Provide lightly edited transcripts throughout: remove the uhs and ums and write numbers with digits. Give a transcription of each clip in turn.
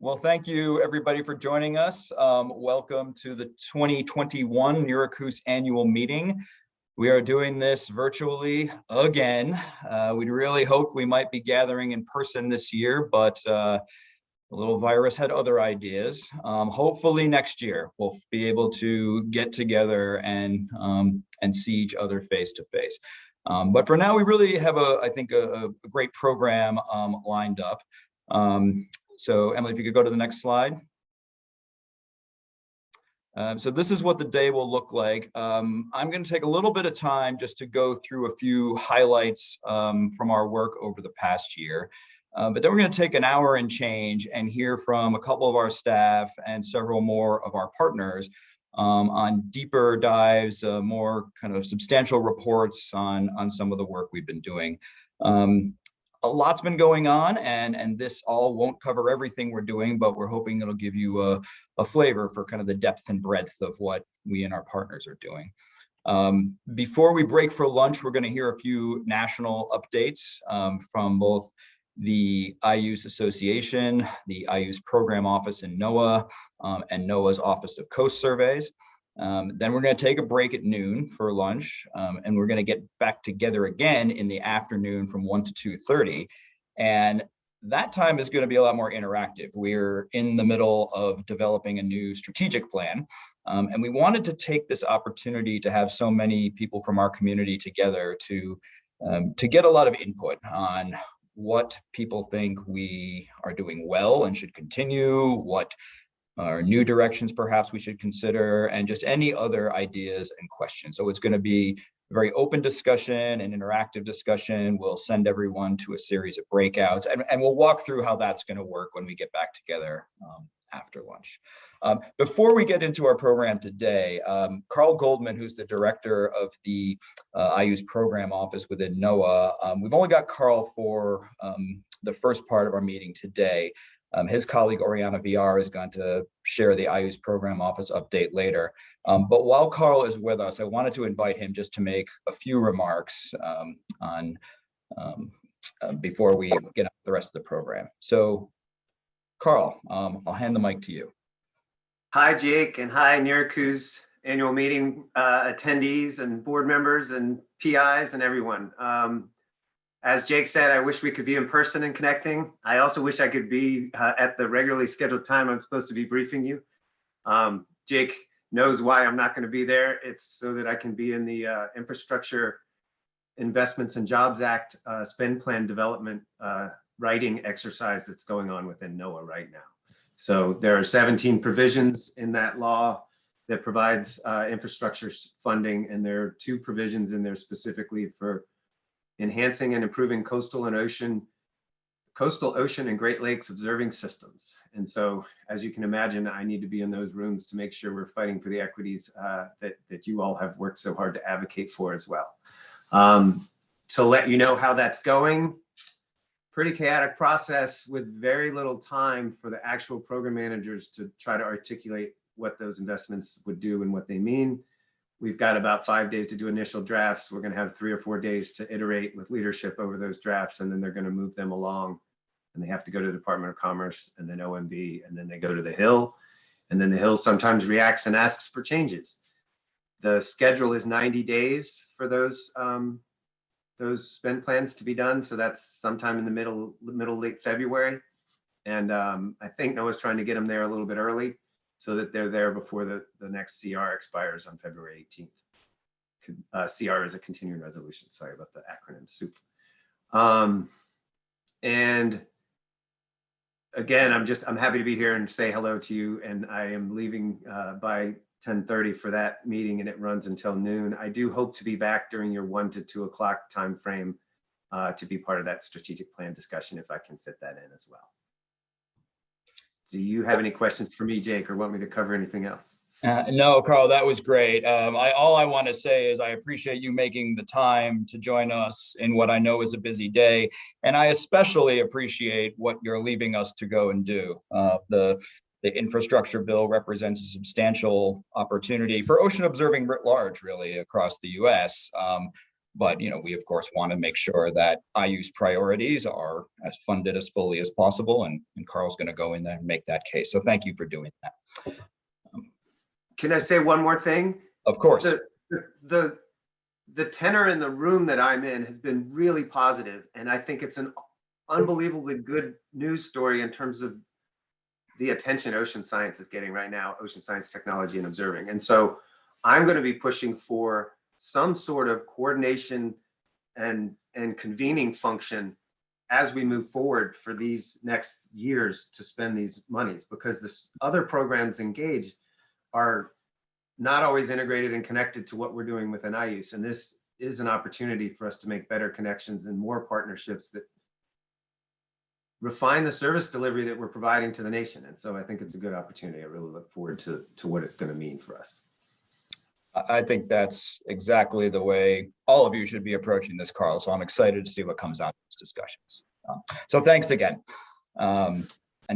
Well, thank you everybody for joining us. Welcome to the 2021 NERACOOS annual meeting. We are doing this virtually again. We really hoped we might be gathering in person this year, but the little virus had other ideas. Hopefully next year we'll be able to get together and see each other face to face. But for now, we really have I think a great program lined up. So Emily, if you could go to the next slide. So this is what the day will look like. I'm going to take a little bit of time just to go through a few highlights from our work over the past year. But then we're going to take an hour and change and hear from a couple of our staff and several more of our partners on deeper dives, more kind of substantial reports on some of the work we've been doing. A lot's been going on, and this all won't cover everything we're doing, but we're hoping it'll give you a flavor for kind of the depth and breadth of what we and our partners are doing. Before we break for lunch, we're going to hear a few national updates from both the IOOS Association, the IOOS Program Office in NOAA, and NOAA's Office of Coast Surveys. Then we're going to take a break at noon for lunch, and we're going to get back together again in the afternoon from 1 to 2:30. And that time is going to be a lot more interactive. We're in the middle of developing a new strategic plan, and we wanted to take this opportunity to have so many people from our community together to get a lot of input on what people think we are doing well and should continue, what or new directions perhaps we should consider, and just any other ideas and questions. So it's going to be a very open discussion and interactive discussion. We'll send everyone to a series of breakouts, and we'll walk through how that's going to work when we get back together after lunch. Before we get into our program today, Carl Gouldman, who's the director of the IOOS program office within NOAA, we've only got Carl for the first part of our meeting today. His colleague, Oriana, Villar, is going to share the IOOS program office update later. But while Carl is with us, I wanted to invite him just to make a few remarks before we get on the rest of the program. So, Carl, I'll hand the mic to you. Hi, Jake, and hi, NERACOOS annual meeting attendees and board members and PIs and everyone. As Jake said, I wish we could be in person and connecting. I also wish I could be at the regularly scheduled time I'm supposed to be briefing you. Jake knows why I'm not going to be there. It's so that I can be in the Infrastructure Investments and Jobs Act spend plan development writing exercise that's going on within NOAA right now. So there are 17 provisions in that law that provides infrastructure funding, and there are 2 provisions in there specifically for enhancing and improving coastal, ocean and Great Lakes observing systems. And so, as you can imagine, I need to be in those rooms to make sure we're fighting for the equities that you all have worked so hard to advocate for as well. To let you know how that's going, pretty chaotic process with very little time for the actual program managers to try to articulate what those investments would do and what they mean. We've got about 5 days to do initial drafts. We're going to have 3 or 4 days to iterate with leadership over those drafts, and then they're going to move them along. And they have to go to the Department of Commerce and then OMB, and then they go to the Hill. And then the Hill sometimes reacts and asks for changes. The schedule is 90 days for those spend plans to be done. So that's sometime in the late February. And I think NOAA's trying to get them there a little bit early, so that they're there before the next CR expires on February 18th. CR is a continuing resolution. Sorry about the acronym soup. And again, I'm happy to be here and say hello to you. And I am leaving by 10:30 for that meeting, and it runs until noon. I do hope to be back during your 1 to 2 o'clock time frame to be part of that strategic plan discussion if I can fit that in as well. Do you have any questions for me, Jake, or want me to cover anything else? No, Carl, that was great. All I want to say is I appreciate you making the time to join us in what I know is a busy day. And I especially appreciate what you're leaving us to go and do. The infrastructure bill represents a substantial opportunity for ocean observing writ large, really, across the US. But we of course want to make sure that IOOS priorities are as funded as fully as possible, and Carl's going to go in there and make that case. So thank you for doing that. Can I say one more thing? Of course. The tenor in the room that I'm in has been really positive, and I think it's an unbelievably good news story in terms of the attention ocean science is getting right now, ocean science, technology, and observing. And so I'm going to be pushing for some sort of coordination and convening function as we move forward for these next years to spend these monies, because this other programs engaged are not always integrated and connected to what we're doing within IOOS. And this is an opportunity for us to make better connections and more partnerships that refine the service delivery that we're providing to the nation. And so I think it's a good opportunity. I really look forward to what it's going to mean for us. I think that's exactly the way all of you should be approaching this, Carl. So I'm excited to see what comes out of these discussions. So thanks again. And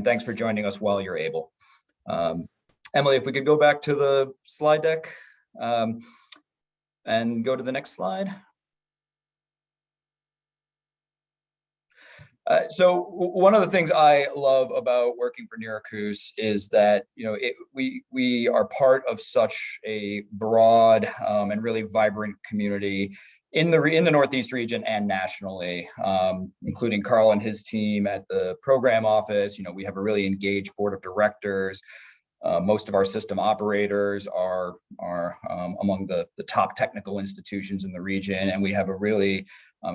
thanks for joining us while you're able. Emily, if we could go back to the slide deck and go to the next slide. So one of the things I love about working for NERACOOS is that we are part of such a broad and really vibrant community in the Northeast region and nationally, including Carl and his team at the program office. We have a really engaged board of directors. Most of our system operators are among the top technical institutions in the region, and we have a really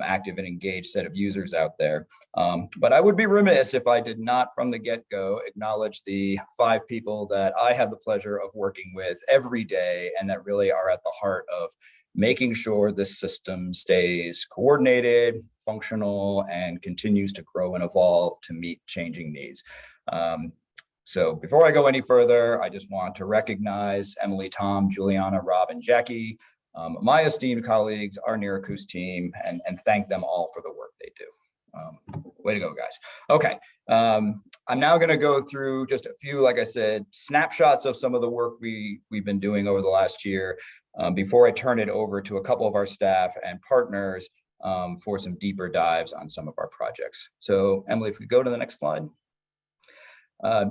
active and engaged set of users out there. But I would be remiss if I did not from the get-go acknowledge the 5 people that I have the pleasure of working with every day, and that really are at the heart of making sure this system stays coordinated, functional, and continues to grow and evolve to meet changing needs. So before I go any further, I just want to recognize Emily, Tom, Juliana, Rob, and Jackie, my esteemed colleagues, our NERACOOS team, and thank them all for the work they do. Way to go, guys. Okay, I'm now going to go through just a few, like I said, snapshots of some of the work we've been doing over the last year before I turn it over to a couple of our staff and partners for some deeper dives on some of our projects. So Emily, if we go to the next slide.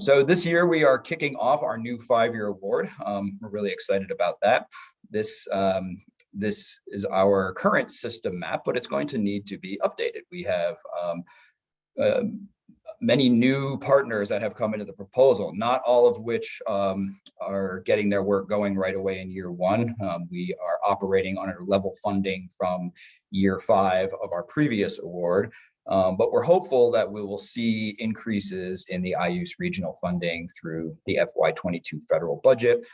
So this year we are kicking off our new 5-year award. We're really excited about that. This is our current system map, but it's going to need to be updated. We have many new partners that have come into the proposal, not all of which are getting their work going right away in year 1. We are operating on a level funding from year 5 of our previous award. But we're hopeful that we will see increases in the IOOS regional funding through the FY22 federal budget,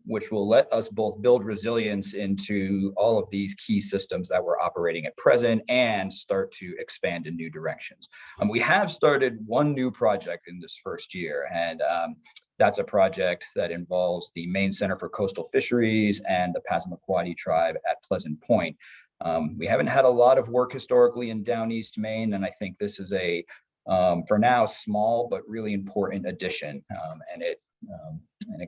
which will let us both build resilience into all of these key systems that we're operating at present and start to expand in new directions. We have started one new project in this first year, and that's a project that involves the Maine Center for Coastal Fisheries and the Passamaquoddy tribe at Pleasant Point. We haven't had a lot of work historically in Down East Maine, and I think this is a, for now, small but really important addition. And it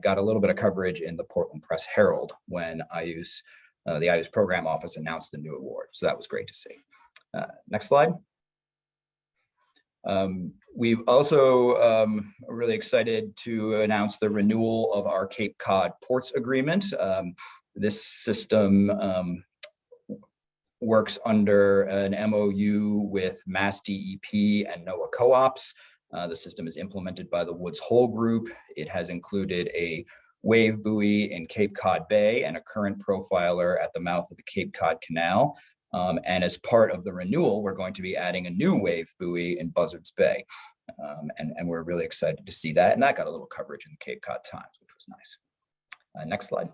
got a little bit of coverage in the Portland Press Herald when IOOS, the IOOS program office announced the new award. So that was great to see. Next slide. We've also are really excited to announce the renewal of our Cape Cod Ports Agreement. This system works under an MOU with Mass DEP and NOAA co-ops. The system is implemented by the Woods Hole Group. It has included a wave buoy in Cape Cod Bay and a current profiler at the mouth of the Cape Cod Canal. And as part of the renewal, we're going to be adding a new wave buoy in Buzzards Bay. And we're really excited to see that. And that got a little coverage in the Cape Cod Times, which was nice. Next slide.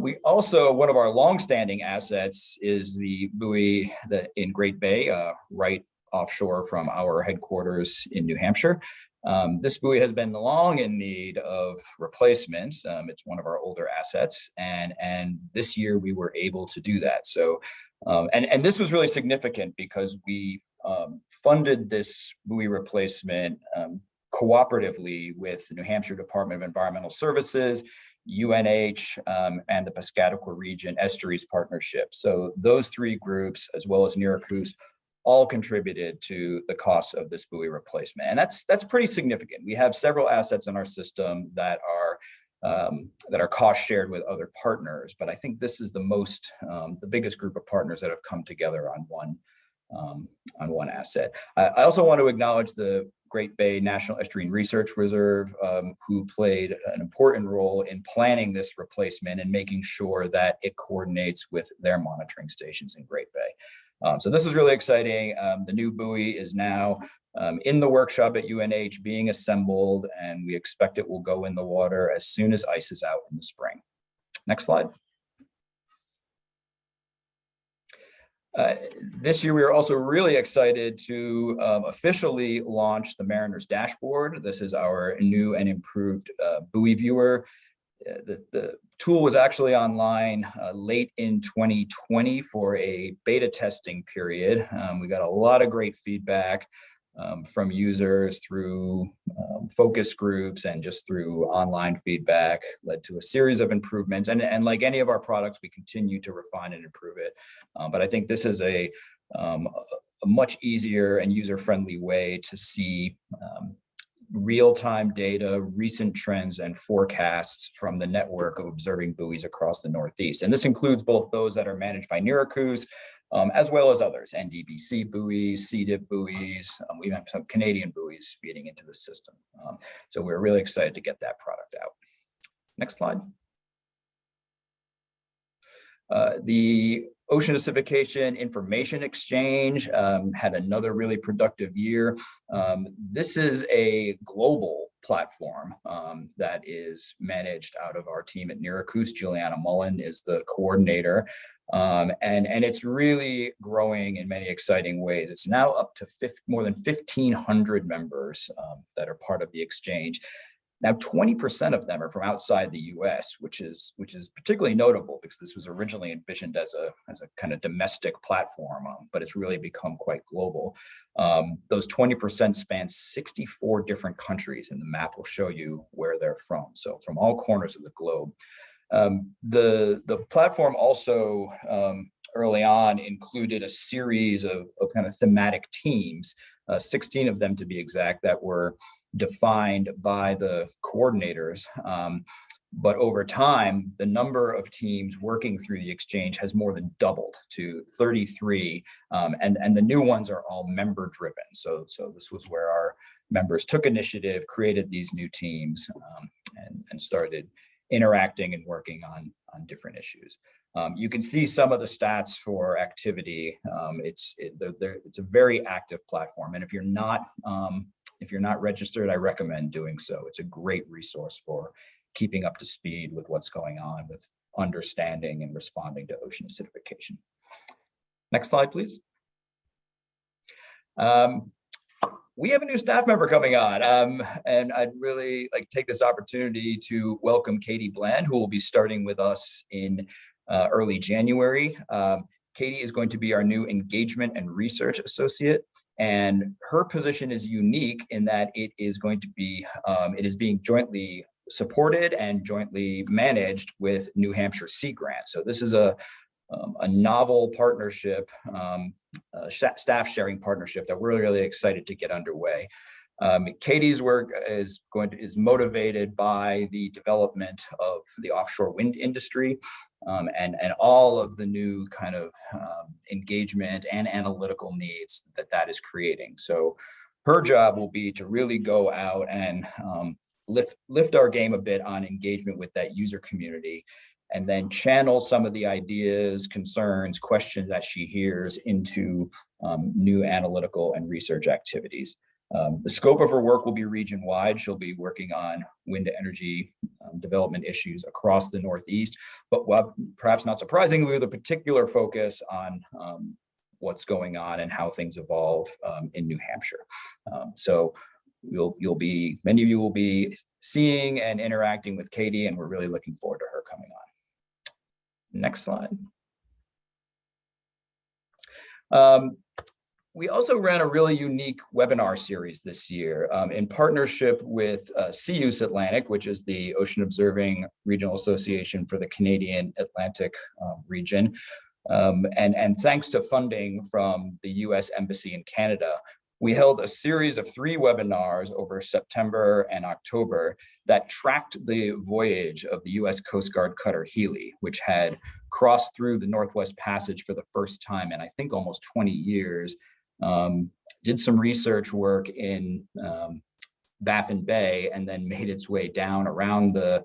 We also, one of our longstanding assets is the buoy in Great Bay, right offshore from our headquarters in New Hampshire. This buoy has been long in need of replacement. It's one of our older assets, and this year we were able to do that. So, and this was really significant because we funded this buoy replacement cooperatively with the New Hampshire Department of Environmental Services UNH, and the Piscataqua Region Estuaries Partnership. So those three groups, as well as NERACOOS, all contributed to the cost of this buoy replacement. And that's pretty significant. We have several assets in our system that are cost shared with other partners, but I think this is the biggest group of partners that have come together on one asset. I also want to acknowledge the Great Bay National Estuarine Research Reserve, who played an important role in planning this replacement and making sure that it coordinates with their monitoring stations in Great Bay. So this is really exciting. The new buoy is now in the workshop at UNH being assembled, and we expect it will go in the water as soon as ice is out in the spring. Next slide. This year, we are also really excited to officially launch the Mariner's Dashboard. This is our new and improved buoy viewer. The tool was actually online late in 2020 for a beta testing period. We got a lot of great feedback from users through focus groups and just through online feedback, led to a series of improvements. And like any of our products, we continue to refine and improve it. But I think this is a much easier and user-friendly way to see real-time data, recent trends, and forecasts from the network of observing buoys across the Northeast. And this includes both those that are managed by NERACOOS, as well as others, NDBC buoys, CDIP buoys. We have some Canadian buoys feeding into the system. So we're really excited to get that product out. Next slide. The Ocean Acidification Information Exchange had another really productive year. This is a global platform that is managed out of our team at NERACOOS. Juliana Mullen is the coordinator. And it's really growing in many exciting ways. It's now up to more than 1,500 members that are part of the exchange. Now, 20% of them are from outside the U.S., which is particularly notable because this was originally envisioned as a kind of domestic platform, but it's really become quite global. Those 20% span 64 different countries, and the map will show you where they're from. So from all corners of the globe. The platform also early on included a series of kind of thematic teams, 16 of them to be exact, that were defined by the coordinators. But over time, the number of teams working through the exchange has more than doubled to 33. And the new ones are all member driven. So this was where our members took initiative, created these new teams, and started interacting and working on different issues. You can see some of the stats for activity. It's a very active platform. And if you're not registered, I recommend doing so. It's a great resource for keeping up to speed with what's going on with understanding and responding to ocean acidification. Next slide, please. We have a new staff member coming on, and I'd really like to take this opportunity to welcome Katie Bland, who will be starting with us in early January. Katie is going to be our new engagement and research associate, and her position is unique in that it is being jointly supported and jointly managed with New Hampshire Sea Grant. So this is a novel partnership, staff sharing partnership that we're really excited to get underway. Katie's work is motivated by the development of the offshore wind industry and all of the new kind of engagement and analytical needs that is creating. So her job will be to really go out and lift our game a bit on engagement with that user community, and then channel some of the ideas, concerns, questions that she hears into new analytical and research activities. The scope of her work will be region-wide. She'll be working on wind energy development issues across the Northeast, but perhaps not surprisingly, with a particular focus on what's going on and how things evolve in New Hampshire. So many of you will be seeing and interacting with Katie, and we're really looking forward to her coming on. Next slide. We also ran a really unique webinar series this year in partnership with IOOS Atlantic, which is the Ocean Observing Regional Association for the Canadian Atlantic region. And thanks to funding from the US Embassy in Canada, we held a series of 3 webinars over September and October that tracked the voyage of the US Coast Guard cutter Healy, which had crossed through the Northwest Passage for the first time in, I think, almost 20 years. Did some research work in Baffin Bay, and then made its way down around the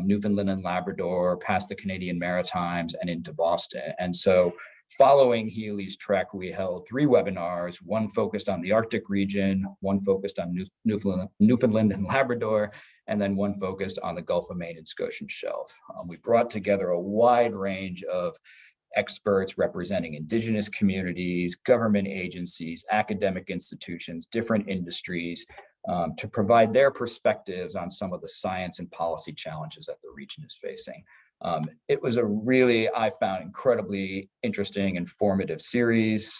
Newfoundland and Labrador, past the Canadian Maritimes, and into Boston. And so following Healy's trek, we held 3 webinars, one focused on the Arctic region, one focused on Newfoundland and Labrador, and then one focused on the Gulf of Maine and Scotian Shelf. We brought together a wide range of experts representing Indigenous communities, government agencies, academic institutions, different industries, to provide their perspectives on some of the science and policy challenges that the region is facing. It was a really, I found, incredibly interesting, informative series.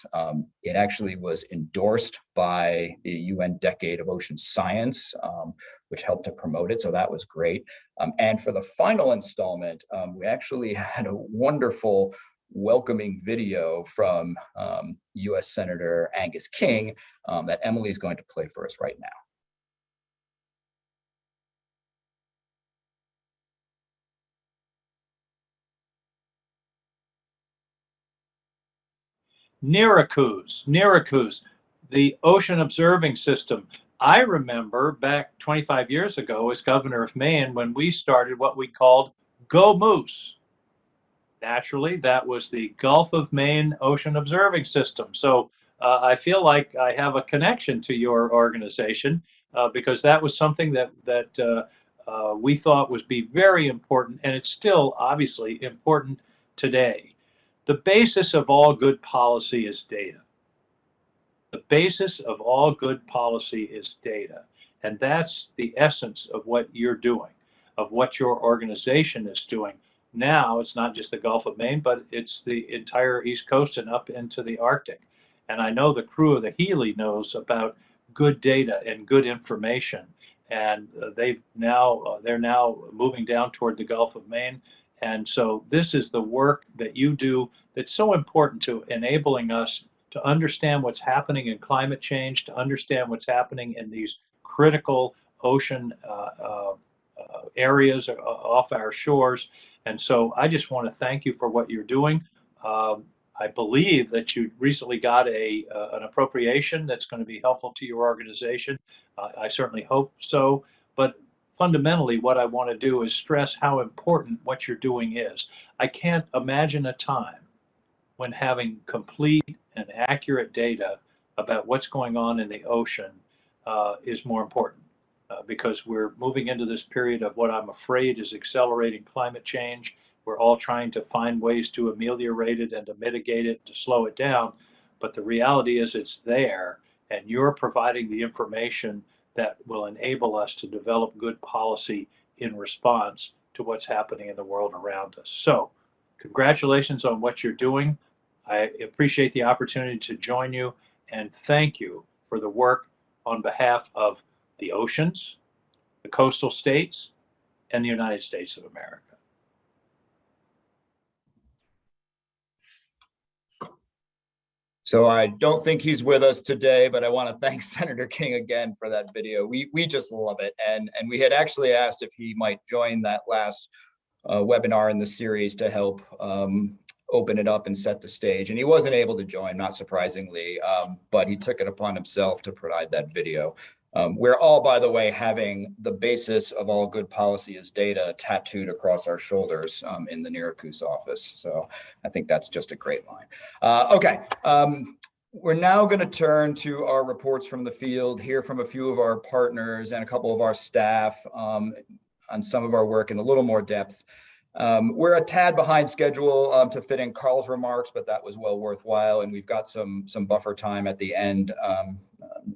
It actually was endorsed by the UN Decade of Ocean Science, which helped to promote it, so that was great. And for the final installment, we actually had a wonderful welcoming video from US Senator Angus King that Emily is going to play for us right now. NERACOOS, the ocean observing system. I remember back 25 years ago as governor of Maine when we started what we called Go Moose. Naturally, that was the Gulf of Maine Ocean Observing System. So I feel like I have a connection to your organization because that was something that we thought would be very important, and it's still obviously important today. The basis of all good policy is data. The basis of all good policy is data. And that's the essence of what you're doing, of what your organization is doing. Now, it's not just the Gulf of Maine, but it's the entire East Coast and up into the Arctic. And I know the crew of the Healy knows about good data and good information. And they're now moving down toward the Gulf of Maine. And so this is the work that you do that's so important to enabling us to understand what's happening in climate change, to understand what's happening in these critical ocean areas off our shores. And so I just want to thank you for what you're doing. I believe that you recently got an appropriation that's going to be helpful to your organization. I certainly hope so. But fundamentally, what I want to do is stress how important what you're doing is. I can't imagine a time when having complete and accurate data about what's going on in the ocean is more important because we're moving into this period of what I'm afraid is accelerating climate change. We're all trying to find ways to ameliorate it and to mitigate it, to slow it down. But the reality is it's there, and you're providing the information that will enable us to develop good policy in response to what's happening in the world around us. So congratulations on what you're doing. I appreciate the opportunity to join you, and thank you for the work on behalf of the oceans, the coastal states, and the United States of America. So I don't think he's with us today, but I want to thank Senator King again for that video. We just love it. And we had actually asked if he might join that last webinar in the series to help open it up and set the stage. And he wasn't able to join, not surprisingly, but he took it upon himself to provide that video. We're all, by the way, having the basis of all good policy is data tattooed across our shoulders in the NERACOOS office. So I think that's just a great line. Okay, we're now going to turn to our reports from the field, hear from a few of our partners and a couple of our staff on some of our work in a little more depth. We're a tad behind schedule to fit in Carl's remarks, but that was well worthwhile. And we've got some buffer time at the end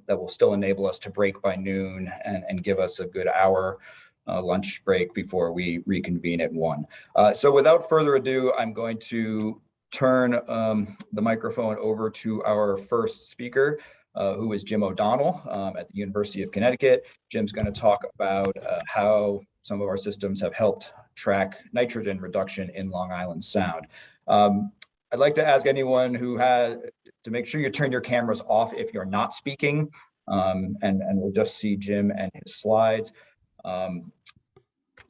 that will still enable us to break by noon and give us a good hour lunch break before we reconvene at 1. So without further ado, I'm going to turn the microphone over to our first speaker, who is Jim O'Donnell at the University of Connecticut. Jim's going to talk about how some of our systems have helped track nitrogen reduction in Long Island Sound. I'd like to ask anyone who has to make sure you turn your cameras off if you're not speaking, and we'll just see Jim and his slides.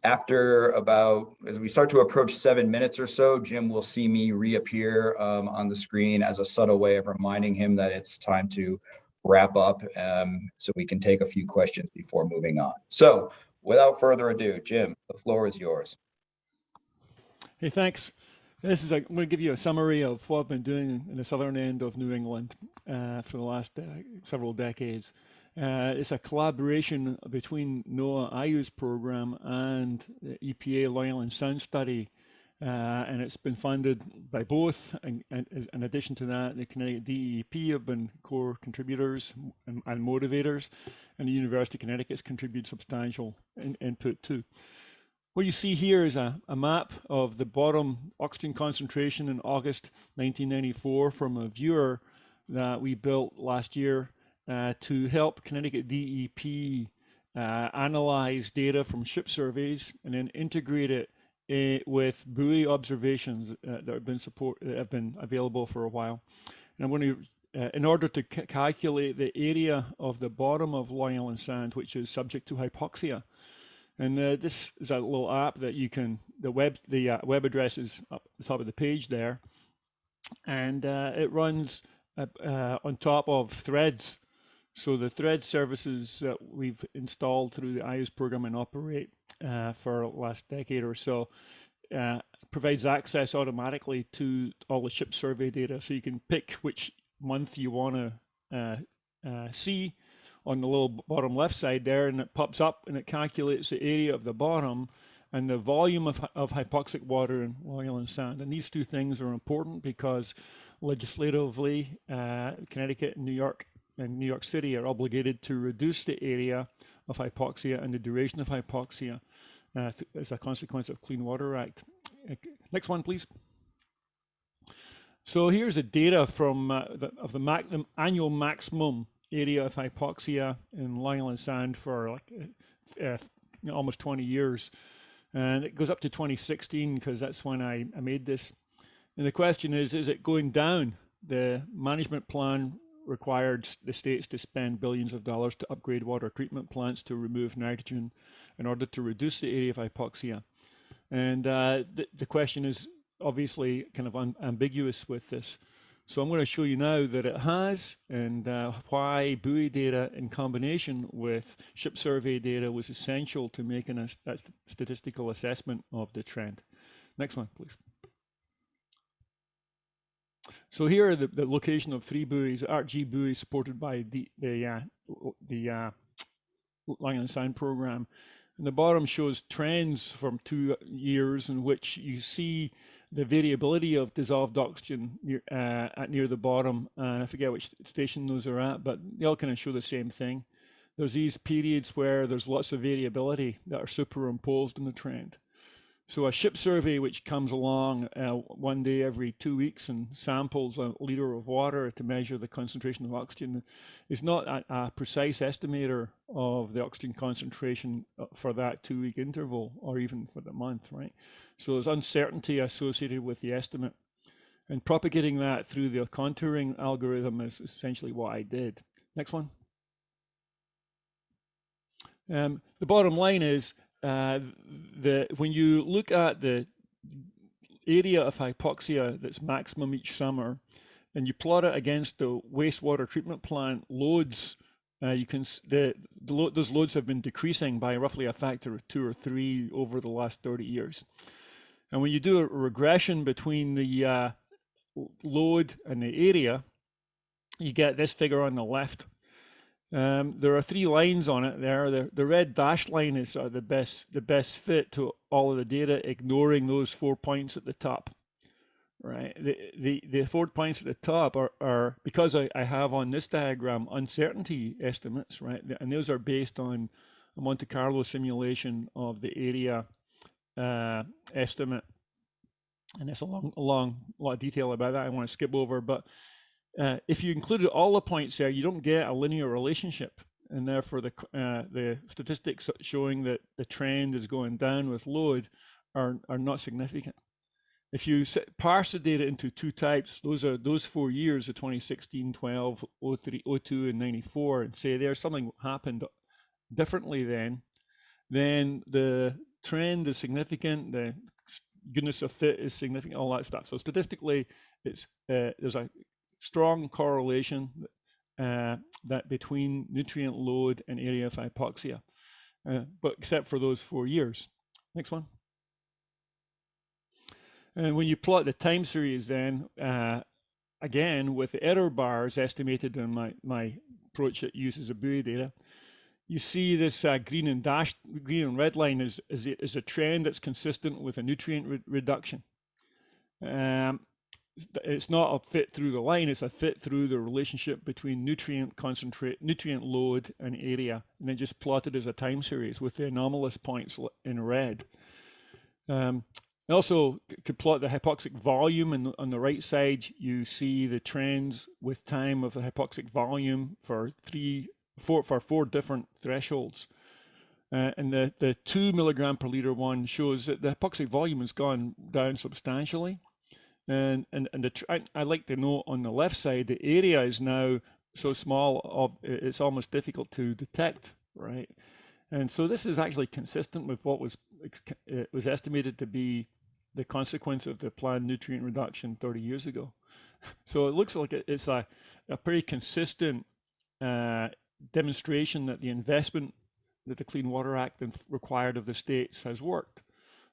After as we start to approach 7 minutes or so, Jim will see me reappear on the screen as a subtle way of reminding him that it's time to wrap up, so we can take a few questions before moving on. So without further ado, Jim, the floor is yours. Hey, thanks. I'm going to give you a summary of what I've been doing in the southern end of New England for the last several decades. It's a collaboration between NOAA IOOS program and the EPA Long Island Sound study, and it's been funded by both. And in addition to that, the Connecticut DEP have been core contributors and motivators, and the University of Connecticut's contributed substantial input too. What you see here is a map of the bottom oxygen concentration in August 1994 from a viewer that we built last year to help Connecticut DEP analyze data from ship surveys and then integrate it with buoy observations that have been available for a while. And I'm going to, in order to calculate the area of the bottom of Long Island Sound, which is subject to hypoxia. And this is a little app that you can, the web address is up the top of the page there. And it runs on top of threads. So the thread services that we've installed through the IOOS program and operate for the last decade or so provides access automatically to all the ship survey data. So you can pick which month you want to see on the little bottom left side there, and it pops up and it calculates the area of the bottom and the volume of hypoxic water in Long Island Sound. And these two things are important because legislatively, Connecticut and New York City are obligated to reduce the area of hypoxia and the duration of hypoxia as a consequence of Clean Water Act. Next one, please. So here's the data from the annual maximum area of hypoxia in Long Island Sound for like almost 20 years. And it goes up to 2016 because that's when I made this. And the question is it going down? The management plan required the states to spend billions of dollars to upgrade water treatment plants to remove nitrogen in order to reduce the area of hypoxia. And the question is obviously kind of ambiguous with this. So I'm going to show you now that it has, and why buoy data in combination with ship survey data was essential to making a statistical assessment of the trend. Next one, please. So here are the location of 3 buoys, ArcG buoys supported by the Long Island Sound program. And the bottom shows trends from 2 years in which you see the variability of dissolved oxygen near the bottom. And I forget which station those are at, but they all kind of show the same thing. There's these periods where there's lots of variability that are superimposed in the trend. So a ship survey which comes along one day every 2 weeks and samples a liter of water to measure the concentration of oxygen is not a precise estimator of the oxygen concentration for that 2-week interval or even for the month, right? So there's uncertainty associated with the estimate. And propagating that through the contouring algorithm is essentially what I did. Next one. The bottom line is when you look at the area of hypoxia that's maximum each summer, and you plot it against the wastewater treatment plant loads, those loads have been decreasing by roughly a factor of 2 or 3 over the last 30 years. And when you do a regression between the load and the area, you get this figure on the left. There are 3 lines on it there. The red dashed line is the best fit to all of the data, ignoring those 4 points at the top. Right. The 4 points at the top are because I have on this diagram uncertainty estimates, right? And those are based on a Monte Carlo simulation of the area estimate and there's a lot of detail about that I want to skip over, but if you included all the points there, you don't get a linear relationship, and therefore the statistics showing that the trend is going down with load are not significant. If you parse the data into two types, those are those 4 years, the 2016, 12, 03, 02, and 94, and say there's something happened differently then the trend is significant, the goodness of fit is significant, all that stuff. So statistically, it's there's a strong correlation that between nutrient load and area of hypoxia, but except for those 4 years. Next one. And when you plot the time series, then again with the error bars estimated in my approach that uses a buoy data, you see this green and red line is a trend that's consistent with a nutrient reduction. It's not a fit through the line, it's a fit through the relationship between nutrient load and area, and then just plotted as a time series with the anomalous points in red. I also could plot the hypoxic volume, and on the right side you see the trends with time of the hypoxic volume for four different thresholds. And the 2 milligram per liter one shows that the hypoxic volume has gone down substantially. And I like to note on the left side, the area is now so small, it's almost difficult to detect, right? And so this is actually consistent with what was estimated to be the consequence of the planned nutrient reduction 30 years ago. So it looks like it's a pretty consistent demonstration that the investment that the Clean Water Act required of the states has worked.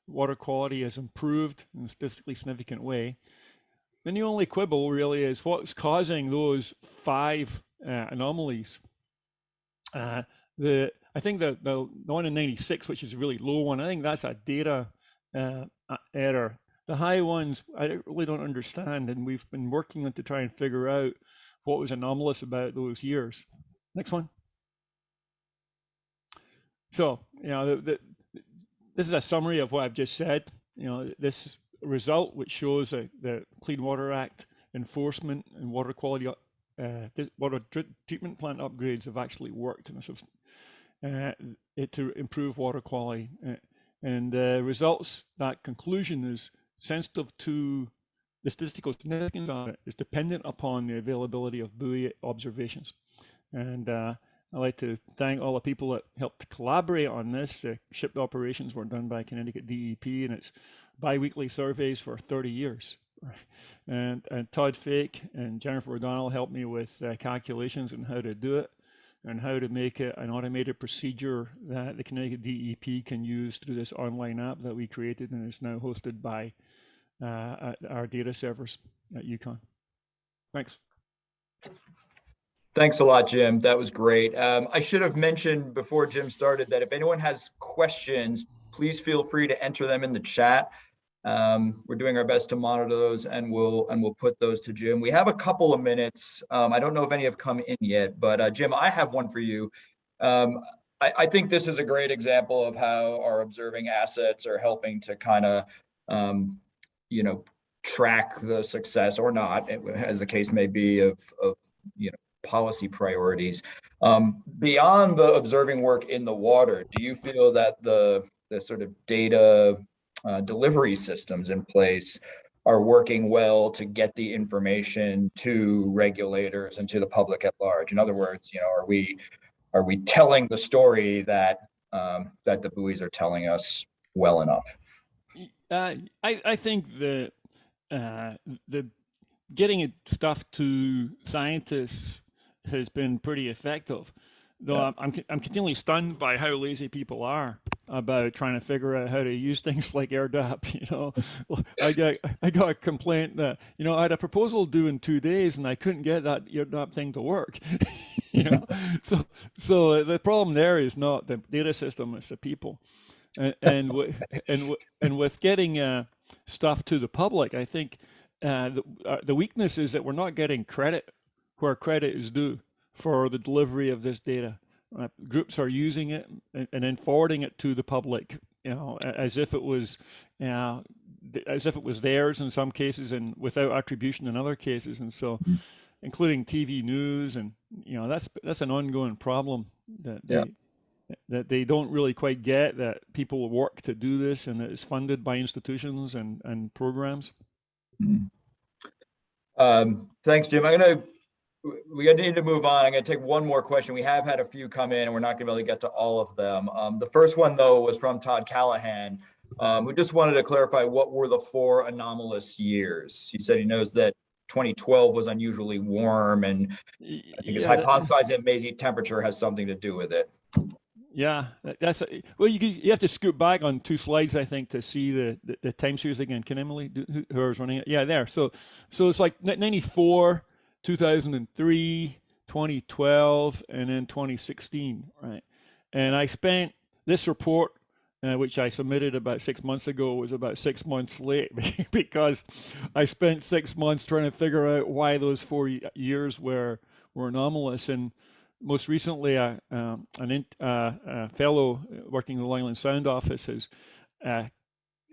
Water quality has improved in a statistically significant way. Then the only quibble really is what's causing those 5 anomalies. I think the one in 96, which is a really low one, I think that's a data error. The high ones, I really don't understand, and we've been working on to try and figure out what was anomalous about those years. Next one. So, this is a summary of what I've just said. This result, which shows that the Clean Water Act enforcement and water quality, water treatment plant upgrades have actually worked to improve water quality. And the results, that conclusion is sensitive to the statistical significance of it, is dependent upon the availability of buoy observations. And I'd like to thank all the people that helped collaborate on this. The ship operations were done by Connecticut DEP, and it's bi-weekly surveys for 30 years. And Todd Fake and Jennifer O'Donnell helped me with calculations on how to do it and how to make it an automated procedure that the Connecticut DEP can use through this online app that we created and is now hosted by our data servers at UConn. Thanks. Thanks a lot, Jim. That was great. I should have mentioned before Jim started that if anyone has questions, please feel free to enter them in the chat. We're doing our best to monitor those, and we'll put those to Jim. We have a couple of minutes. I don't know if any have come in yet, but Jim, I have one for you. I think this is a great example of how our observing assets are helping to kind of, track the success or not, as the case may be, of policy priorities. Beyond the observing work in the water, do you feel that the sort of data delivery systems in place are working well to get the information to regulators and to the public at large? In other words, are we telling the story that the buoys are telling us well enough? I think the getting stuff to scientists has been pretty effective. Though yeah. I'm continually stunned by how lazy people are about trying to figure out how to use things like AirDAP. I got a complaint that I had a proposal due in 2 days and I couldn't get that AirDAP thing to work. So the problem there is not the data system; it's the people. And with getting stuff to the public, I think the weakness is that we're not getting credit where credit is due for the delivery of this data. Groups are using it and then forwarding it to the public, as if it was as if it was theirs in some cases and without attribution in other cases. And so, including TV news, and that's an ongoing problem that they don't really quite get, that people work to do this and that it's funded by institutions and programs. Thanks, Jim. We need to move on. I'm going to take one more question. We have had a few come in, and we're not going to be able to get to all of them. The first one, though, was from Todd Callahan, who just wanted to clarify what were the 4 anomalous years. He said he knows that 2012 was unusually warm, and I think it's hypothesized that maybe temperature has something to do with it. Yeah, well, you have to scoot back on 2 slides, I think, to see the time series again. Can Emily, whoever's running it? Yeah, there. So it's like 94, 2003, 2012, and then 2016, right? And I spent this report, which I submitted about 6 months ago, was about 6 months late because I spent 6 months trying to figure out why those 4 years were anomalous. And most recently, a fellow working in the Long Island Sound office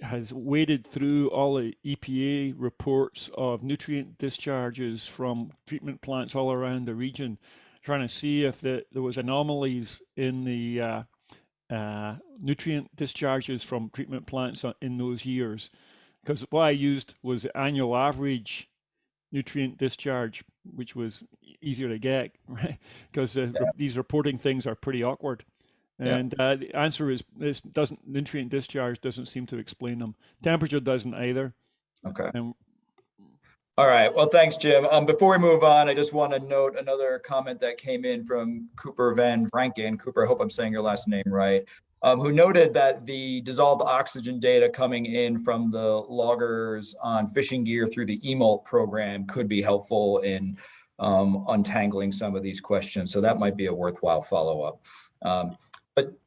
has waded through all the EPA reports of nutrient discharges from treatment plants all around the region, trying to see if there was anomalies in the nutrient discharges from treatment plants in those years. Because what I used was the annual average nutrient discharge, which was easier to get, right? Because these reporting things are pretty awkward. And the answer is nutrient discharge doesn't seem to explain them. Temperature doesn't either. Okay. All right. Well, thanks, Jim. Before we move on, I just want to note another comment that came in from Cooper Van Franken. Cooper, I hope I'm saying your last name right. Who noted that the dissolved oxygen data coming in from the loggers on fishing gear through the EMOLT program could be helpful in untangling some of these questions. So that might be a worthwhile follow-up.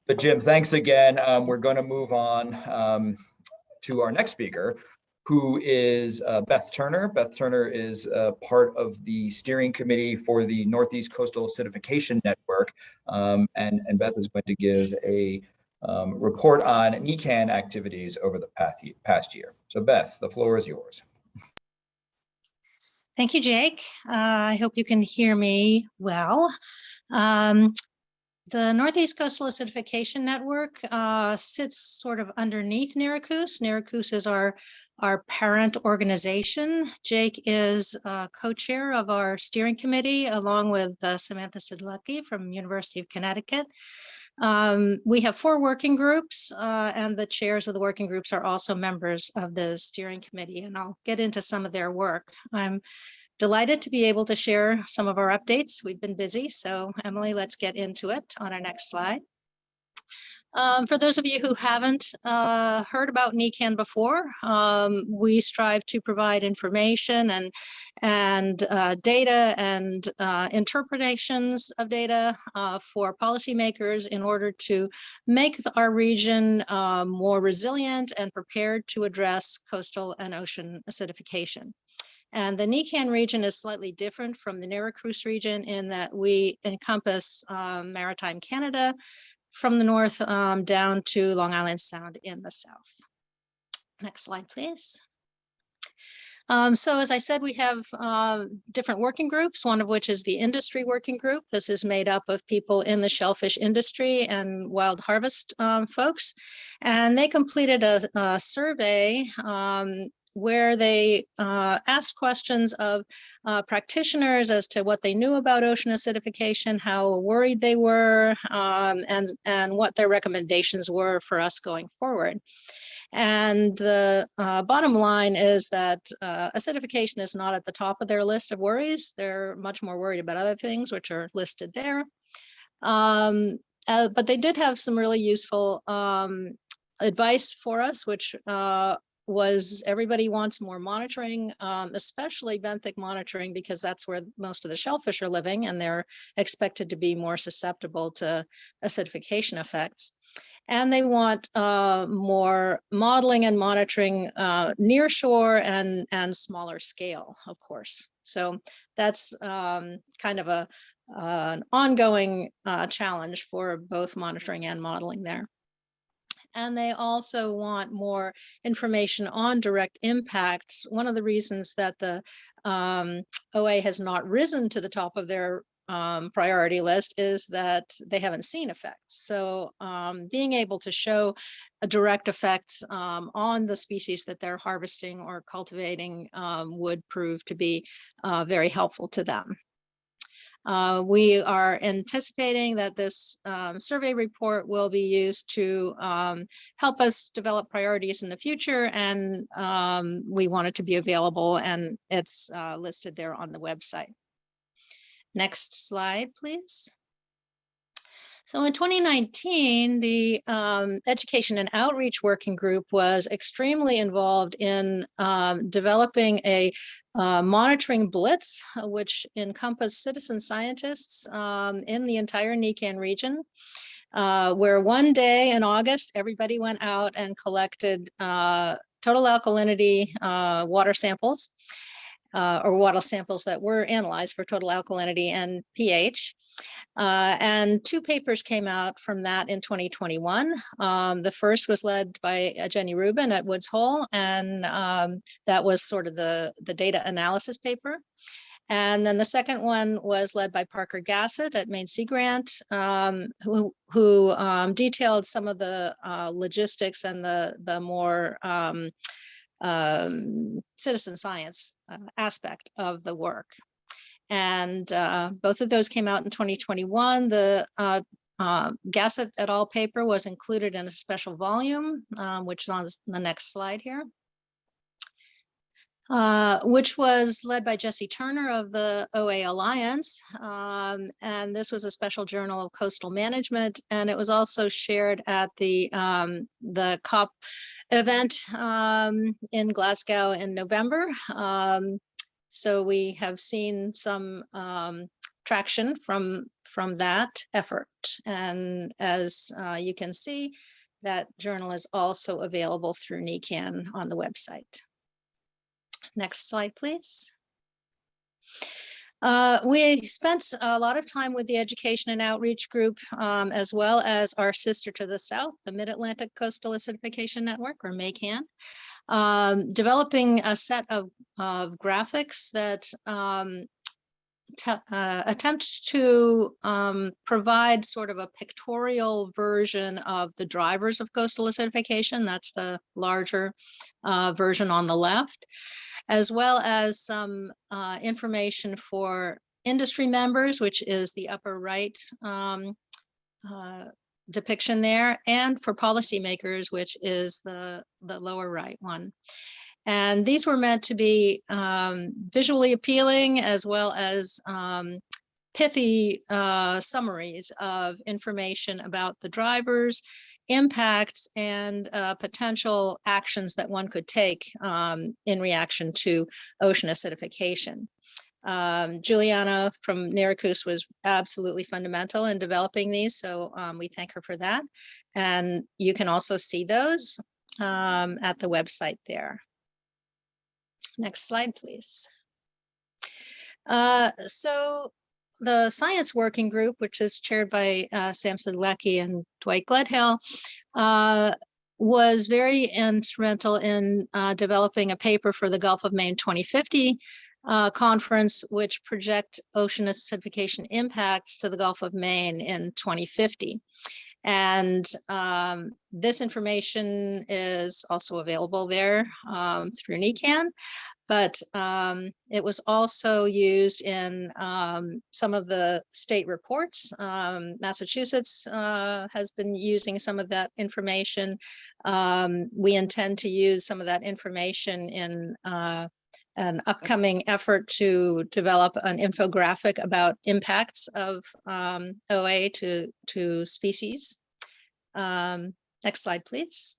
But Jim, thanks again. We're going to move on to our next speaker, who is Beth Turner. Beth Turner is part of the steering committee for the Northeast Coastal Acidification Network. And Beth is going to give a report on NECAN activities over the past year. So Beth, the floor is yours. Thank you, Jake. I hope you can hear me well. The Northeast Coastal Acidification Network sits sort of underneath NERACOOS. NERACOOS is our parent organization. Jake is co-chair of our steering committee, along with Samantha Sidlecki from University of Connecticut. We have 4 working groups, and the chairs of the working groups are also members of the steering committee, and I'll get into some of their work. I'm delighted to be able to share some of our updates. We've been busy, so Emily, let's get into it on our next slide. For those of you who haven't heard about NECAN before, we strive to provide information and data and interpretations of data for policymakers in order to make our region more resilient and prepared to address coastal and ocean acidification. And the NECAN region is slightly different from the NERACOOS region in that we encompass maritime Canada from the north down to Long Island Sound in the south. Next slide, please. So as I said, we have different working groups, one of which is the industry working group. This is made up of people in the shellfish industry and wild harvest folks. And they completed a survey where they asked questions of practitioners as to what they knew about ocean acidification, how worried they were, and what their recommendations were for us going forward. And the bottom line is that acidification is not at the top of their list of worries. They're much more worried about other things, which are listed there. But they did have some really useful advice for us, which was everybody wants more monitoring, especially benthic monitoring, because that's where most of the shellfish are living and they're expected to be more susceptible to acidification effects. And they want more modeling and monitoring near shore and smaller scale, of course. So that's kind of an ongoing challenge for both monitoring and modeling there. And they also want more information on direct impacts. One of the reasons that the OA has not risen to the top of their priority list is that they haven't seen effects. So being able to show direct effects on the species that they're harvesting or cultivating would prove to be very helpful to them. We are anticipating that this survey report will be used to help us develop priorities in the future, and we want it to be available, and it's listed there on the website. Next slide, please. So in 2019, the Education and Outreach Working Group was extremely involved in developing a monitoring blitz, which encompassed citizen scientists in the entire NECAN region, where one day in August, everybody went out and collected total alkalinity water samples, or water samples that were analyzed for total alkalinity and pH. And 2 papers came out from that in 2021. The first was led by Jenny Rubin at Woods Hole, and that was sort of the data analysis paper. And then the second one was led by Parker Gassett at Maine Sea Grant, who detailed some of the logistics and the more citizen science aspect of the work. And both of those came out in 2021. The Gassett et al. Paper was included in a special volume, which is on the next slide here, which was led by Jesse Turner of the OA Alliance. And this was a special journal of coastal management. And it was also shared at the COP event in Glasgow in November. So we have seen some traction from that effort. And as you can see, that journal is also available through NECAN on the website. Next slide, please. We spent a lot of time with the Education and Outreach Group, as well as our sister to the south, the Mid-Atlantic Coastal Acidification Network, or MACAN, developing a set of graphics that attempt to provide sort of a pictorial version of the drivers of coastal acidification. That's the larger version on the left, as well as some information for industry members, which is the upper right depiction there, and for policymakers, which is the lower right one. And these were meant to be visually appealing, as well as pithy summaries of information about the drivers, impacts, and potential actions that one could take in reaction to ocean acidification. Juliana from NERACOOS was absolutely fundamental in developing these, so we thank her for that. And you can also see those at the website there. Next slide, please. So the Science Working Group, which is chaired by Sam Sedlecki and Dwight Gledhill, was very instrumental in developing a paper for the Gulf of Maine 2050 conference, which project ocean acidification impacts to the Gulf of Maine in 2050. And this information is also available there through NECAN, but it was also used in some of the state reports. Massachusetts has been using some of that information. We intend to use some of that information in an upcoming effort to develop an infographic about impacts of OA to species. Next slide, please.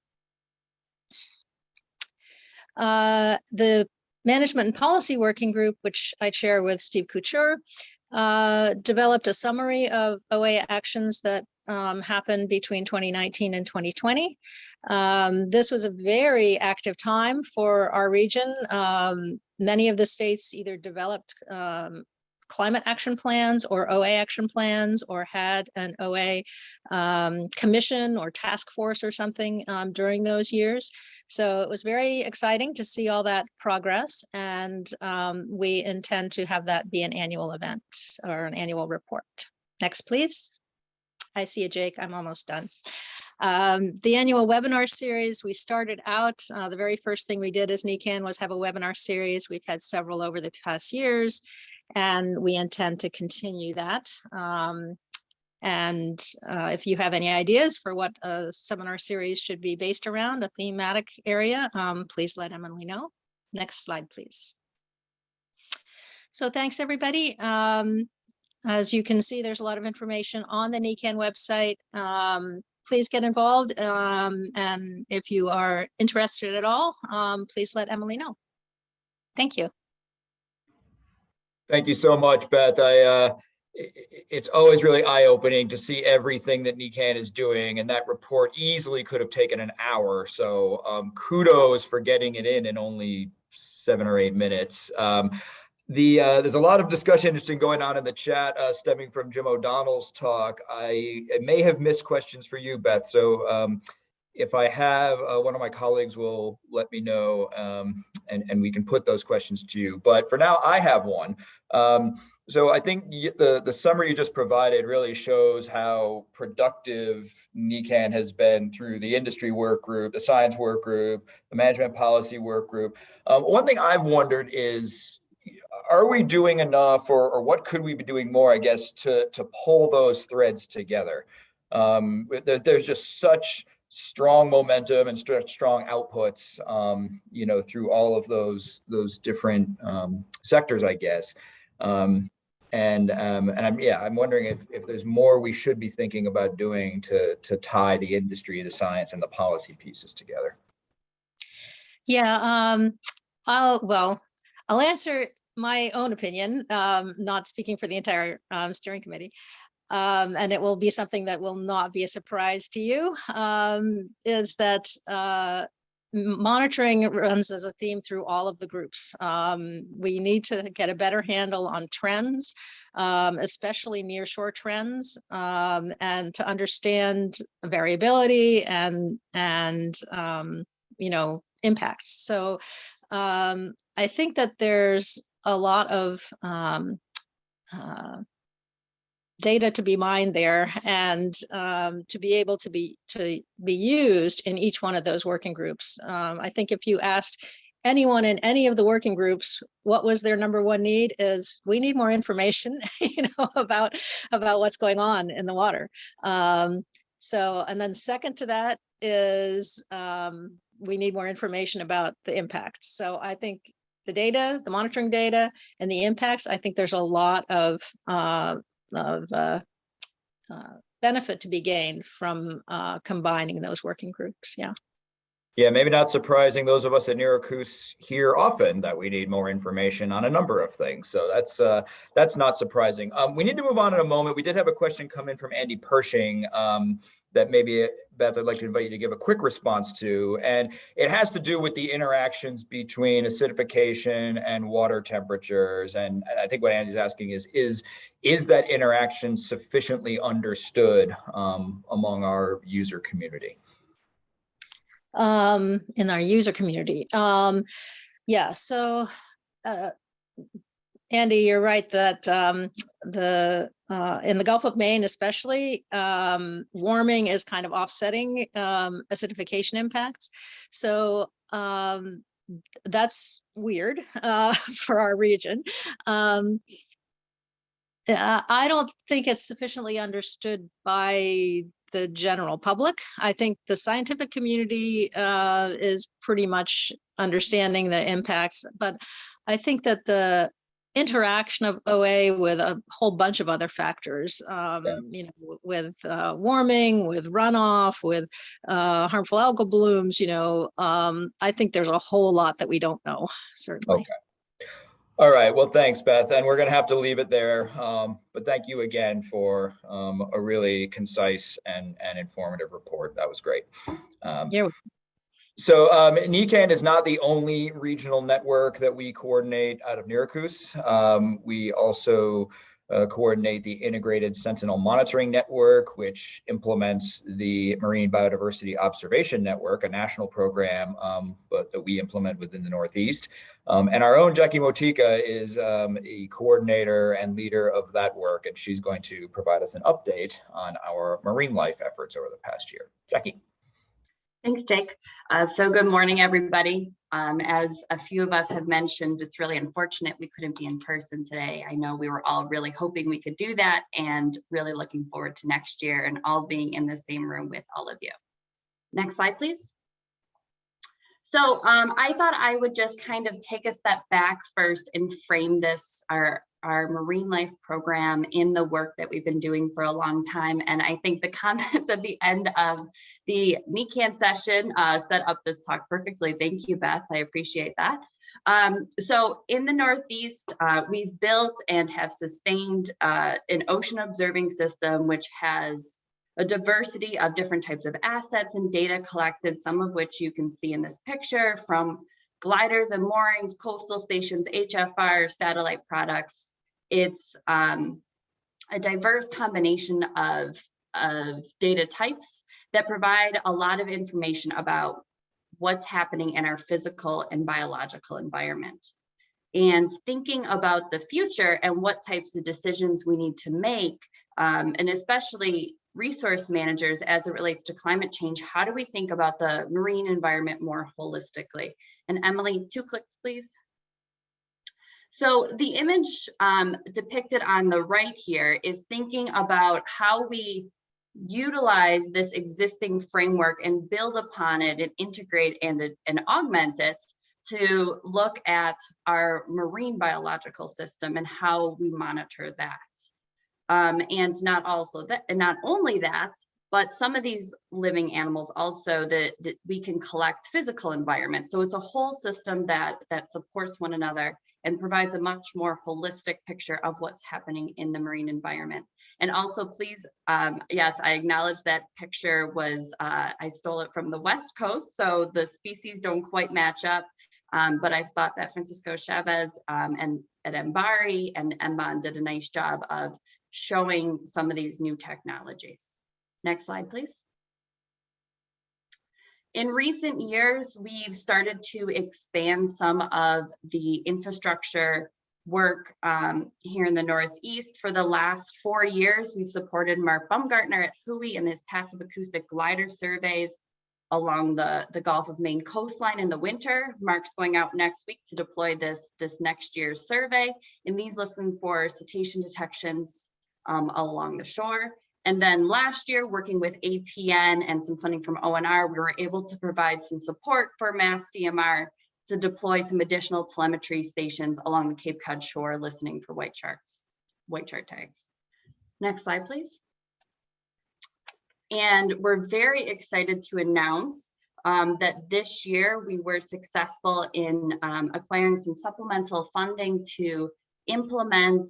The Management and Policy Working Group, which I chair with Steve Couture, developed a summary of OA actions that happened between 2019 and 2020. This was a very active time for our region. Many of the states either developed climate action plans or OA action plans, or had an OA commission or task force or something during those years. So it was very exciting to see all that progress, and we intend to have that be an annual event or an annual report. Next, please. I see you, Jake. I'm almost done. The annual webinar series, we started out, the very first thing we did as NECAN was have a webinar series. We've had several over the past years, and we intend to continue that. If you have any ideas for what a seminar series should be based around, a thematic area, please let Emily know. Next slide, please. So thanks, everybody. As you can see, there's a lot of information on the NECAN website. Please get involved. And if you are interested at all, please let Emily know. Thank you. Thank you so much, Beth. It's always really eye-opening to see everything that NECAN is doing, and that report easily could have taken an hour. So kudos for getting it in only 7 or 8 minutes. There's a lot of discussion interesting going on in the chat stemming from Jim O'Donnell's talk. I may have missed questions for you, Beth. So if I have, one of my colleagues will let me know, and we can put those questions to you. But for now, I have one. So I think the summary you just provided really shows how productive NECAN has been through the industry work group, the science work group, the management policy work group. One thing I've wondered is, are we doing enough, or what could we be doing more, I guess, to pull those threads together? There's just such strong momentum and strong outputs, through all of those different sectors, I guess. I'm wondering if there's more we should be thinking about doing to tie the industry, the science, and the policy pieces together. Yeah, I'll answer my own opinion, not speaking for the entire steering committee. And it will be something that will not be a surprise to you, is that monitoring runs as a theme through all of the groups. We need to get a better handle on trends, especially nearshore trends, and to understand variability and impacts. So I think that there's a lot of data to be mined there, and to be able to be used in each one of those working groups. I think if you asked anyone in any of the working groups what was their number one need, is we need more information, about what's going on in the water. And then second to that is we need more information about the impacts. So I think the data, the monitoring data, and the impacts, I think there's a lot of benefit to be gained from combining those working groups. Yeah, maybe not surprising. Those of us at NERACOOS hear often that we need more information on a number of things. So that's not surprising. We need to move on in a moment. We did have a question come in from Andy Pershing that maybe, Beth, I'd like to invite you to give a quick response to. And it has to do with the interactions between acidification and water temperatures. And I think what Andy's asking is that interaction sufficiently understood among our user community? In our user community. So Andy, you're right that in the Gulf of Maine especially, warming is kind of offsetting acidification impacts. So that's weird for our region. I don't think it's sufficiently understood by the general public. I think the scientific community is pretty much understanding the impacts, but I think that the interaction of OA with a whole bunch of other factors, with warming, with runoff, with harmful algal blooms, I think there's a whole lot that we don't know, certainly. Okay. All right. Well, thanks, Beth. And we're going to have to leave it there. But thank you again for a really concise and informative report. That was great. So NECAN is not the only regional network that we coordinate out of NERACOOS. We also coordinate the Integrated Sentinel Monitoring Network, which implements the Marine Biodiversity Observation Network, a national program but that we implement within the Northeast. And our own Jackie Motyka is a coordinator and leader of that work, and she's going to provide us an update on our marine life efforts over the past year. Jackie. Thanks, Jake. So good morning, everybody. As a few of us have mentioned, it's really unfortunate we couldn't be in person today. I know we were all really hoping we could do that and really looking forward to next year and all being in the same room with all of you. Next slide, please. So I thought I would just kind of take a step back first and frame this, our marine life program in the work that we've been doing for a long time. And I think the comments at the end of the NECAN session set up this talk perfectly. Thank you, Beth. I appreciate that. So in the Northeast, we've built and have sustained an ocean observing system, which has a diversity of different types of assets and data collected, some of which you can see in this picture, from gliders and moorings, coastal stations, HFR, satellite products. It's a diverse combination of data types that provide a lot of information about what's happening in our physical and biological environment. And thinking about the future and what types of decisions we need to make, and especially resource managers as it relates to climate change, how do we think about the marine environment more holistically? And Emily, 2 clicks, please. So the image depicted on the right here is thinking about how we utilize this existing framework and build upon it and integrate and augment it to look at our marine biological system and how we monitor that. And not only that, but some of these living animals also that we can collect physical environment. So it's a whole system that supports one another and provides a much more holistic picture of what's happening in the marine environment. And also, please, yes, I acknowledge that picture was, I stole it from the West Coast, so the species don't quite match up. But I thought that Francisco Chavez and at Mbari and Mban did a nice job of showing some of these new technologies. Next slide, please. In recent years, we've started to expand some of the infrastructure work here in the Northeast. For the last 4 years, we've supported Mark Baumgartner at WHOI in his passive acoustic glider surveys along the Gulf of Maine coastline in the winter. Mark's going out next week to deploy this next year's survey. And these listen for cetacean detections along the shore. And then last year, working with ATN and some funding from ONR, we were able to provide some support for Mass DMR to deploy some additional telemetry stations along the Cape Cod shore, listening for white shark tags. Next slide, please. And we're very excited to announce that this year we were successful in acquiring some supplemental funding to implement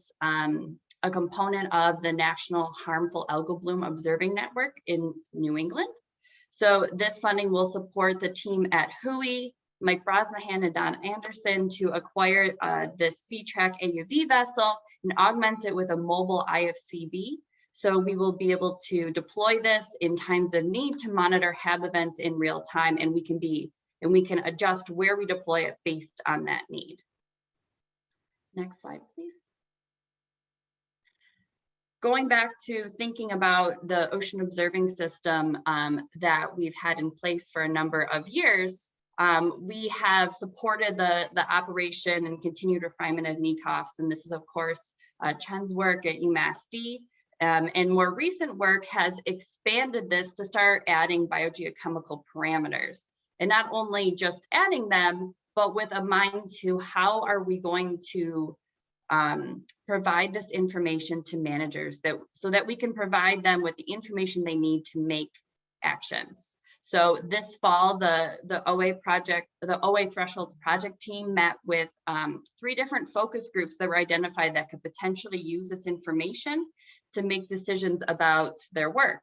a component of the National Harmful Algal Bloom Observing Network in New England. So this funding will support the team at WHOI, Mike Brosnahan and Don Anderson, to acquire this Sea-Track AUV vessel and augment it with a mobile IFCB. So we will be able to deploy this in times of need to monitor HAB events in real time, and we can adjust where we deploy it based on that need. Next slide, please. Going back to thinking about the ocean observing system that we've had in place for a number of years, we have supported the operation and continued refinement of NECOFs, and this is of course Chen's work at UMass D. And more recent work has expanded this to start adding biogeochemical parameters, and not only just adding them, but with a mind to how are we going to provide this information to managers so that we can provide them with the information they need to make actions. So this fall, the OA Thresholds project team met with 3 different focus groups that were identified that could potentially use this information to make decisions about their work.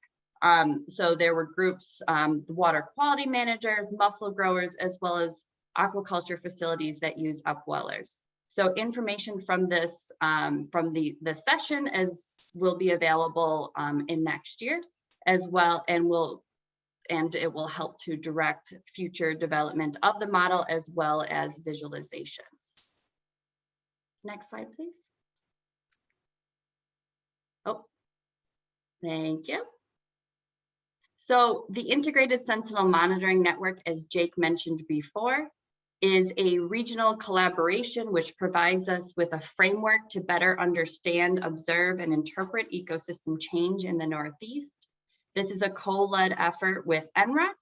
So there were groups, the water quality managers, mussel growers, as well as aquaculture facilities that use upwellers. So information from this, from the session will be available in next year as well, and it will help to direct future development of the model as well as visualizations. Next slide, please. Oh, thank you. So the Integrated Sentinel Monitoring Network, as Jake mentioned before, is a regional collaboration which provides us with a framework to better understand, observe, and interpret ecosystem change in the Northeast. This is a co-led effort with NREC,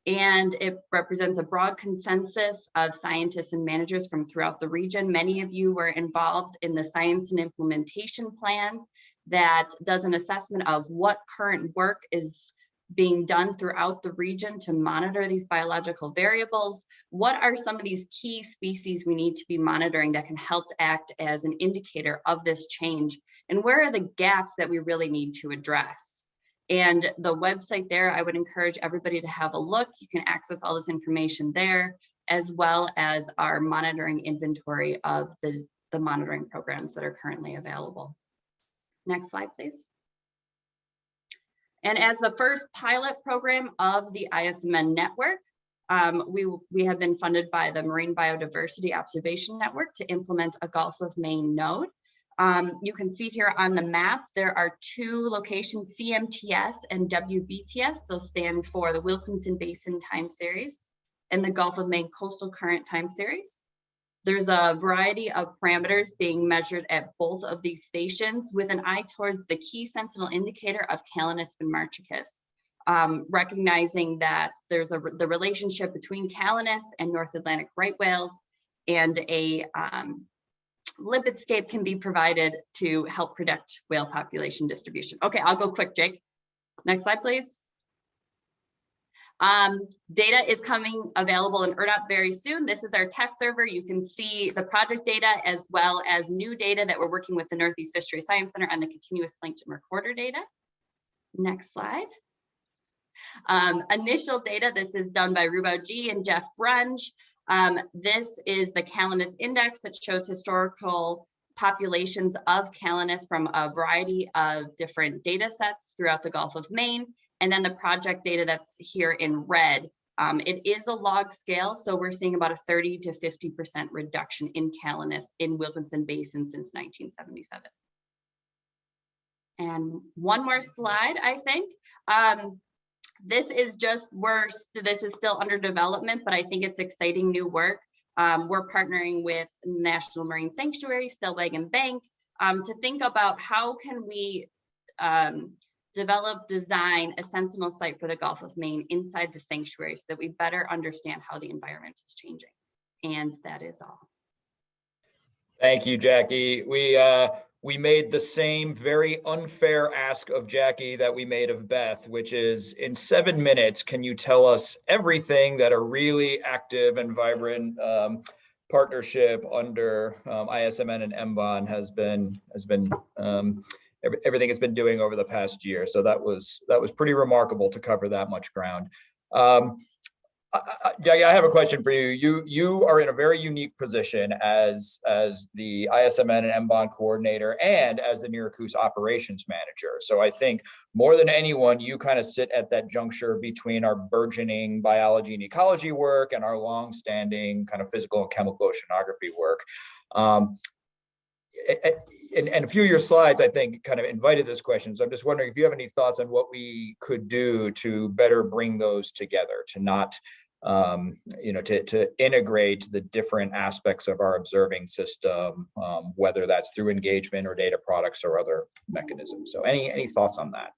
and it represents a broad consensus of scientists and managers from throughout the region. Many of you were involved in the Science and Implementation Plan that does an assessment of what current work is being done throughout the region to monitor these biological variables. What are some of these key species we need to be monitoring that can help to act as an indicator of this change? And where are the gaps that we really need to address? And the website there, I would encourage everybody to have a look. You can access all this information there, as well as our monitoring inventory of the monitoring programs that are currently available. Next slide, please. And as the first pilot program of the ISMN network, we have been funded by the Marine Biodiversity Observation Network to implement a Gulf of Maine node. You can see here on the map, there are two locations, CMTS and WBTS. Those stand for the Wilkinson Basin Time Series and the Gulf of Maine Coastal Current Time Series. There's a variety of parameters being measured at both of these stations with an eye towards the key sentinel indicator of Calanus finmarchicus, recognizing that there's the relationship between Calanus and North Atlantic right whales, and a lipidscape can be provided to help predict whale population distribution. Okay, I'll go quick, Jake. Next slide, please. Data is coming available in ERDOP very soon. This is our test server. You can see the project data as well as new data that we're working with the Northeast Fisheries Science Center on the continuous plankton recorder data. Next slide. Initial data, this is done by Rubao G and Jeff Runge. This is the Calanus index that shows historical populations of Calanus from a variety of different data sets throughout the Gulf of Maine. And then the project data that's here in red. It is a log scale, so we're seeing about a 30 to 50% reduction in Calanus in Wilkinson Basin since 1977. And one more slide, I think. This is just this is still under development, but I think it's exciting new work. We're partnering with National Marine Sanctuary, Stellweg and Bank to think about how can we design a sentinel site for the Gulf of Maine inside the sanctuary so that we better understand how the environment is changing. And that is all. Thank you, Jackie. We made the same very unfair ask of Jackie that we made of Beth, which is, in 7 minutes, can you tell us everything that a really active and vibrant partnership under ISMN and MBON has been everything it's been doing over the past year. So that was pretty remarkable to cover that much ground. Jackie, I have a question for you. You are in a very unique position as the ISMN and MBON coordinator and as the NERACOOS operations manager. So I think more than anyone, you kind of sit at that juncture between our burgeoning biology and ecology work and our longstanding kind of physical and chemical oceanography work. And a few of your slides, I think, kind of invited this question. So I'm just wondering if you have any thoughts on what we could do to better bring those together, to not, to integrate the different aspects of our observing system, whether that's through engagement or data products or other mechanisms. So any thoughts on that?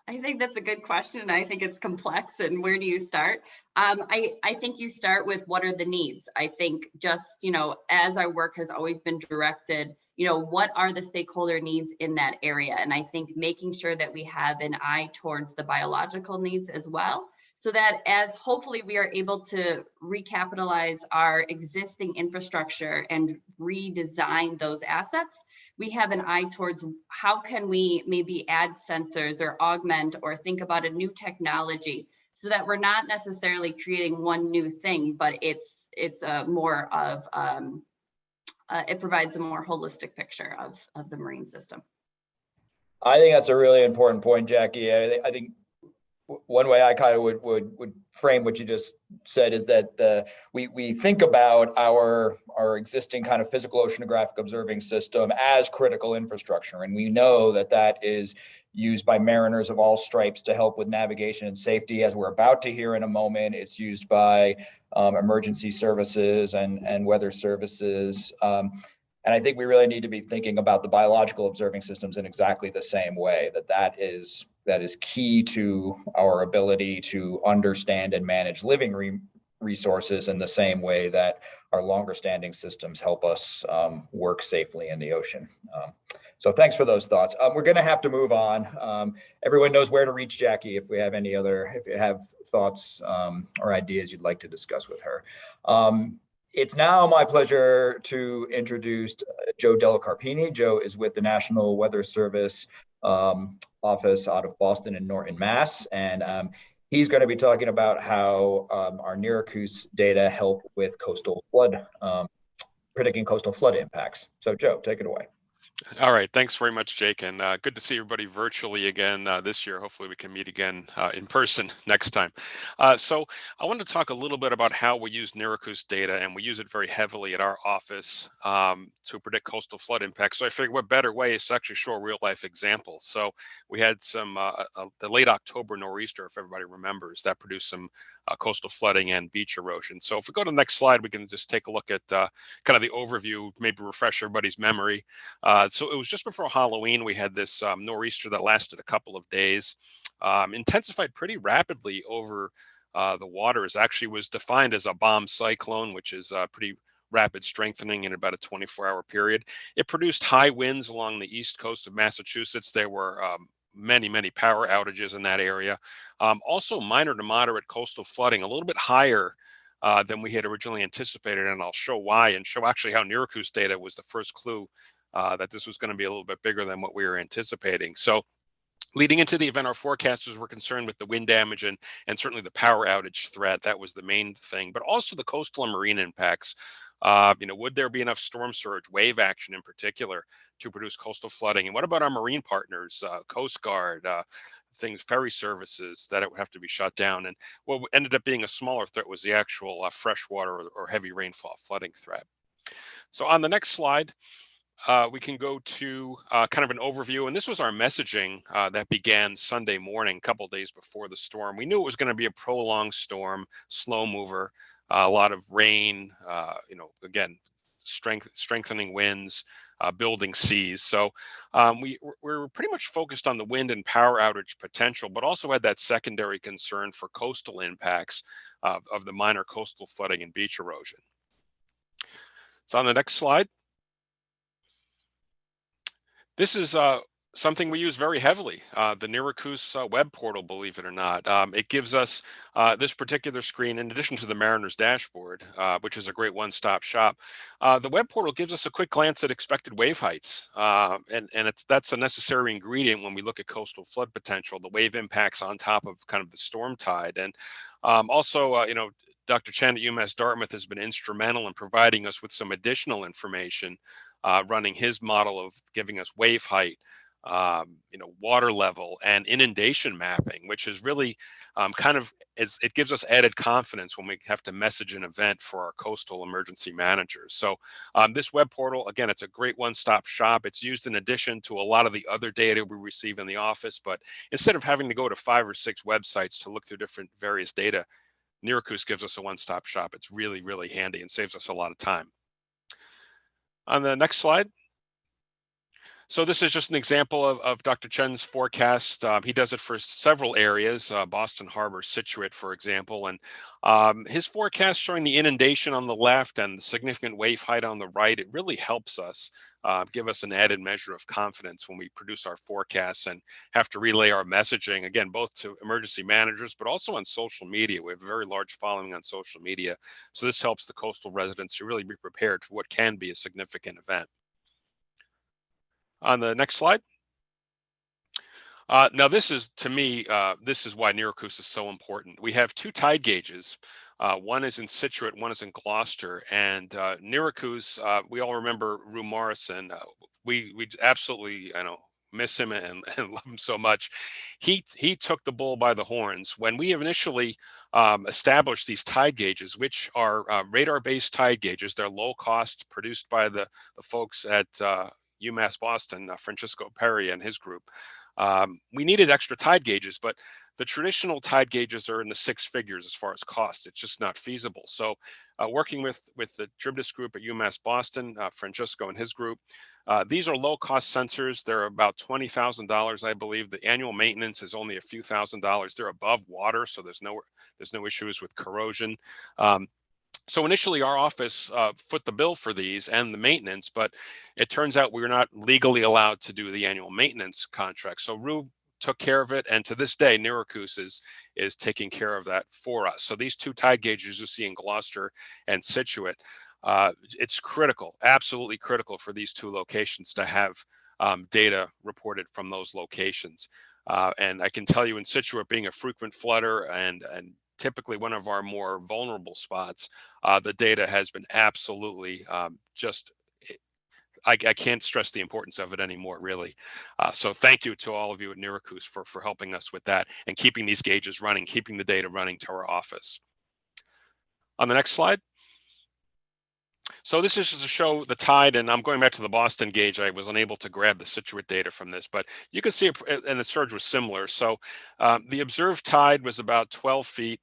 I think that's a good question. I think it's complex. And where do you start? I think you start with what are the needs? I think just, as our work has always been directed, what are the stakeholder needs in that area? And I think making sure that we have an eye towards the biological needs as well. so that as hopefully we are able to recapitalize our existing infrastructure and redesign those assets, we have an eye towards how can we maybe add sensors or augment or think about a new technology so that we're not necessarily creating one new thing, but it's more of, it provides a more holistic picture of the marine system. I think that's a really important point, Jackie. I think one way I kind of would frame what you just said is that we think about our existing kind of physical oceanographic observing system as critical infrastructure, and we know that is used by mariners of all stripes to help with navigation and safety, as we're about to hear in a moment. It's used by emergency services and weather services. And I think we really need to be thinking about the biological observing systems in exactly the same way, that is key to our ability to understand and manage living resources in the same way that our longer standing systems help us work safely in the ocean. So thanks for those thoughts. We're going to have to move on. Everyone knows where to reach Jackie if you have thoughts or ideas you'd like to discuss with her. It's now my pleasure to introduce Joe Dellicarpini. Joe is with the National Weather Service office out of Boston and Norton, Mass. And he's going to be talking about how our NERACOOS data help with predicting coastal flood impacts. So Joe, take it away. All right, thanks very much, Jake, and good to see everybody virtually again this year. Hopefully we can meet again in person next time. So I wanted to talk a little bit about how we use NERACOOS data, and we use it very heavily at our office to predict coastal flood impacts. So I figured what better way is to actually show a real life example. So we had some, the late October nor'easter, if everybody remembers, that produced some coastal flooding and beach erosion. So if we go to the next slide, we can just take a look at kind of the overview, maybe refresh everybody's memory. So it was just before Halloween, we had this nor'easter that lasted a couple of days, intensified pretty rapidly over the waters. Actually was defined as a bomb cyclone, which is pretty rapid strengthening in about a 24-hour period. It produced high winds along the east coast of Massachusetts. There were many power outages in that area. Also minor to moderate coastal flooding, a little bit higher than we had originally anticipated, and I'll show why and show actually how NERACOOS data was the first clue that this was going to be a little bit bigger than what we were anticipating. So leading into the event, our forecasters were concerned with the wind damage and certainly the power outage threat. That was the main thing, but also the coastal and marine impacts. Would there be enough storm surge, wave action in particular, to produce coastal flooding? And what about our marine partners, Coast Guard, ferry services, that it would have to be shut down? And what ended up being a smaller threat was the actual freshwater or heavy rainfall flooding threat. So on the next slide, we can go to kind of an overview, and this was our messaging that began Sunday morning, a couple of days before the storm. We knew it was going to be a prolonged storm, slow mover, a lot of rain, again, strengthening winds, building seas. So we were pretty much focused on the wind and power outage potential, but also had that secondary concern for coastal impacts of the minor coastal flooding and beach erosion. So on the next slide, this is something we use very heavily, the NERACOOS web portal, believe it or not. It gives us this particular screen, in addition to the Mariner's dashboard, which is a great one-stop shop. The web portal gives us a quick glance at expected wave heights, and that's a necessary ingredient when we look at coastal flood potential, the wave impacts on top of kind of the storm tide. And also, Dr. Chen at UMass Dartmouth has been instrumental in providing us with some additional information, running his model of giving us wave height, water level and inundation mapping, which is really it gives us added confidence when we have to message an event for our coastal emergency managers. So this web portal, again, it's a great one-stop shop. It's used in addition to a lot of the other data we receive in the office, but instead of having to go to 5 or 6 websites to look through different various data, NERACOOS gives us a one-stop shop. It's really, really handy and saves us a lot of time. On the next slide. So this is just an example of Dr. Chen's forecast. He does it for several areas, Boston Harbor, Situate, for example. And his forecast showing the inundation on the left and the significant wave height on the right, it really helps us give us an added measure of confidence when we produce our forecasts and have to relay our messaging, again, both to emergency managers, but also on social media. We have a very large following on social media. So this helps the coastal residents to really be prepared for what can be a significant event. On the next slide. Now this is, to me, this is why NERACOOS is so important. We have two tide gauges. One is in Situate, one is in Gloucester. And NERACOOS, we all remember Rue Morrison. We absolutely, miss him and love him so much. He took the bull by the horns. When we initially established these tide gauges, which are radar-based tide gauges, they're low cost, produced by the folks at UMass Boston, Francisco Perry and his group. We needed extra tide gauges, but the traditional tide gauges are in the six figures as far as cost. It's just not feasible. So working with the Tribdis group at UMass Boston, Francisco and his group, these are low cost sensors. They're about $20,000, I believe. The annual maintenance is only a few $1,000s. They're above water, so there's no issues with corrosion. So initially our office foot the bill for these and the maintenance, but it turns out we were not legally allowed to do the annual maintenance contract. So Rue took care of it, and to this day, NERACOOS is taking care of that for us. So these two tide gauges you see in Gloucester and Situate, it's critical, absolutely critical for these two locations to have data reported from those locations. And I can tell you in Situate, being a frequent flooder and typically one of our more vulnerable spots, the data has been absolutely I can't stress the importance of it anymore, really. So thank you to all of you at NERACOOS for helping us with that and keeping these gauges running, keeping the data running to our office. On the next slide. So this is just to show the tide, and I'm going back to the Boston gauge. I was unable to grab the Situate data from this, but you can see it, and the surge was similar. So the observed tide was about 12 feet,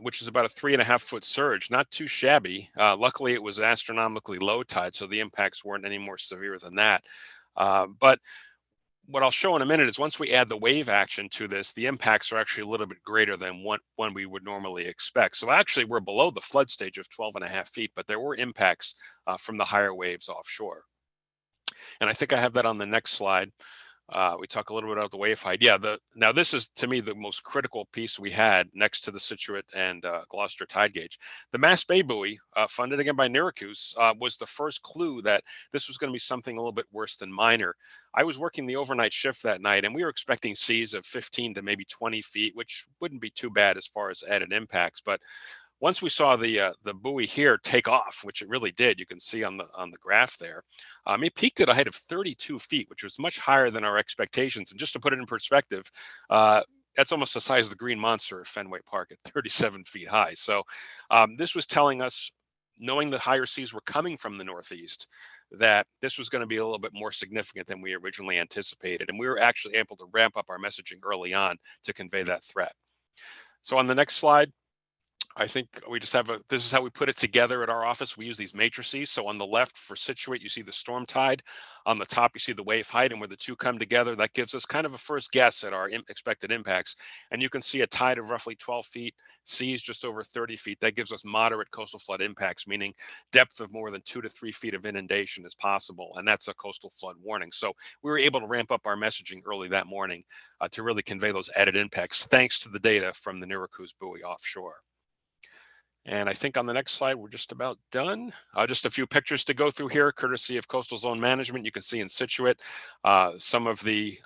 which is about a 3.5 foot surge, not too shabby. Luckily, it was astronomically low tide, so the impacts weren't any more severe than that. But what I'll show in a minute is once we add the wave action to this, the impacts are actually a little bit greater than what we would normally expect. So actually, we're below the flood stage of 12.5 feet, but there were impacts from the higher waves offshore. And I think I have that on the next slide. We talk a little bit about the wave height. Yeah, now this is, to me, the most critical piece we had next to the Situate and Gloucester tide gauge. The Mass Bay buoy, funded again by NERACOOS, was the first clue that this was going to be something a little bit worse than minor. I was working the overnight shift that night, and we were expecting seas of 15 to maybe 20 feet, which wouldn't be too bad as far as added impacts. But once we saw the buoy here take off, which it really did, you can see on the graph there, it peaked at a height of 32 feet, which was much higher than our expectations. And just to put it in perspective, that's almost the size of the Green Monster at Fenway Park at 37 feet high. So this was telling us, knowing the higher seas were coming from the northeast, that this was going to be a little bit more significant than we originally anticipated. And we were actually able to ramp up our messaging early on to convey that threat. So on the next slide, I think we just have this is how we put it together at our office. We use these matrices. So on the left for Situate, you see the storm tide. On the top, you see the wave height, and where the two come together, that gives us kind of a first guess at our expected impacts. And you can see a tide of roughly 12 feet, seas just over 30 feet. That gives us moderate coastal flood impacts, meaning depth of more than 2 to 3 feet of inundation is possible. And that's a coastal flood warning. So we were able to ramp up our messaging early that morning to really convey those added impacts, thanks to the data from the NERACOOS buoy offshore. And I think on the next slide, we're just about done. Just a few pictures to go through here, courtesy of Coastal Zone Management. You can see in Situate some of the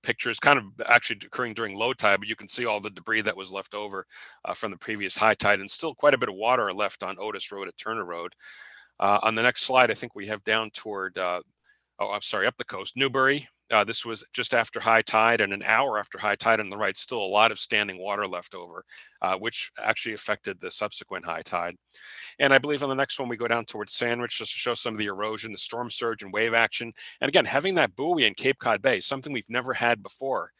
pictures kind of actually occurring during low tide, but you can see all the debris that was left over from the previous high tide, and still quite a bit of water left on Otis Road at Turner Road. On the next slide, I think we have down toward, up the coast, Newbury. This was just after high tide, and an hour after high tide on the right, still a lot of standing water left over, which actually affected the subsequent high tide. And I believe on the next one, we go down towards Sandwich just to show some of the erosion, the storm surge and wave action. And again, having that buoy in Cape Cod Bay, something we've never had before,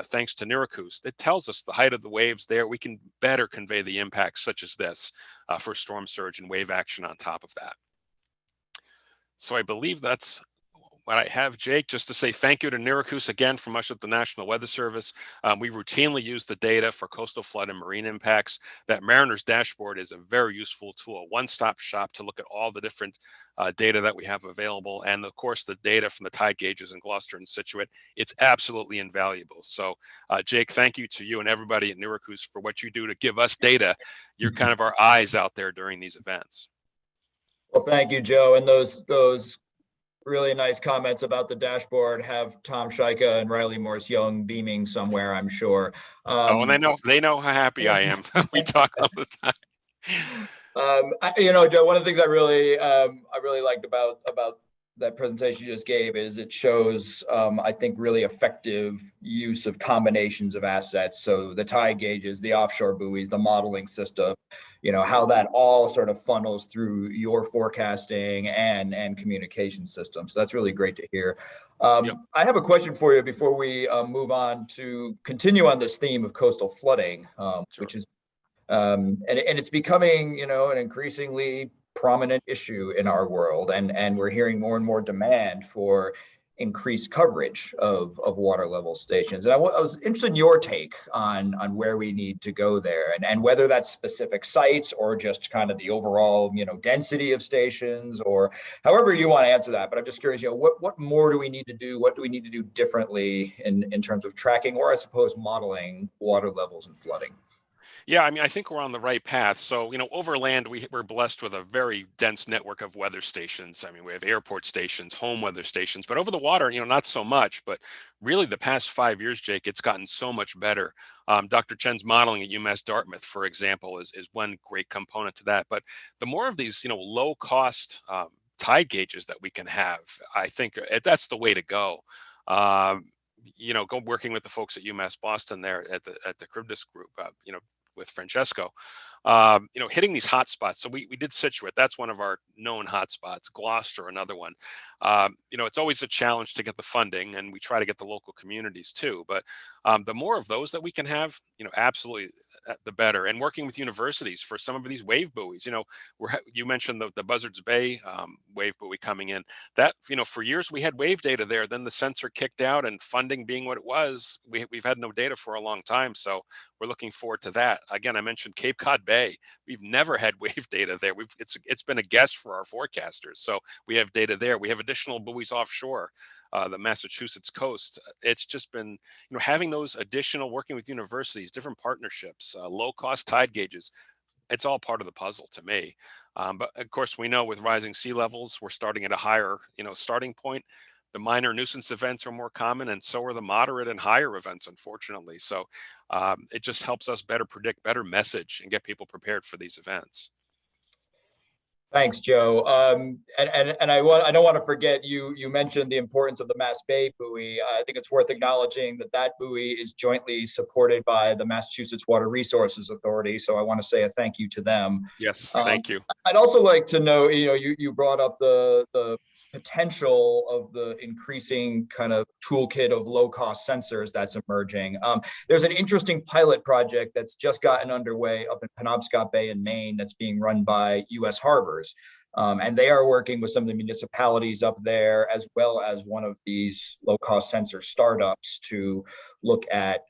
thanks to NERACOOS, it tells us the height of the waves there. We can better convey the impacts such as this for storm surge and wave action on top of that. So I believe that's what I have, Jake, just to say thank you to NERACOOS again from us at the National Weather Service. We routinely use the data for coastal flood and marine impacts. That Mariner's dashboard is a very useful tool, a one-stop shop to look at all the different data that we have available. And of course, the data from the tide gauges in Gloucester and Situate, it's absolutely invaluable. So Jake, thank you to you and everybody at NERACOOS for what you do to give us data. You're kind of our eyes out there during these events. Well, thank you, Joe. And those really nice comments about the dashboard have Tom Shyka and Riley Morse Young beaming somewhere, I'm sure. Oh, and they know how happy I am. We talk all the time. Joe, one of the things I really liked about that presentation you just gave is it shows, I think, really effective use of combinations of assets. So the tide gauges, the offshore buoys, the modeling system, how that all sort of funnels through your forecasting and communication system. So that's really great to hear. Yep. I have a question for you before we move on to continue on this theme of coastal flooding, Sure. which is and it's becoming, an increasingly prominent issue in our world, and we're hearing more and more demand for increased coverage of water level stations. And I was interested in your take on where we need to go there, and whether that's specific sites or just kind of the overall, density of stations, or however you want to answer that. But I'm just curious, what more do we need to do? What do we need to do differently in terms of tracking, or I suppose modeling water levels and flooding? Yeah, I mean, I think we're on the right path. So, over land, we're blessed with a very dense network of weather stations. I mean, we have airport stations, home weather stations, but over the water, not so much. But really, the past 5 years, Jake, it's gotten so much better. Dr. Chen's modeling at UMass Dartmouth, for example, is one great component to that. But the more of these, low cost tide gauges that we can have, I think that's the way to go. Go working with the folks at UMass Boston there at the Cribdis group, with Francesco, hitting these hot spots. So we did Situate. That's one of our known hot spots. Gloucester, another one. It's always a challenge to get the funding, and we try to get the local communities too. But the more of those that we can have, absolutely the better. And working with universities for some of these wave buoys. You mentioned the Buzzards Bay wave buoy coming in. That, for years we had wave data there. Then the sensor kicked out, and funding being what it was, we've had no data for a long time. So we're looking forward to that. Again, I mentioned Cape Cod Bay. We've never had wave data there. It's been a guess for our forecasters. So we have data there. We have additional buoys offshore, the Massachusetts coast. It's just been, having those additional, working with universities, different partnerships, low cost tide gauges. It's all part of the puzzle to me. But of course, we know with rising sea levels, we're starting at a higher, starting point. The minor nuisance events are more common, and so are the moderate and higher events, unfortunately. So it just helps us better predict, better message, and get people prepared for these events. Thanks, Joe. And I don't want to forget, you mentioned the importance of the Mass Bay buoy. I think it's worth acknowledging that buoy is jointly supported by the Massachusetts Water Resources Authority. So I want to say a thank you to them. Yes, thank you. I'd also like to know, you brought up the potential of the increasing kind of toolkit of low-cost sensors that's emerging. There's an interesting pilot project that's just gotten underway up in Penobscot Bay in Maine that's being run by U.S. Harbors. And they are working with some of the municipalities up there, as well as one of these low-cost sensor startups, to look at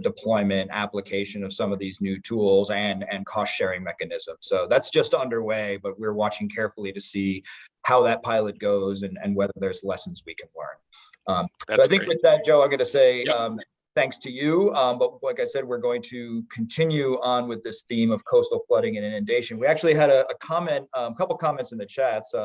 deployment, application of some of these new tools and cost-sharing mechanisms. So that's just underway, but we're watching carefully to see how that pilot goes and whether there's lessons we can learn. So I think with that, Joe, I'm going to say thanks to you. But like I said, we're going to continue on with this theme of coastal flooding and inundation. We actually had a couple comments in the chats.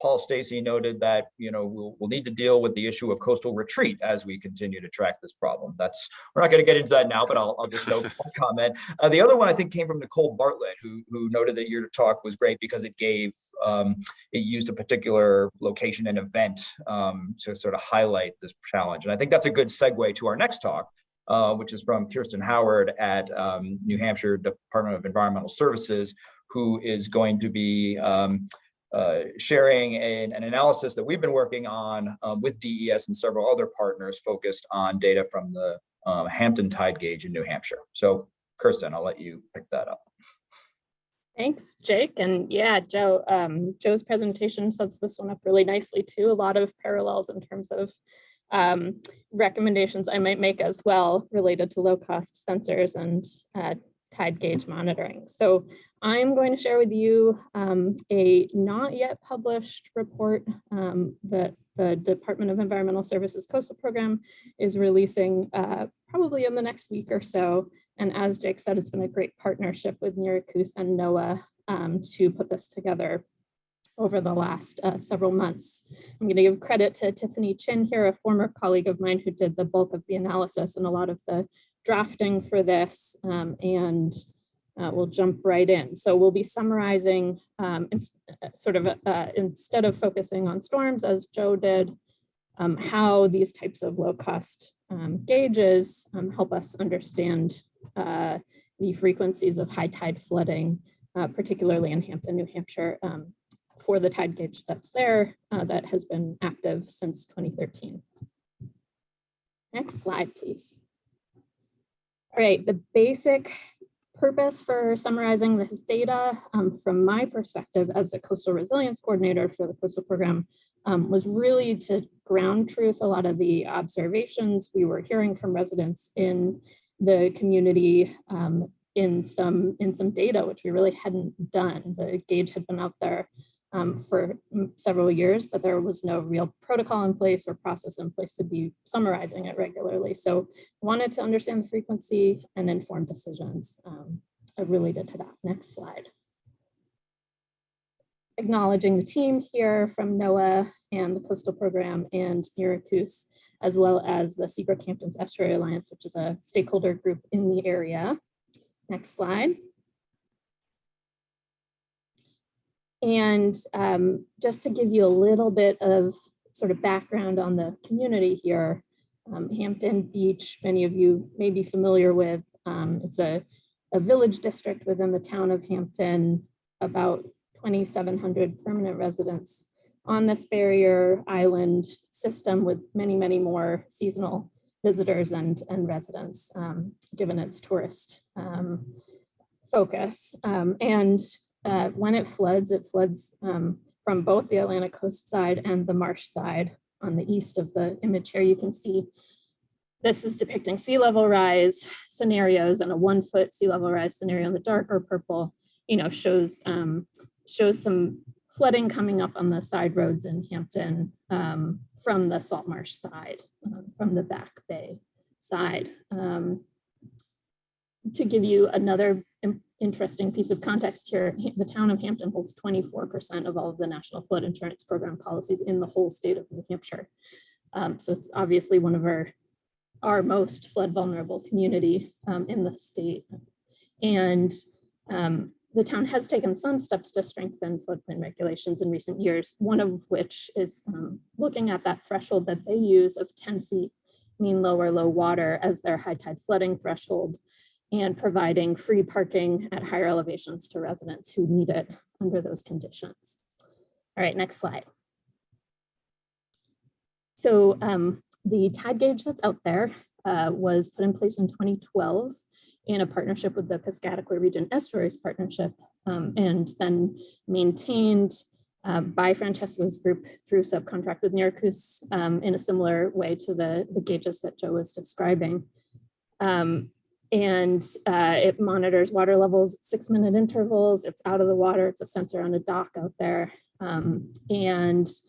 Paul Stacy noted that we'll need to deal with the issue of coastal retreat as we continue to track this problem. We're not going to get into that now, but I'll just note Paul's comment. The other one I think came from Nicole Bartlett, who noted that your talk was great because it used a particular location and event to sort of highlight this challenge. And I think that's a good segue to our next talk, which is from Kirsten Howard at New Hampshire Department of Environmental Services, who is going to be sharing an analysis that we've been working on with DES and several other partners focused on data from the Hampton Tide Gauge in New Hampshire. So Kirsten, I'll let you pick that up. Thanks, Jake. And yeah, Joe, Joe's presentation sets this one up really nicely too. A lot of parallels in terms of recommendations I might make as well related to low cost sensors and tide gauge monitoring. So I'm going to share with you a not yet published report that the Department of Environmental Services Coastal Program is releasing probably in the next week or so. And as Jake said, it's been a great partnership with NERACOOS and NOAA to put this together over the last several months. I'm going to give credit to Tiffany Chin here, a former colleague of mine who did the bulk of the analysis and a lot of the drafting for this, and we'll jump right in. So we'll be summarizing instead of focusing on storms as Joe did, how these types of low cost gauges help us understand the frequencies of high tide flooding, particularly in Hampton, New Hampshire, for the tide gauge that's there that has been active since 2013. Next slide, please. All right, the basic purpose for summarizing this data from my perspective as a coastal resilience coordinator for the coastal program was really to ground truth a lot of the observations we were hearing from residents in the community in some data, which we really hadn't done. The gauge had been out there for several years, but there was no real protocol in place or process in place to be summarizing it regularly. So I wanted to understand the frequency and inform decisions related to that. Next slide. Acknowledging the team here from NOAA and the Coastal Program and NERACOOS, as well as the Seabrook Hamptons Estuary Alliance, which is a stakeholder group in the area. Next slide. And just to give you a little bit of sort of background on the community here, Hampton Beach, many of you may be familiar with. It's a village district within the town of Hampton, about 2,700 permanent residents on this barrier island system with many, many more seasonal visitors and residents, given its tourist focus. When it floods from both the Atlantic coast side and the marsh side. On the east of the image here, you can see this is depicting sea level rise scenarios, and a 1 foot sea level rise scenario in the darker purple, shows some flooding coming up on the side roads in Hampton from the salt marsh side, from the Back Bay side. To give you another interesting piece of context here, the town of Hampton holds 24% of all of the National Flood Insurance Program policies in the whole state of New Hampshire. So it's obviously one of our most flood vulnerable community in the state. And the town has taken some steps to strengthen floodplain regulations in recent years, one of which is looking at that threshold that they use of 10 feet mean low or low water as their high tide flooding threshold, and providing free parking at higher elevations to residents who need it under those conditions. All right, next slide. So the tide gauge that's out there was put in place in 2012 in a partnership with the Piscataqua Region Estuaries Partnership, and then maintained by Francesca's group through subcontract with NERACOOS in a similar way to the gauges that Joe was describing. It monitors water levels at 6-minute intervals. It's out of the water. It's a sensor on a dock out there. It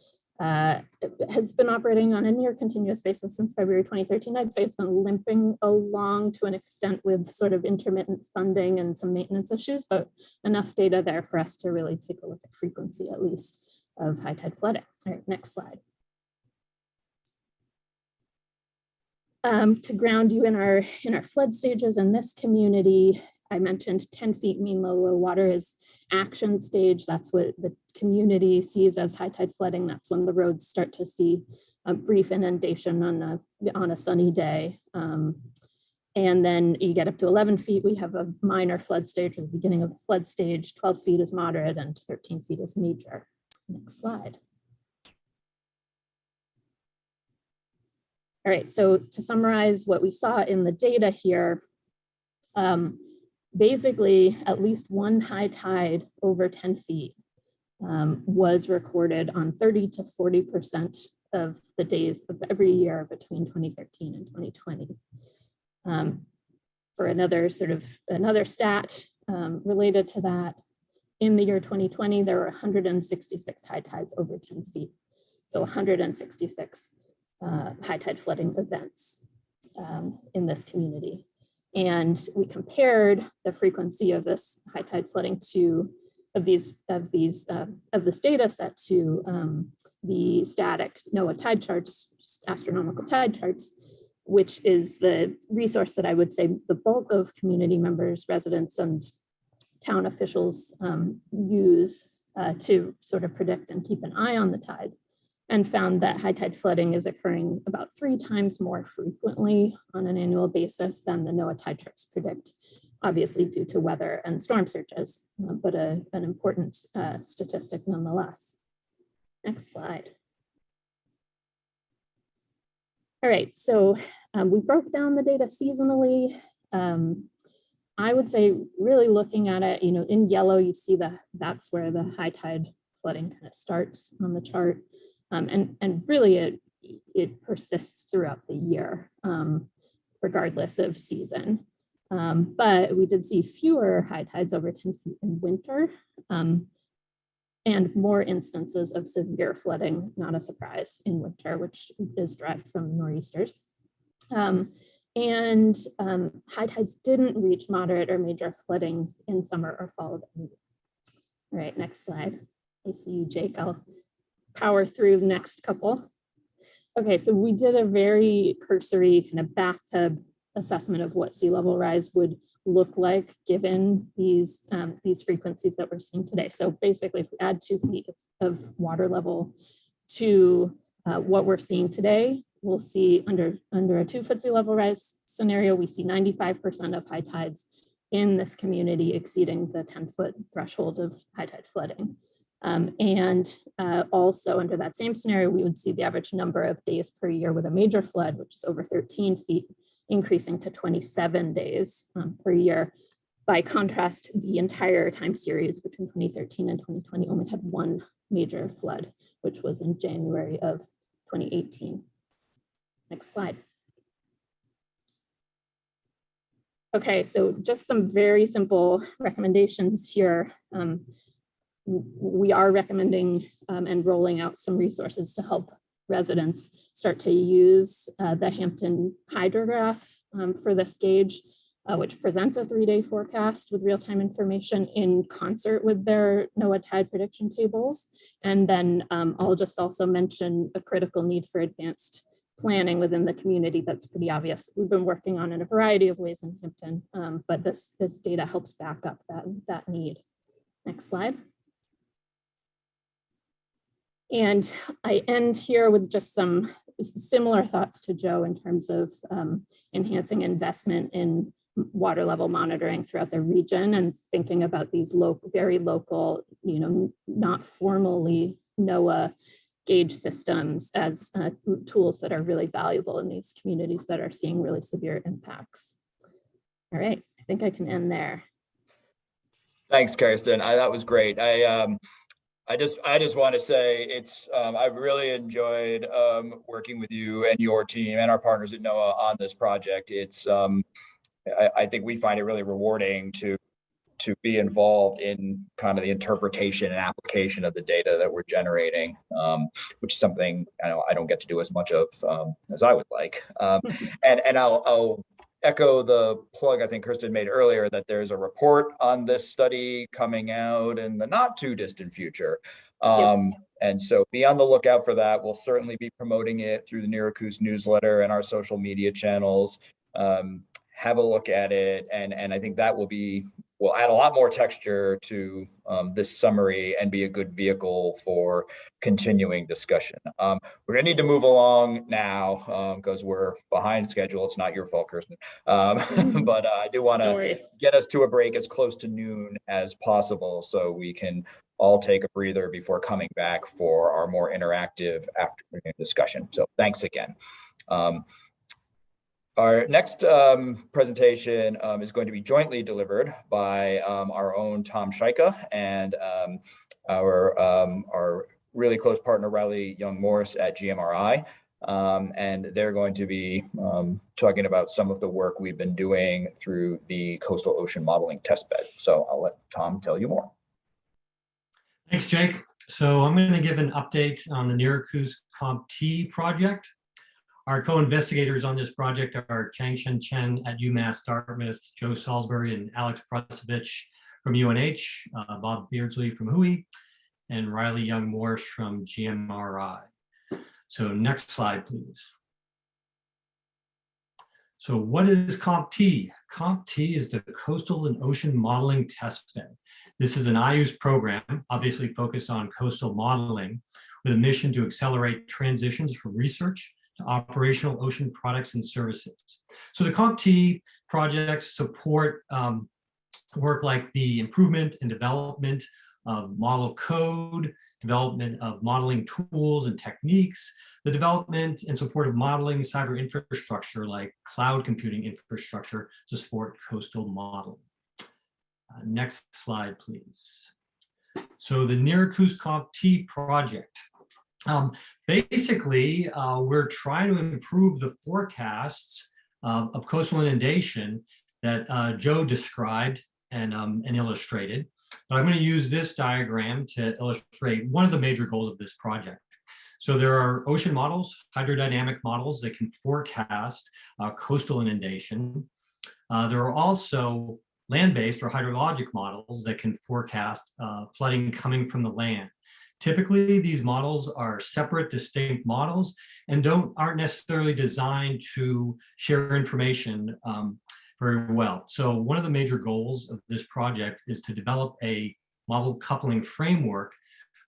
has been operating on a near continuous basis since February 2013. I'd say it's been limping along to an extent with sort of intermittent funding and some maintenance issues, but enough data there for us to really take a look at frequency, at least, of high tide flooding. All right, next slide. To ground you in our flood stages in this community, I mentioned 10 feet mean low water is action stage. That's what the community sees as high tide flooding. That's when the roads start to see a brief inundation on a sunny day. And then you get up to 11 feet, we have a minor flood stage, or the beginning of the flood stage. 12 feet is moderate and 13 feet is major. Next slide. All right, so to summarize what we saw in the data here, basically at least one high tide over 10 feet was recorded on 30 to 40% of the days of every year between 2013 and 2020. For another stat related to that, in the year 2020, there were 166 high tides over 10 feet. So 166 high tide flooding events in this community. And we compared the frequency of this high tide flooding of this data set to the static NOAA tide charts, astronomical tide charts, which is the resource that I would say the bulk of community members, residents, and town officials use to sort of predict and keep an eye on the tides, and found that high tide flooding is occurring about 3 times more frequently on an annual basis than the NOAA tide charts predict, obviously due to weather and storm surges, but an important statistic nonetheless. Next slide. All right, so we broke down the data seasonally. I would say really looking at it, in yellow, you see that's where the high tide flooding kind of starts on the chart. And really it persists throughout the year, regardless of season. But we did see fewer high tides over 10 feet in winter, and more instances of severe flooding, not a surprise, in winter, which is derived from nor'easters. And high tides didn't reach moderate or major flooding in summer or fall. All right, next slide. I see you, Jake. I'll power through the next couple. Okay, so we did a very cursory kind of bathtub assessment of what sea level rise would look like given these frequencies that we're seeing today. So basically, if we add 2 feet of water level to what we're seeing today, we'll see under a 2-foot sea level rise scenario, we see 95% of high tides in this community exceeding the 10-foot threshold of high tide flooding. And also under that same scenario, we would see the average number of days per year with a major flood, which is over 13 feet, increasing to 27 days per year. By contrast, the entire time series between 2013 and 2020 only had 1 major flood, which was in January of 2018. Next slide. Okay, so just some very simple recommendations here. We are recommending and rolling out some resources to help residents start to use the Hampton hydrograph for this gauge, which presents a 3-day forecast with real-time information in concert with their NOAA tide prediction tables. And then I'll just also mention a critical need for advanced planning within the community that's pretty obvious. We've been working on in a variety of ways in Hampton, but this data helps back up that need. Next slide. And I end here with just some similar thoughts to Joe in terms of enhancing investment in water level monitoring throughout the region and thinking about these very local, not formally NOAA gauge systems as tools that are really valuable in these communities that are seeing really severe impacts. All right, I think I can end there. Thanks, Kirsten. That was great. I just want to say I've really enjoyed working with you and your team and our partners at NOAA on this project. I think we find it really rewarding to be involved in kind of the interpretation and application of the data that we're generating, which is something I don't get to do as much of as I would like. And I'll echo the plug I think Kirsten made earlier that there's a report on this study coming out in the not too distant future. And so be on the lookout for that. We'll certainly be promoting it through the NERACOOS newsletter and our social media channels. Have a look at it. And I think that will add a lot more texture to this summary and be a good vehicle for continuing discussion. We're gonna need to move along now because we're behind schedule. It's not your fault, Kirsten. But I do want to get us to a break as close to noon as possible so we can all take a breather before coming back for our more interactive afternoon discussion. So thanks again. Our next presentation is going to be jointly delivered by our own Tom Shyka and our really close partner, Riley Young-Morse at GMRI. And they're going to be talking about some of the work we've been doing through the coastal ocean modeling testbed. So I'll let Tom tell you more. Thanks, Jake. So I'm going to give an update on the NERACOOS CompT project. Our co-investigators on this project are Chang-Shen Chen at UMass Dartmouth, Joe Salisbury and Alex Prusovich from UNH, Bob Beardsley from WHOI, and Riley Young-Morse from GMRI. So next slide, please. So what is CompT? CompT is the Coastal and Ocean Modeling Testbed. This is an IOOS program, obviously focused on coastal modeling, with a mission to accelerate transitions from research to operational ocean products and services. So the CompT projects support work like the improvement and development of model code, development of modeling tools and techniques, the development and support of modeling cyber infrastructure like cloud computing infrastructure to support coastal modeling. Next slide, please. So the NERACOOS CompT project. Basically, we're trying to improve the forecasts of coastal inundation that Joe described and illustrated. But I'm going to use this diagram to illustrate one of the major goals of this project. So there are ocean models, hydrodynamic models that can forecast coastal inundation. There are also land-based or hydrologic models that can forecast flooding coming from the land. Typically, these models are separate, distinct models and aren't necessarily designed to share information very well. So one of the major goals of this project is to develop a model coupling framework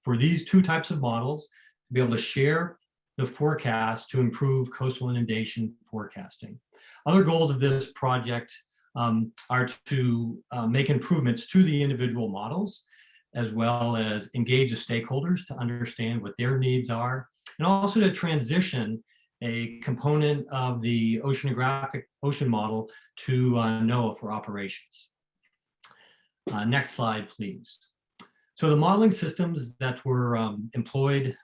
for these two types of models to be able to share the forecast to improve coastal inundation forecasting. Other goals of this project are to make improvements to the individual models, as well as engage the stakeholders to understand what their needs are, and also to transition a component of the oceanographic ocean model to NOAA for operations. Next slide, please. So the modeling systems that were employed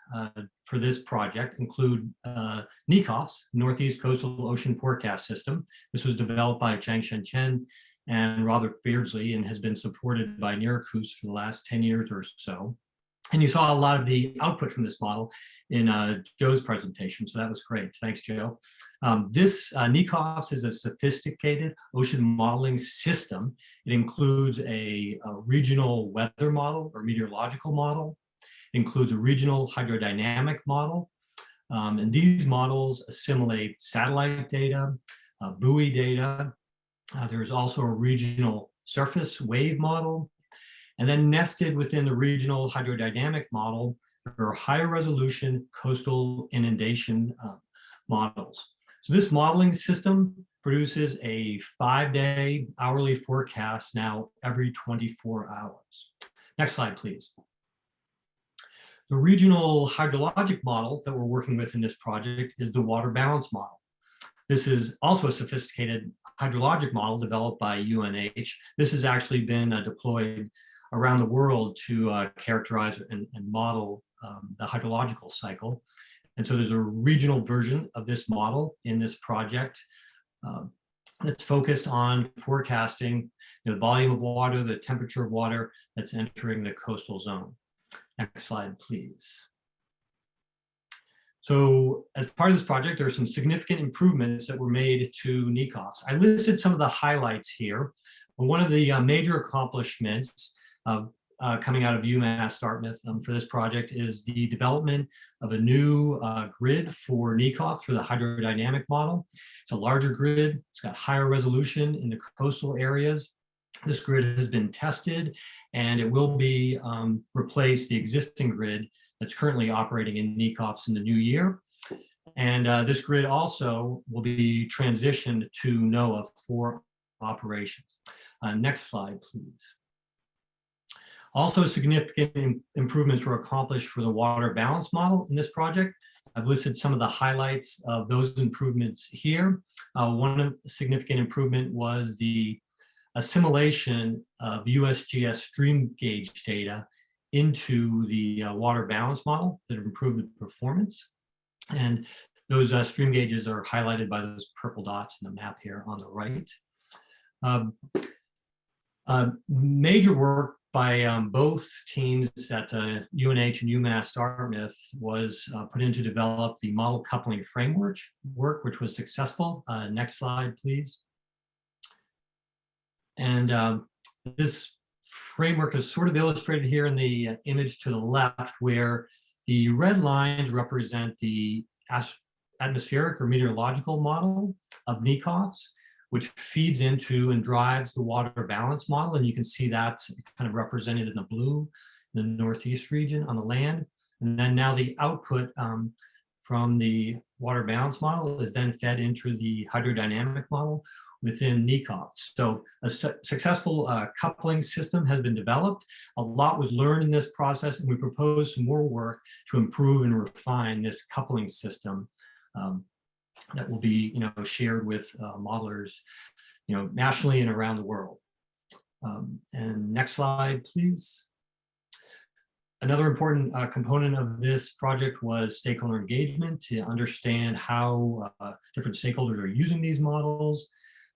for this project include NECOFS, Northeast Coastal Ocean Forecast System. This was developed by Chang-Shen Chen and Robert Beardsley and has been supported by NERACOOS for the last 10 years or so. And you saw a lot of the output from this model in Joe's presentation, so that was great. Thanks, Joe. This NECOFS is a sophisticated ocean modeling system. It includes a regional weather model or meteorological model. It includes a regional hydrodynamic model. And these models assimilate satellite data, buoy data. There's also a regional surface wave model. And then nested within the regional hydrodynamic model are higher resolution coastal inundation models. So this modeling system produces a 5-day hourly forecast now every 24 hours. Next slide, please. The regional hydrologic model that we're working with in this project is the water balance model. This is also a sophisticated hydrologic model developed by UNH. This has actually been deployed around the world to characterize and model the hydrological cycle. And so there's a regional version of this model in this project that's focused on forecasting the volume of water, the temperature of water that's entering the coastal zone. Next slide, please. So as part of this project, there are some significant improvements that were made to NECOFS. I listed some of the highlights here. One of the major accomplishments coming out of UMass Dartmouth for this project is the development of a new grid for NECOFS for the hydrodynamic model. It's a larger grid. It's got higher resolution in the coastal areas. This grid has been tested and it will be replace the existing grid that's currently operating in NECOFS in the new year. And this grid also will be transitioned to NOAA for operations. Next slide, please. Also, significant improvements were accomplished for the water balance model in this project. I've listed some of the highlights of those improvements here. One significant improvement was the assimilation of USGS stream gauge data into the water balance model that improved the performance. And those stream gauges are highlighted by those purple dots in the map here on the right. Major work by both teams at UNH and UMass Dartmouth was put in to develop the model coupling framework, which was successful. Next slide, please. And this framework is sort of illustrated here in the image to the left, where the red lines represent the atmospheric or meteorological model of NERACOOS, which feeds into and drives the water balance model. And you can see that kind of represented in the blue, in the Northeast region on the land. And then now the output from the water balance model is then fed into the hydrodynamic model within NERACOOS. So a successful coupling system has been developed. A lot was learned in this process, and we propose some more work to improve and refine this coupling system that will be, shared with modelers, nationally and around the world. And next slide, please. Another important component of this project was stakeholder engagement to understand how different stakeholders are using these models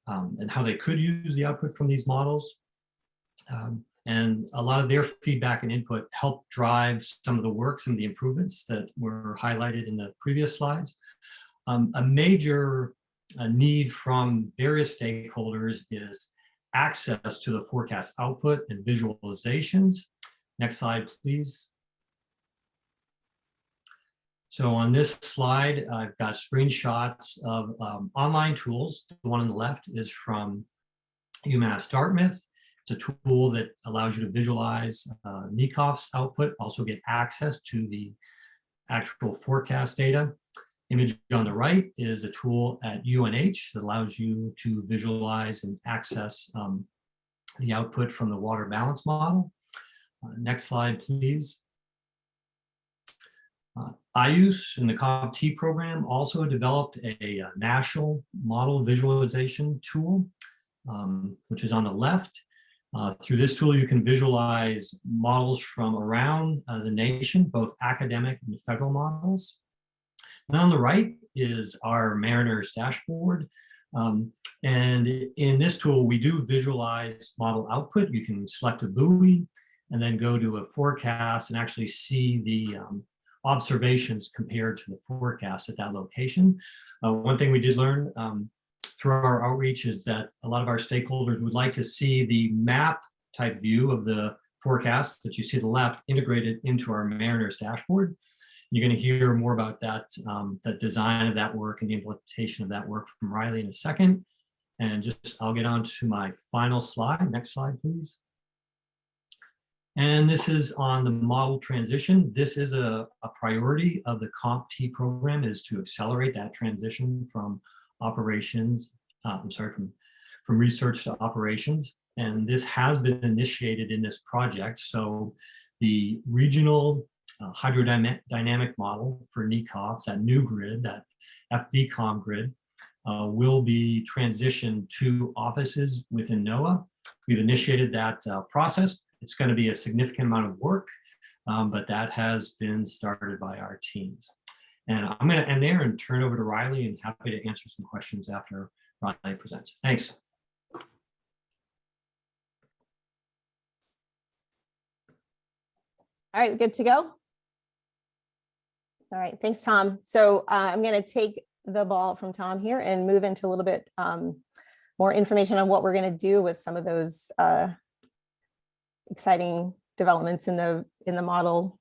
and how they could use the output from these models. And a lot of their feedback and input helped drive some of the work, some of the improvements that were highlighted in the previous slides. A major need from various stakeholders is access to the forecast output and visualizations. Next slide, please. So on this slide, I've got screenshots of online tools. The one on the left is from UMass Dartmouth. It's a tool that allows you to visualize NERACOOS output, also get access to the actual forecast data. Image on the right is a tool at UNH that allows you to visualize and access the output from the water balance model. Next slide, please. IOOS in the CompT program also developed a national model visualization tool, which is on the left. Through this tool, you can visualize models from around the nation, both academic and federal models. And on the right is our Mariner's dashboard. And in this tool, we do visualize model output. You can select a buoy and then go to a forecast and actually see the observations compared to the forecast at that location. One thing we did learn through our outreach is that a lot of our stakeholders would like to see the map type view of the forecast that you see to the left integrated into our Mariner's dashboard. You're going to hear more about that, the design of that work and the implementation of that work from Riley in a second. And I'll get on to my final slide. Next slide, please. And this is on the model transition. This is a priority of the CompT program, is to accelerate that transition from operations, from research to operations. And this has been initiated in this project. So the regional hydrodynamic model for NERACOOS, that new grid, that FVCOM grid, will be transitioned to offices within NOAA. We've initiated that process. It's going to be a significant amount of work, but that has been started by our teams. And I'm going to end there and turn over to Riley, and happy to answer some questions after Riley presents. Thanks. All right, good to go? All right, thanks, Tom. So I'm going to take the ball from Tom here and move into a little bit more information on what we're going to do with some of those exciting developments in the model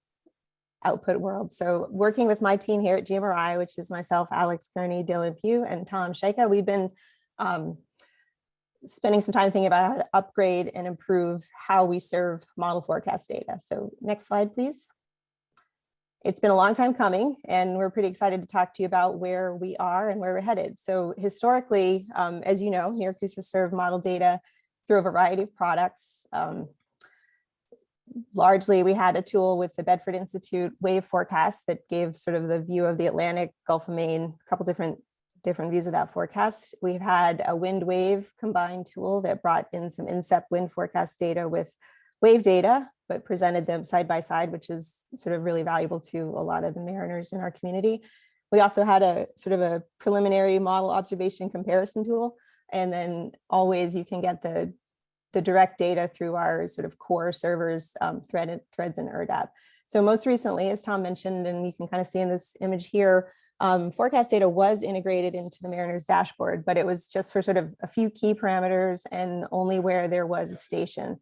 output world. So working with my team here at GMRI, which is myself, Alex Kearney, Dylan Pugh, and Tom Shyka, we've been spending some time thinking about how to upgrade and improve how we serve model forecast data. So next slide, please. It's been a long time coming, and we're pretty excited to talk to you about where we are and where we're headed. So historically, as you know, NERACOOS has served model data through a variety of products. Largely, we had a tool with the Bedford Institute wave forecast that gave sort of the view of the Atlantic, Gulf of Maine, a couple different views of that forecast. We've had a wind wave combined tool that brought in some INSEP wind forecast data with wave data, but presented them side by side, which is sort of really valuable to a lot of the mariners in our community. We also had a sort of a preliminary model observation comparison tool. And then always you can get the direct data through our sort of core servers, threads and ERDAP. So most recently, as Tom mentioned, and you can kind of see in this image here, forecast data was integrated into the Mariners dashboard, but it was just for sort of a few key parameters and only where there was a station.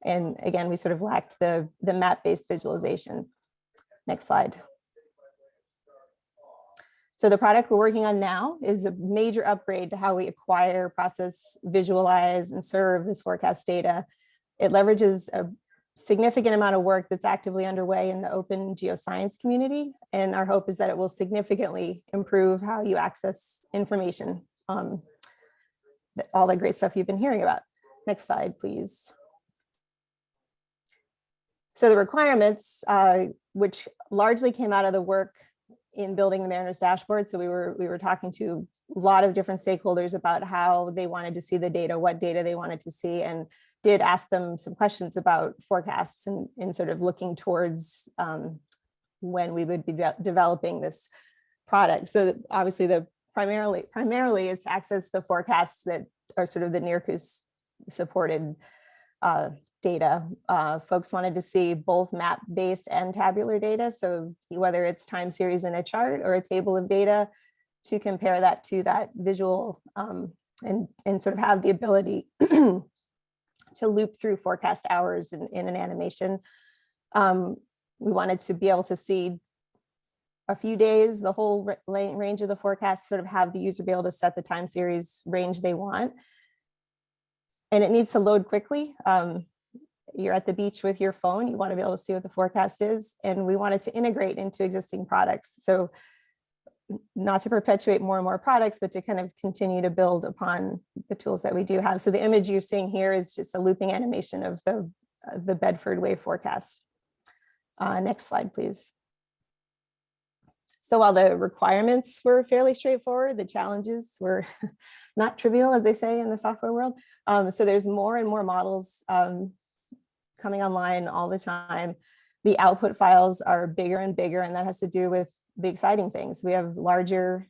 And again, we sort of lacked the map-based visualization. Next slide. So the product we're working on now is a major upgrade to how we acquire, process, visualize, and serve this forecast data. It leverages a significant amount of work that's actively underway in the open geoscience community. And our hope is that it will significantly improve how you access information, all the great stuff you've been hearing about. Next slide, please. So the requirements, which largely came out of the work in building the Mariners dashboard. So we were talking to a lot of different stakeholders about how they wanted to see the data, what data they wanted to see, and did ask them some questions about forecasts and sort of looking towards when we would be developing this product. So obviously the primarily is to access the forecasts that are sort of the NERACOOS supported data. Folks wanted to see both map-based and tabular data. So whether it's time series in a chart or a table of data, to compare that to that visual and sort of have the ability to loop through forecast hours in an animation. We wanted to be able to see a few days, the whole range of the forecast, sort of have the user be able to set the time series range they want. And it needs to load quickly. You're at the beach with your phone, you want to be able to see what the forecast is, and we wanted to integrate into existing products. So not to perpetuate more and more products, but to kind of continue to build upon the tools that we do have. So the image you're seeing here is just a looping animation of the Bedford wave forecast. Next slide, please. So while the requirements were fairly straightforward, the challenges were not trivial, as they say in the software world. So there's more and more models coming online all the time. The output files are bigger and bigger, and that has to do with the exciting things. We have larger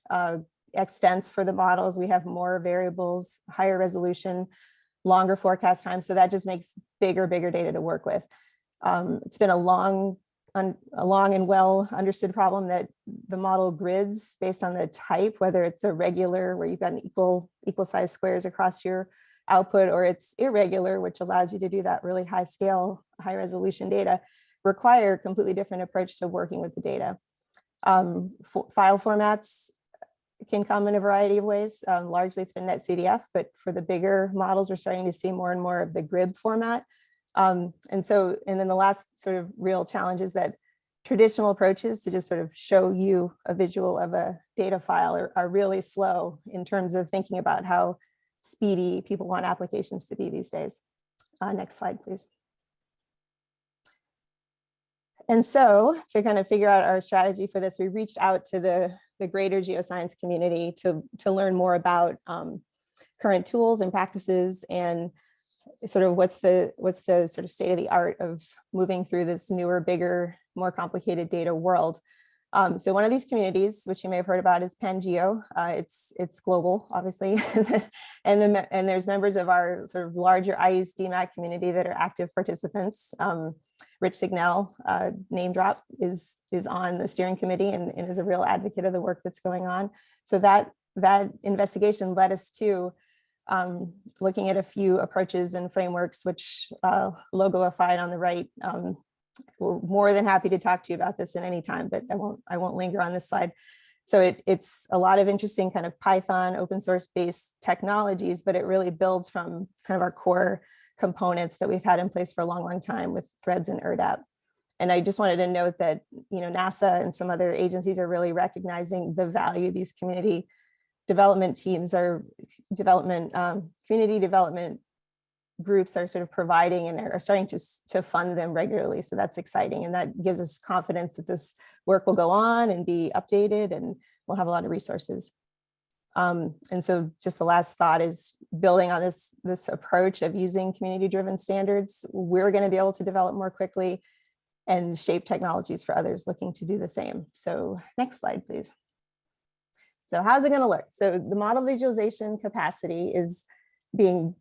extents for the models. We have more variables, higher resolution, longer forecast time. So that just makes bigger data to work with. It's been a long and well understood problem that the model grids based on the type, whether it's a regular where you've got an equal size squares across your output, or it's irregular, which allows you to do that really high scale, high resolution data, require a completely different approach to working with the data. File formats can come in a variety of ways. Largely it's been NetCDF, but for the bigger models, we're starting to see more and more of the GRIB format. And then the last sort of real challenge is that traditional approaches to just sort of show you a visual of a data file are really slow in terms of thinking about how speedy people want applications to be these days. Next slide, please. And so to kind of figure out our strategy for this, we reached out to the greater geoscience community to learn more about current tools and practices and sort of what's the sort of state of the art of moving through this newer, bigger, more complicated data world. So one of these communities, which you may have heard about, is PanGeo. It's global, obviously, and there's members of our sort of larger IOOS DMAC community that are active participants. Rich Signell, name drop, is on the steering committee and is a real advocate of the work that's going on. So that investigation led us to looking at a few approaches and frameworks, which logoified on the right. We're more than happy to talk to you about this at any time, but I won't linger on this slide. So it's a lot of interesting kind of Python open source based technologies, but it really builds from kind of our core components that we've had in place for a long time with threads and ERDAP. And I just wanted to note that, you know, NASA and some other agencies are really recognizing the value these community development teams are community development groups are sort of providing and are starting to fund them regularly. So that's exciting. And that gives us confidence that this work will go on and be updated, and we'll have a lot of resources. And so just the last thought is building on this approach of using community-driven standards, we're going to be able to develop more quickly and shape technologies for others looking to do the same. So next slide, please. So how's it going to look? So the model visualization capacity is being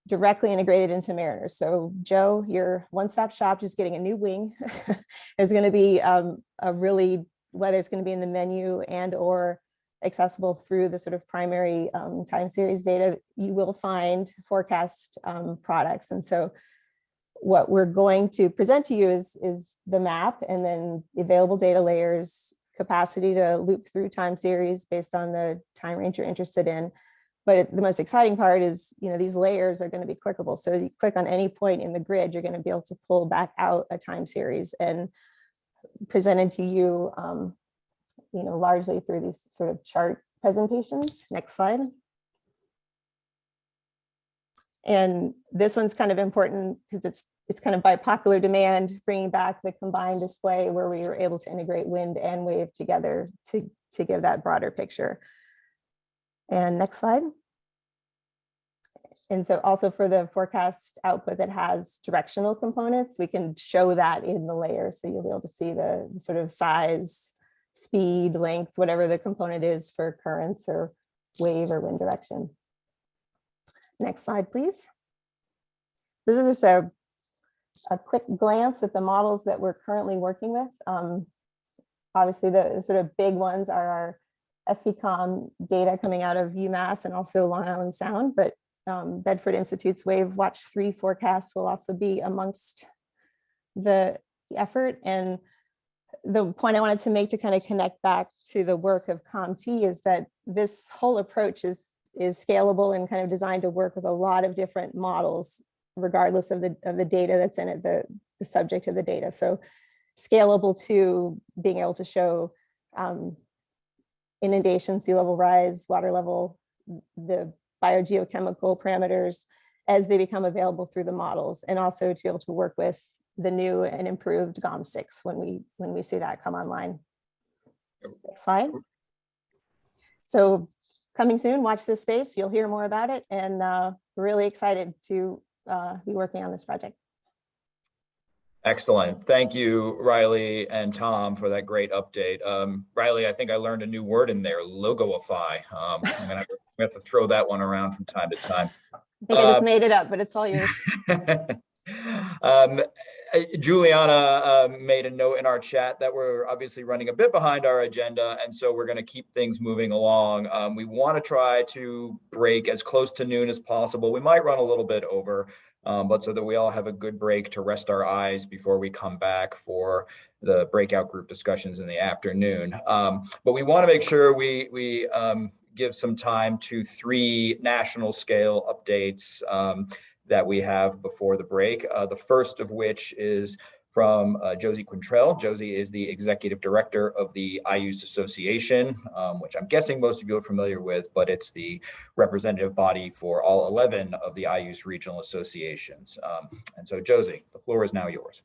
directly integrated into Mariners. So Joe, your one-stop shop, just getting a new wing. There's going to be whether it's going to be in the menu and or accessible through the sort of primary time series data, you will find forecast products. And so what we're going to present to you is the map, and then available data layers, capacity to loop through time series based on the time range you're interested in. But the most exciting part is, these layers are going to be clickable. So you click on any point in the grid, you're going to be able to pull back out a time series and presented to you, largely through these sort of chart presentations. Next slide. And this one's kind of important because it's kind of by popular demand, bringing back the combined display where we were able to integrate wind and wave together to give that broader picture. And next slide. And so also for the forecast output that has directional components, we can show that in the layer. So you'll be able to see the sort of size, speed, length, whatever the component is for currents or wave or wind direction. Next slide, please. This is just a quick glance at the models that we're currently working with. Obviously, the sort of big ones are our FECOM data coming out of UMass and also Long Island Sound, but Bedford Institute's Wave Watch 3 forecast will also be amongst the effort. And the point I wanted to make to kind of connect back to the work of ComT is that this whole approach is scalable and kind of designed to work with a lot of different models, regardless of the data that's in it, the subject of the data. So scalable to being able to show inundation, sea level rise, water level, the biogeochemical parameters as they become available through the models, and also to be able to work with the new and improved GOM6 when we see that come online. Next slide. So coming soon, watch this space. You'll hear more about it, and we're really excited to be working on this project. Excellent. Thank you, Riley and Tom, for that great update. Riley, I think I learned a new word in there, logoify. I'm gonna have to throw that one around from time to time. I think I just made it up, but it's all yours. Juliana made a note in our chat that we're obviously running a bit behind our agenda, and so we're going to keep things moving along. We want to try to break as close to noon as possible. We might run a little bit over, but so that we all have a good break to rest our eyes before we come back for the breakout group discussions in the afternoon. But we want to make sure we give some time to 3 national scale updates that we have before the break. The first of which is from Josie Quintrell. Josie is the executive director of the IOOS Association, which I'm guessing most of you are familiar with, but it's the representative body for all 11 of the IOOS regional associations. And so Josie, the floor is now yours.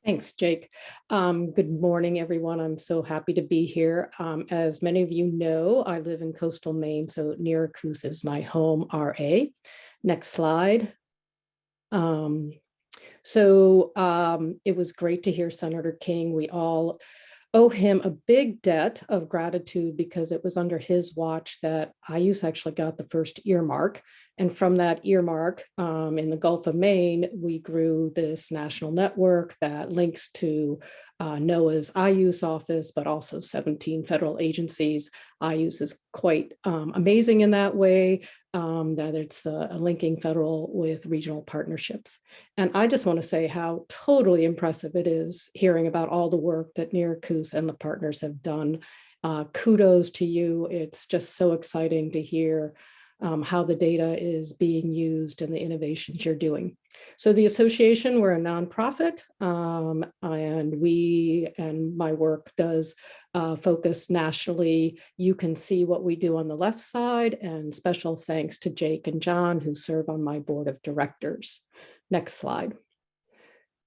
Thanks, Jake. Good morning, everyone. I'm so happy to be here. As many of you know, I live in coastal Maine, so NERACOOS is my home RA. Next slide. It was great to hear Senator King. We all owe him a big debt of gratitude because it was under his watch that IOOS actually got the first earmark. And from that earmark in the Gulf of Maine, we grew this national network that links to NOAA's IOOS office, but also 17 federal agencies. IOOS is quite amazing in that way, that it's linking federal with regional partnerships. And I just want to say how totally impressive it is hearing about all the work that NERACOOS and the partners have done. Kudos to you. It's just so exciting to hear how the data is being used and the innovations you're doing. So the association, we're a nonprofit, and my work does focus nationally. You can see what we do on the left side, and special thanks to Jake and John, who serve on my board of directors. Next slide.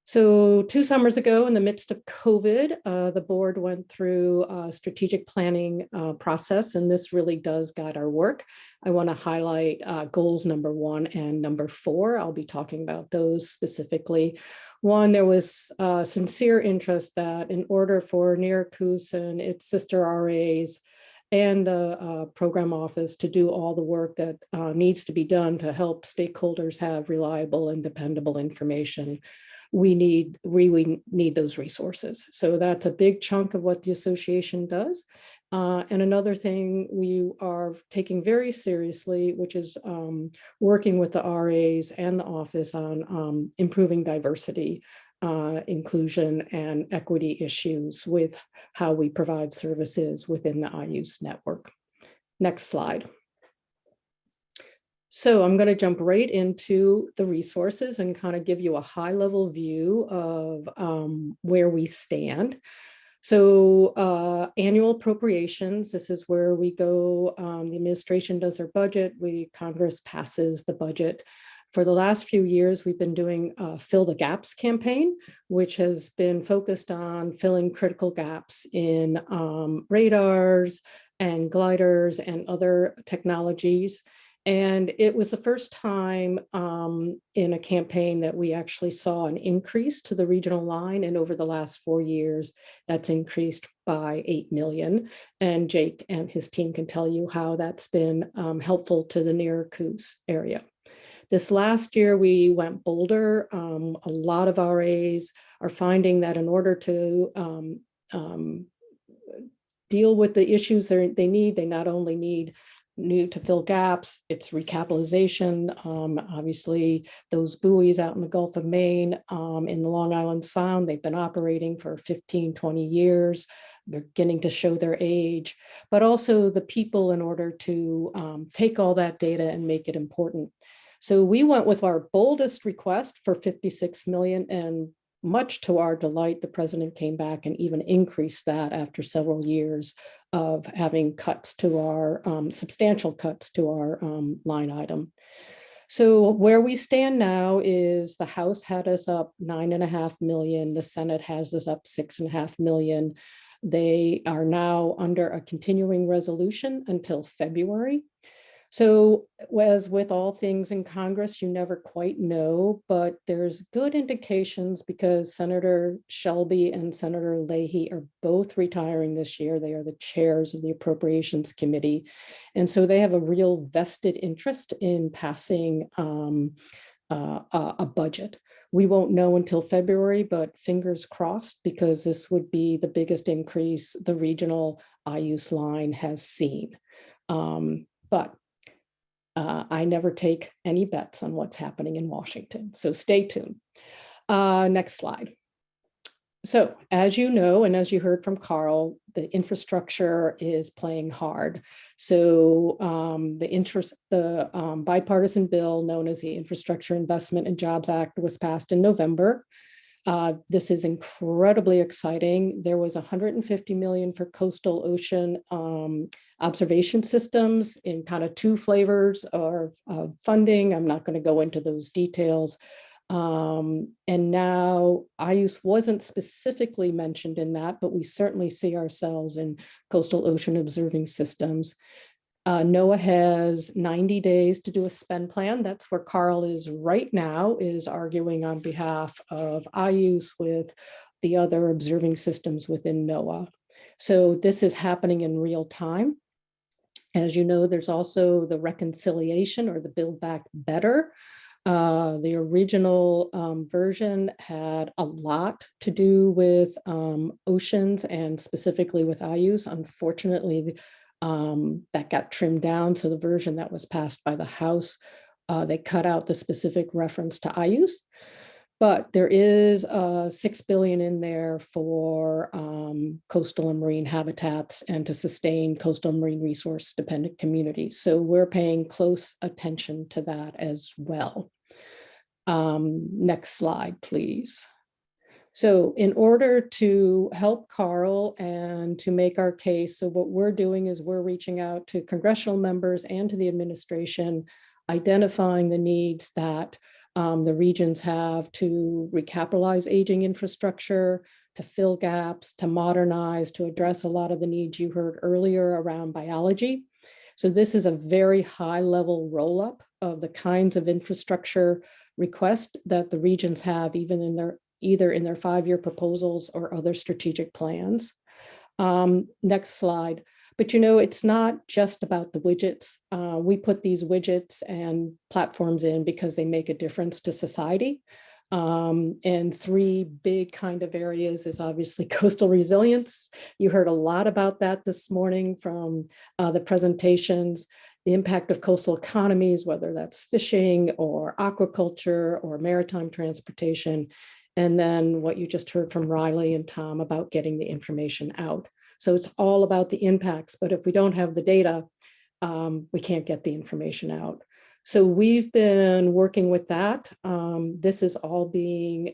So 2 summers ago, in the midst of COVID, the board went through a strategic planning process, and this really does guide our work. I want to highlight goals number 1 and number 4. I'll be talking about those specifically. One, there was sincere interest that in order for NERACOOS and its sister RAs and the program office to do all the work that needs to be done to help stakeholders have reliable and dependable information, we need those resources. So that's a big chunk of what the association does. And another thing we are taking very seriously, which is working with the RAs and the office on improving diversity, inclusion, and equity issues with how we provide services within the IOOS network. Next slide. So I'm going to jump right into the resources and kind of give you a high-level view of where we stand. So annual appropriations, this is where we go, the administration does their budget, Congress passes the budget. For the last few years, we've been doing Fill the Gaps campaign, which has been focused on filling critical gaps in radars and gliders and other technologies. And it was the first time in a campaign that we actually saw an increase to the regional line. And over the last 4 years, that's increased by 8 million. And Jake and his team can tell you how that's been helpful to the NERACOOS area. This last year, we went bolder. A lot of RAs are finding that in order to deal with the issues they need, they not only need to fill gaps, it's recapitalization. Obviously, those buoys out in the Gulf of Maine, in the Long Island Sound, they've been operating for 15, 20 years. They're beginning to show their age, but also the people in order to take all that data and make it important. So we went with our boldest request for 56 million, and much to our delight, the president came back and even increased that after several years of having cuts to our, substantial cuts to our line item. So where we stand now is the House had us up 9.5 million, the Senate has us up 6.5 million. They are now under a continuing resolution until February. So as with all things in Congress, you never quite know, but there's good indications because Senator Shelby and Senator Leahy are both retiring this year. They are the chairs of the Appropriations Committee. And so they have a real vested interest in passing a budget. We won't know until February, but fingers crossed, because this would be the biggest increase the regional IOOS line has seen. But I never take any bets on what's happening in Washington, so stay tuned. Next slide. So as you know, and as you heard from Carl, the infrastructure is playing hard. So the bipartisan bill known as the Infrastructure Investment and Jobs Act was passed in November. This is incredibly exciting. There was 150 million for coastal ocean observation systems in kind of 2 flavors of funding. I'm not going to go into those details. And now IOOS wasn't specifically mentioned in that, but we certainly see ourselves in coastal ocean observing systems. NOAA has 90 days to do a spend plan. That's where Carl is right now, is arguing on behalf of IOOS with the other observing systems within NOAA. So this is happening in real time. As you know, there's also the reconciliation or the Build Back Better. The original version had a lot to do with oceans and specifically with IOOS. Unfortunately, that got trimmed down. So the version that was passed by the House, they cut out the specific reference to IOOS. But there is $6 billion in there for coastal and marine habitats and to sustain coastal and marine resource dependent communities. So we're paying close attention to that as well. Next slide, please. So in order to help Carl and to make our case, so what we're doing is we're reaching out to congressional members and to the administration, identifying the needs that the regions have to recapitalize aging infrastructure, to fill gaps, to modernize, to address a lot of the needs you heard earlier around biology. So this is a very high level roll up of the kinds of infrastructure requests that the regions have either in their 5-year proposals or other strategic plans. Next slide. But it's not just about the widgets. We put these widgets and platforms in because they make a difference to society. And 3 big kind of areas is obviously coastal resilience. You heard a lot about that this morning from the presentations, the impact of coastal economies, whether that's fishing or aquaculture or maritime transportation. And then what you just heard from Riley and Tom about getting the information out. So it's all about the impacts, but if we don't have the data, we can't get the information out. So we've been working with that. This is all being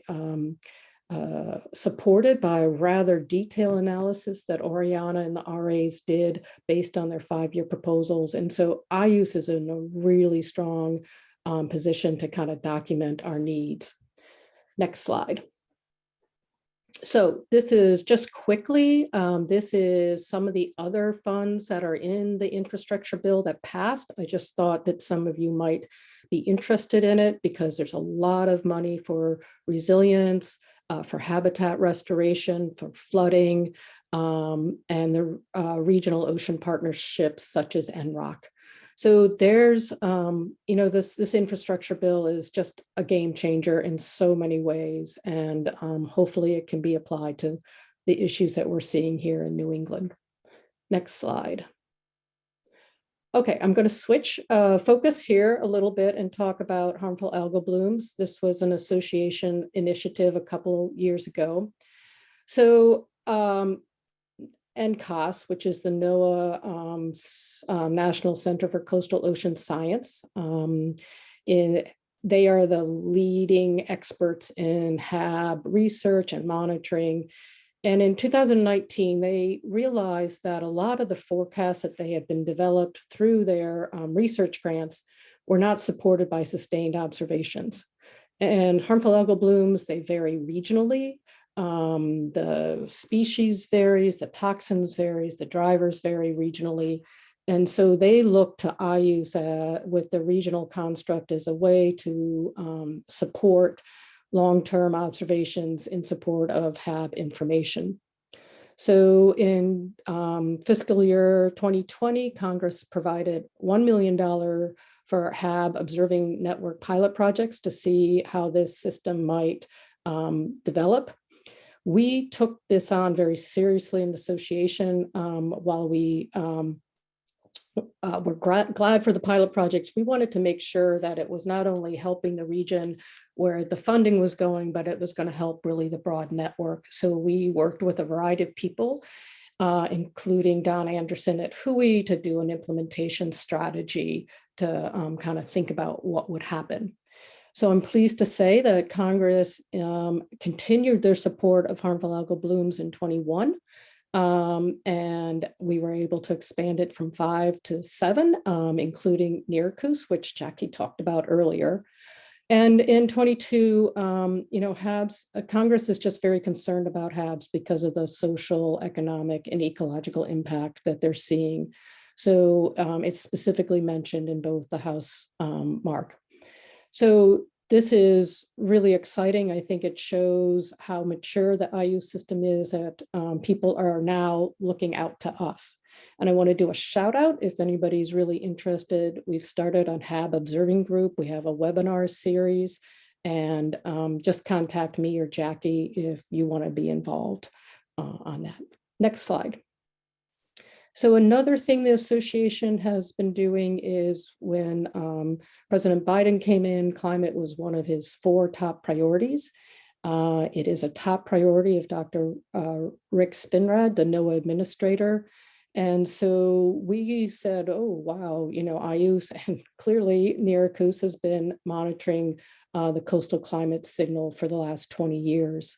supported by a rather detailed analysis that Oriana and the RAs did based on their 5-year proposals. And so IOOS is in a really strong position to kind of document our needs. Next slide. So this is just quickly, this is some of the other funds that are in the infrastructure bill that passed. I just thought that some of you might be interested in it because there's a lot of money for resilience, for habitat restoration, for flooding, and the regional ocean partnerships such as NROC. So there's, this infrastructure bill is just a game changer in so many ways, and hopefully it can be applied to the issues that we're seeing here in New England. Next slide. Okay, I'm going to switch focus here a little bit and talk about harmful algal blooms. This was an association initiative a couple years ago. So NCOS, which is the NOAA National Center for Coastal Ocean Science. They are the leading experts in HAB research and monitoring. And in 2019, they realized that a lot of the forecasts that they had been developed through their research grants were not supported by sustained observations. And harmful algal blooms, they vary regionally. The species varies, the toxins varies, the drivers vary regionally. And so they look to IOOS with the regional construct as a way to support long-term observations in support of HAB information. So in fiscal year 2020, Congress provided $1 million for HAB observing network pilot projects to see how this system might develop. We took this on very seriously in the association while we were glad for the pilot projects. We wanted to make sure that it was not only helping the region where the funding was going, but it was going to help really the broad network. So we worked with a variety of people, including Don Anderson at WHOI, to do an implementation strategy to kind of think about what would happen. So I'm pleased to say that Congress continued their support of harmful algal blooms in 21. And we were able to expand it from 5 to 7, including NERACOOS, which Jackie talked about earlier. And in 22, HABs, Congress is just very concerned about HABs because of the social, economic, and ecological impact that they're seeing. So it's specifically mentioned in both the House mark. So this is really exciting. I think it shows how mature the IOOS system is, that people are now looking out to us. And I want to do a shout out if anybody's really interested. We've started on HAB Observing Group. We have a webinar series, and just contact me or Jackie if you want to be involved on that. Next slide. So another thing the association has been doing is when President Biden came in, climate was one of his 4 top priorities. It is a top priority of Dr. Rick Spinrad, the NOAA administrator. And so we said, oh, wow, you know, IOOS and clearly NERACOOS has been monitoring the coastal climate signal for the last 20 years.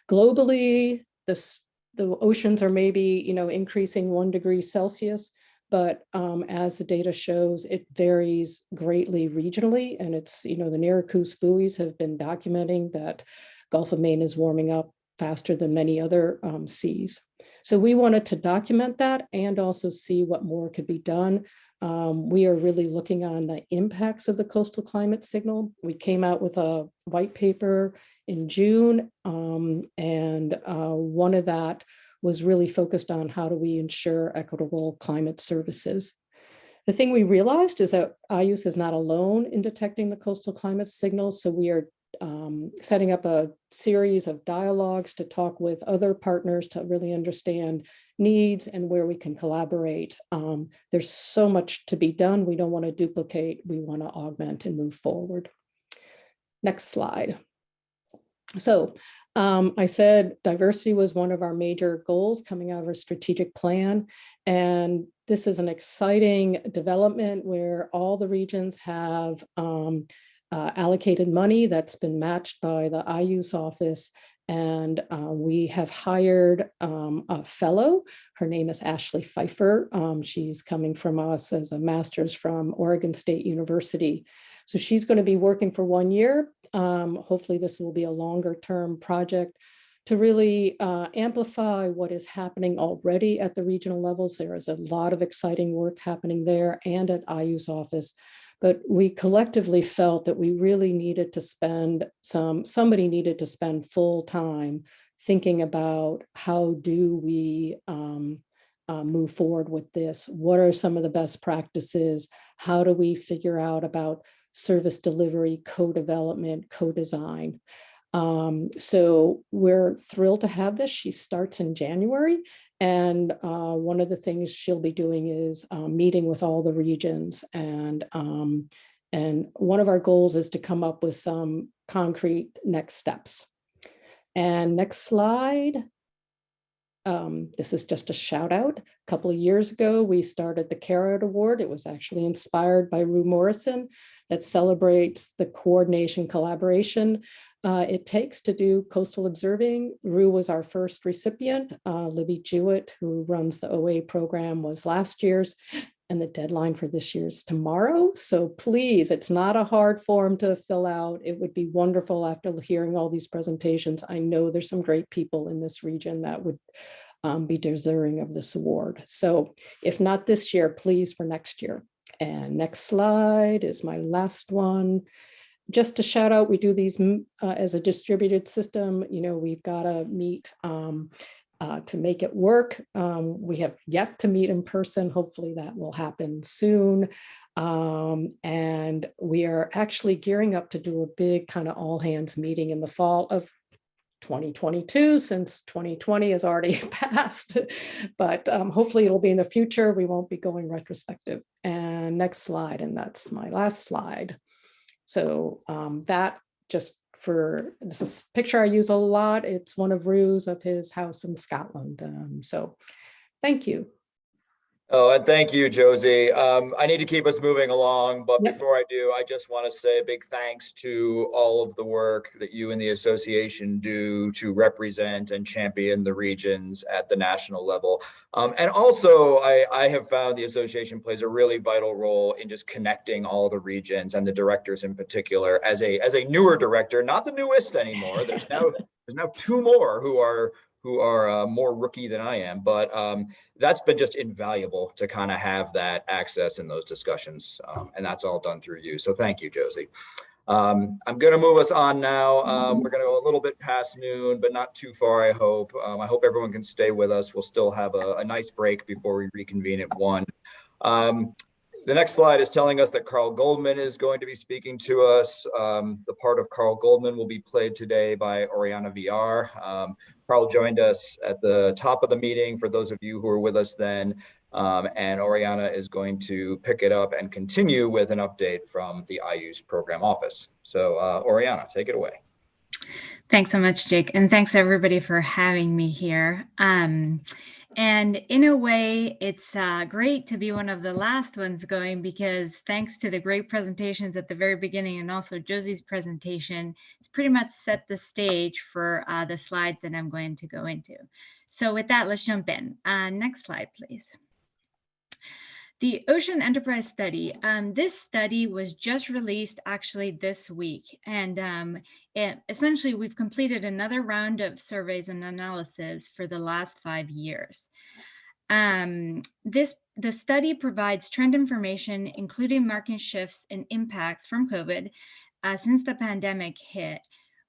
Globally, the oceans are maybe, you know, increasing 1 degree Celsius, but as the data shows, it varies greatly regionally. And it's, you know, the NERACOOS buoys have been documenting that Gulf of Maine is warming up faster than many other seas. So we wanted to document that and also see what more could be done. We are really looking on the impacts of the coastal climate signal. We came out with a white paper in June, and one of that was really focused on how do we ensure equitable climate services. The thing we realized is that IOOS is not alone in detecting the coastal climate signal, so we are setting up a series of dialogues to talk with other partners to really understand needs and where we can collaborate. There's so much to be done. We don't want to duplicate. We want to augment and move forward. Next slide. So I said diversity was one of our major goals coming out of our strategic plan. And this is an exciting development where all the regions have allocated money that's been matched by the IOOS office. And we have hired a fellow. Her name is Ashley Pfeiffer. She's coming from us as a master's from Oregon State University. So she's going to be working for 1 year. Hopefully this will be a longer term project to really amplify what is happening already at the regional levels. There is a lot of exciting work happening there and at IOOS office. But we collectively felt that we really needed to spend somebody needed to spend full time thinking about how do we move forward with this? What are some of the best practices? How do we figure out about service delivery, co-development, co-design? So we're thrilled to have this. She starts in January. And one of the things she'll be doing is meeting with all the regions. And one of our goals is to come up with some concrete next steps. And next slide. This is just a shout out. A couple of years ago, we started the Carrot Award. It was actually inspired by Rue Morrison that celebrates the coordination collaboration it takes to do coastal observing. Rue was our first recipient. Libby Jewett, who runs the OA program, was last year's, and the deadline for this year's tomorrow. So please, it's not a hard form to fill out. It would be wonderful after hearing all these presentations. I know there's some great people in this region that would be deserving of this award. So if not this year, please for next year. And next slide is my last one. Just to shout out, we do these as a distributed system. You know, we've got to meet to make it work. We have yet to meet in person. Hopefully that will happen soon. And we are actually gearing up to do a big kind of all hands meeting in the fall of 2022, since 2020 has already passed, but hopefully it'll be in the future. We won't be going retrospective. And next slide, and that's my last slide. So that just for, this is a picture I use a lot. It's one of Rue's of his house in Scotland. So thank you. Oh, and thank you, Josie. I need to keep us moving along, but Yep. before I do, I just want to say a big thanks to all of the work that you and the association do to represent and champion the regions at the national level. And also, I have found the association plays a really vital role in just connecting all the regions and the directors in particular. As a newer director, not the newest anymore. There's now two more who are more rookie than I am, but that's been just invaluable to kind of have that access in those discussions. And that's all done through you. So thank you, Josie. I'm going to move us on now. We're going to go a little bit past noon, but not too far, I hope. I hope everyone can stay with us. We'll still have a nice break before we reconvene at 1. The next slide is telling us that Carl Gouldman is going to be speaking to us. The part of Carl Gouldman will be played today by Oriana Villar. Carl joined us at the top of the meeting, for those of you who were with us then. And Oriana is going to pick it up and continue with an update from the IOOS program office. So Oriana, take it away. Thanks so much, Jake. And thanks everybody for having me here. And in a way, it's great to be one of the last ones going, because thanks to the great presentations at the very beginning and also Josie's presentation, it's pretty much set the stage for the slides that I'm going to go into. So with that, let's jump in. Next slide, please. The Ocean Enterprise Study. This study was just released actually this week. And essentially, we've completed another round of surveys and analysis for the last 5 years. The study provides trend information, including market shifts and impacts from COVID since the pandemic hit,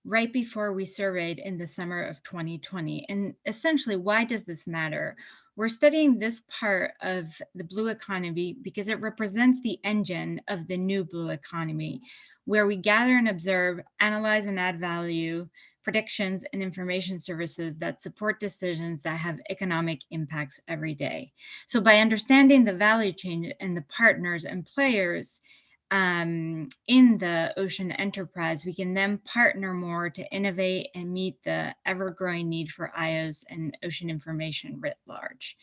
right before we surveyed in the summer of 2020. And essentially, why does this matter? We're studying this part of the blue economy because it represents the engine of the new blue economy, where we gather and observe, analyze and add value, predictions and information services that support decisions that have economic impacts every day. So by understanding the value chain and the partners and players in the ocean enterprise, we can then partner more to innovate and meet the ever-growing need for IOOS and ocean information writ large.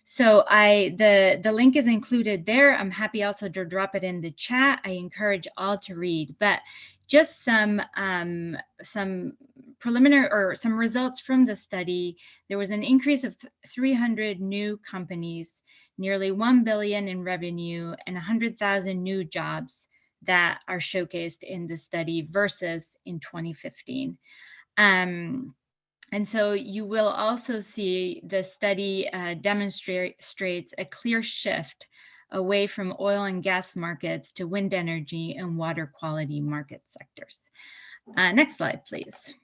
So the link is included there. I'm happy also to drop it in the chat. I encourage all to read, but just some preliminary or some results from the study. There was an increase of 300 new companies, nearly 1 billion in revenue, and 100,000 new jobs that are showcased in the study versus in 2015. And so you will also see the study demonstrates a clear shift away from oil and gas markets to wind energy and water quality market sectors. Next slide, please.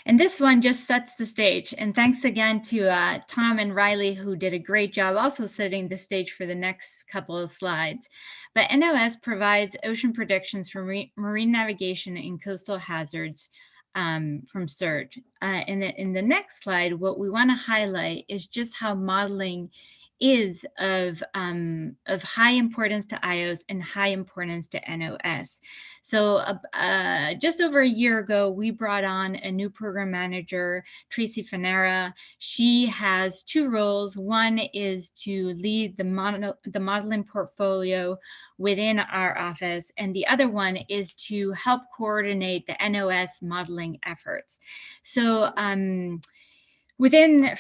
And this one just sets the stage. And thanks again to Tom and Riley, who did a great job also setting the stage for the next couple of slides. But NOAA provides ocean predictions for marine navigation and coastal hazards from surge. In the next slide, what we want to highlight is just how modeling is of high importance to IOOS and high importance to NOS. So just over a year ago, we brought on a new program manager, Tracy Fanera. She has 2 roles. One is to lead the modeling portfolio within our office, and the other one is to help coordinate the NOS modeling efforts. So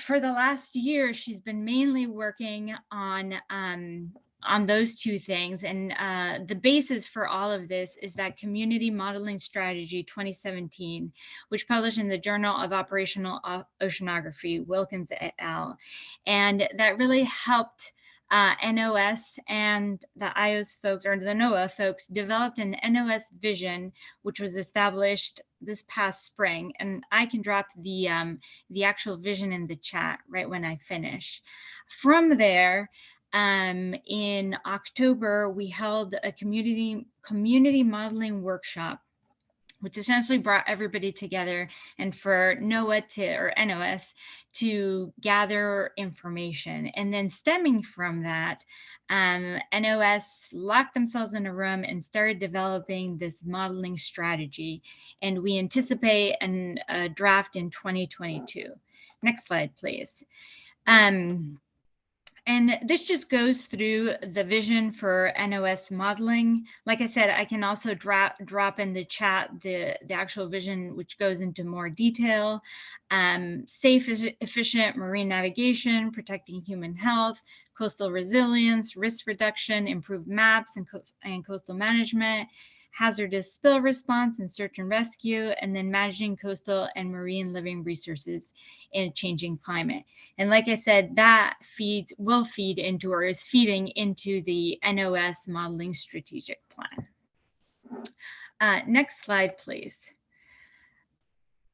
for the last year, she's been mainly working on those 2 things. And the basis for all of this is that Community Modeling Strategy 2017, which published in the Journal of Operational Oceanography, Wilkins et al. And that really helped NOS and the IOOS folks, or the NOAA folks, developed an NOS vision, which was established this past spring. And I can drop the actual vision in the chat right when I finish. From there, in October, we held a community modeling workshop, which essentially brought everybody together and for NOAA or NOS to gather information. And then stemming from that, NOS locked themselves in a room and started developing this modeling strategy. And we anticipate a draft in 2022. Next slide, please. And this just goes through the vision for NOS modeling. Like I said, I can also drop in the chat the actual vision, which goes into more detail. Safe, efficient marine navigation, protecting human health, coastal resilience, risk reduction, improved maps and coastal management, hazardous spill response and search and rescue, and then managing coastal and marine living resources in a changing climate. And like I said, that will feed into or is feeding into the NOS modeling strategic plan. Next slide, please.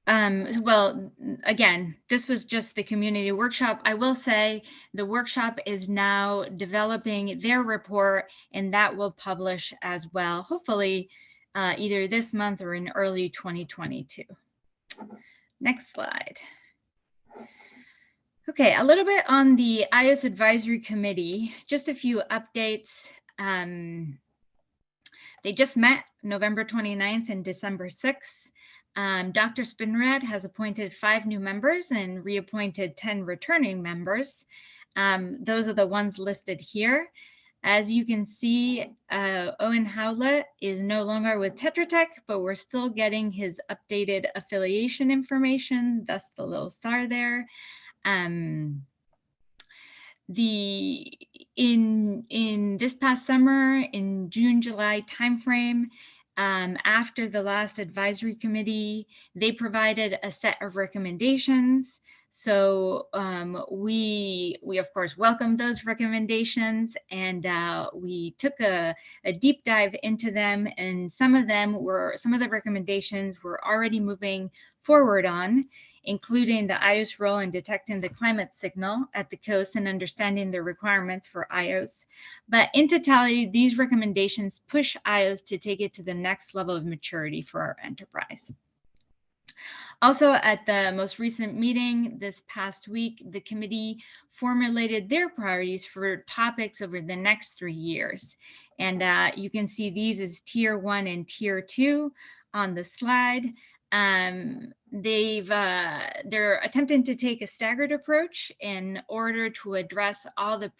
Well, again, this was just the community workshop. I will say the workshop is now developing their report, and that will publish as well, hopefully either this month or in early 2022. Next slide. Okay, a little bit on the IOOS Advisory Committee, just a few updates. They just met November 29th and December 6th. Dr. Spinrad has appointed 5 new members and reappointed 10 returning members. Those are the ones listed here. As you can see, Owen Howlett is no longer with Tetra Tech, but we're still getting his updated affiliation information, thus the little star there. In this past summer, in June, July timeframe, after the last advisory committee, they provided a set of recommendations. So we of course welcomed those recommendations, and we took a deep dive into them, and some of the recommendations we're already moving forward on, including the IOOS role in detecting the climate signal at the coast and understanding the requirements for IOOS. But in totality, these recommendations push IOOS to take it to the next level of maturity for our enterprise. Also, at the most recent meeting this past week, the committee formulated their priorities for topics over the next 3 years. And you can see these as Tier 1 and Tier 2 on the slide. They're attempting to take a staggered approach in order to address all the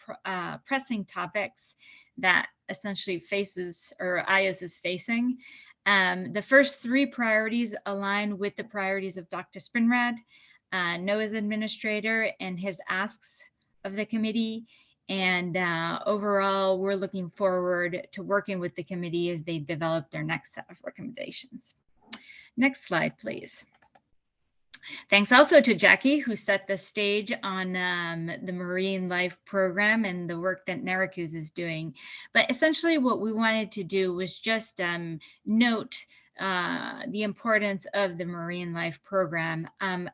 pressing topics that essentially IOOS is facing. The first 3 priorities align with the priorities of Dr. Spinrad, NOAA's administrator, and his asks of the committee. And overall, we're looking forward to working with the committee as they develop their next set of recommendations. Next slide, please. Thanks also to Jackie, who set the stage on the Marine Life program and the work that NERACOOS is doing. But essentially what we wanted to do was just note the importance of the Marine Life program.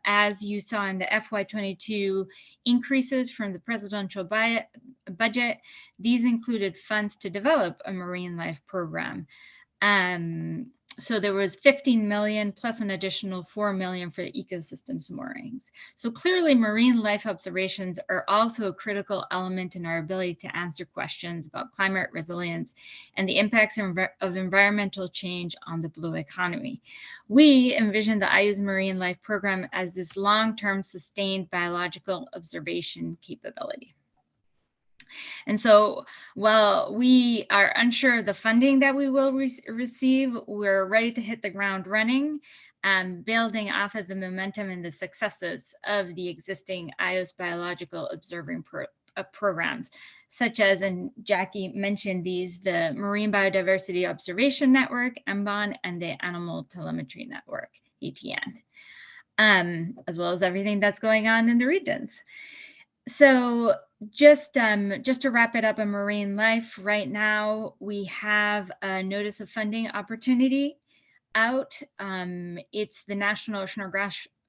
As you saw in the FY22 increases from the presidential budget, these included funds to develop a Marine Life program. So there was 15 million plus an additional 4 million for the ecosystems moorings. So clearly marine life observations are also a critical element in our ability to answer questions about climate resilience and the impacts of environmental change on the blue economy. We envision the IOOS Marine Life program as this long-term sustained biological observation capability. And so while we are unsure of the funding that we will receive, we're ready to hit the ground running, building off of the momentum and the successes of the existing IOOS biological observing programs, such as, and Jackie mentioned these, the Marine Biodiversity Observation Network, MBON, and the Animal Telemetry Network, ETN, as well as everything that's going on in the regions. So just to wrap it up in Marine Life, right now we have a notice of funding opportunity out. It's the National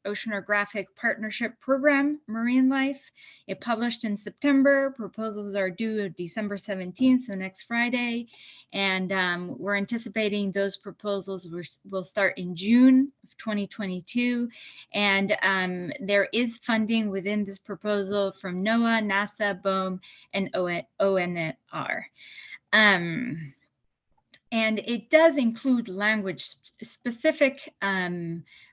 Oceanographic Partnership Program, Marine Life. It published in September. Proposals are due December 17th, so next Friday. And we're anticipating those proposals will start in June of 2022. And there is funding within this proposal from NOAA, NASA, BOEM, and ONR. And it does include language specific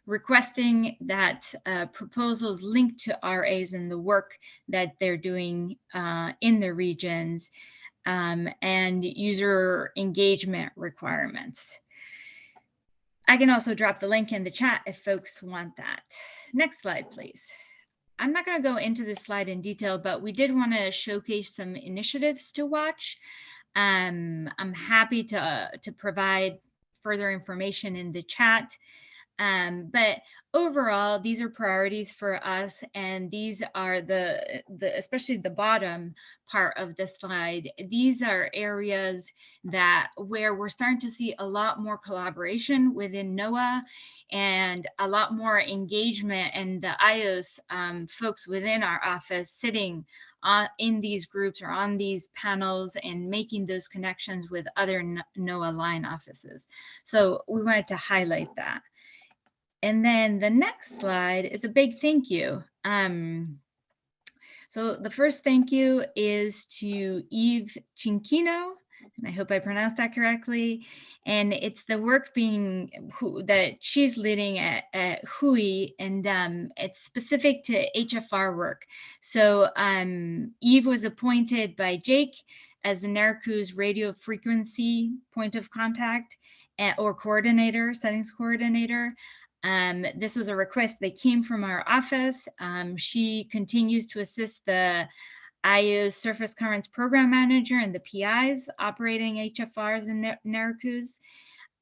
requesting that proposals linked to RAs and the work that they're doing in the regions, and user engagement requirements. I can also drop the link in the chat if folks want that. Next slide, please. I'm not going to go into this slide in detail, but we did want to showcase some initiatives to watch. I'm happy to provide further information in the chat. But overall, these are priorities for us, and these are especially the bottom part of the slide. These are areas where we're starting to see a lot more collaboration within NOAA and a lot more engagement, and the IOOS folks within our office sitting in these groups or on these panels and making those connections with other NOAA line offices. So we wanted to highlight that. And then the next slide is a big thank you. So the first thank you is to Eve Cinquino, and I hope I pronounced that correctly. And it's the work that she's leading at WHOI, and it's specific to HFR work. So Eve was appointed by Jake as the NERACOOS radio frequency point of contact or coordinator, settings coordinator. This was a request that came from our office. She continues to assist the IOOS Surface Currents Program Manager and the PIs operating HFRs in NERACOOS.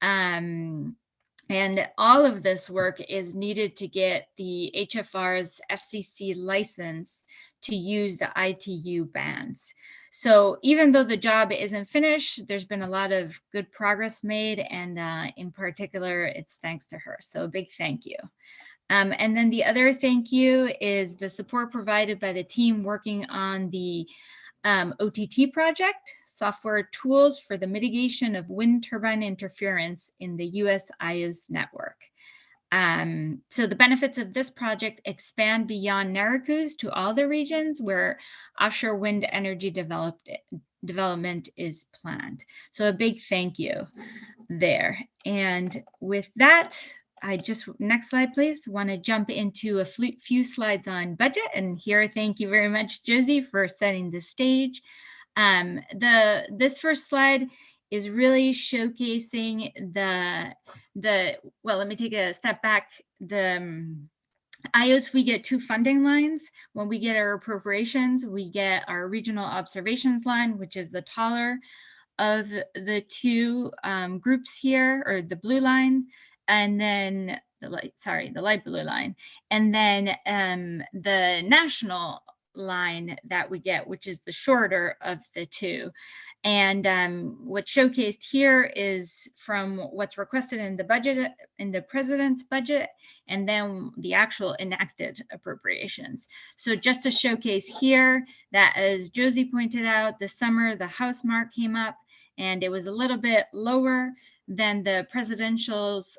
And all of this work is needed to get the HFR's FCC license to use the ITU bands. So even though the job isn't finished, there's been a lot of good progress made, and in particular, it's thanks to her. So a big thank you. And then the other thank you is the support provided by the team working on the OTT project, software tools for the mitigation of wind turbine interference in the US IOOS network. So the benefits of this project expand beyond NERACOOS to all the regions where offshore wind energy development is planned. So a big thank you there. And with that, next slide, please. Want to jump into a few slides on budget. And here, thank you very much, Josie, for setting the stage. This first slide is really showcasing well, let me take a step back. The IOOS, we get two funding lines. When we get our appropriations, we get our regional observations line, which is the taller of the two groups here, or the blue line, and then the light blue line, and then the national line that we get, which is the shorter of the two. And what's showcased here is from what's requested in the budget, in the president's budget, and then the actual enacted appropriations. So just to showcase here that, as Josie pointed out, this summer the House mark came up, and it was a little bit lower than the presidential's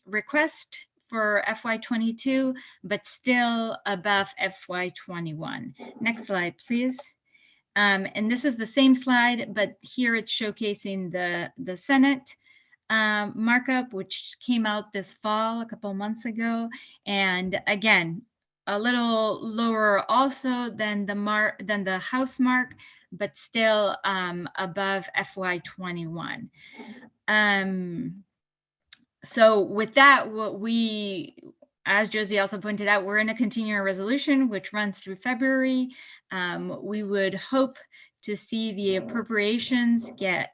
request for FY22, but still above FY21. Next slide, please. And this is the same slide, but here it's showcasing the Senate markup, which came out this fall, a couple months ago. And again, a little lower also than the House mark, but still above FY21. So with that, as Josie also pointed out, we're in a continuing resolution which runs through February. We would hope to see the appropriations get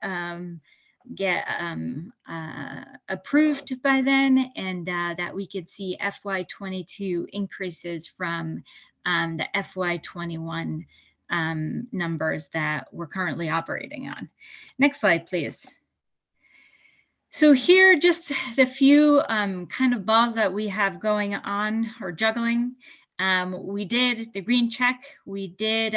approved by then, and that we could see FY22 increases from the FY21 numbers that we're currently operating on. Next slide, please. So here, just the few kind of balls that we have going on or juggling. We did the green check. We did,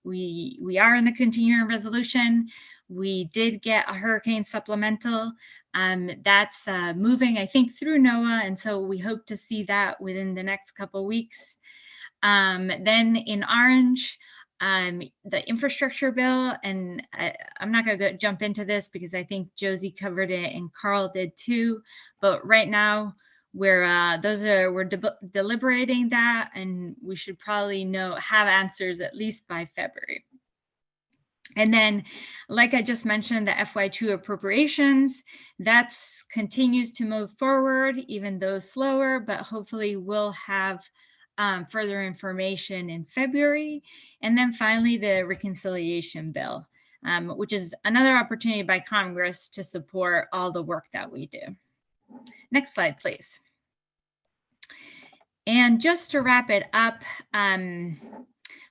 we are in the continuing resolution. We did get a hurricane supplemental. That's moving, I think, through NOAA. And so we hope to see that within the next couple of weeks. Then in orange, the infrastructure bill, and I'm not going to jump into this because I think Josie covered it and Carl did too. But right now, we're deliberating that, and we should probably have answers at least by February. And then, like I just mentioned, the FY2 appropriations, that continues to move forward, even though slower, but hopefully we'll have further information in February. And then finally, the reconciliation bill, which is another opportunity by Congress to support all the work that we do. Next slide, please. And just to wrap it up,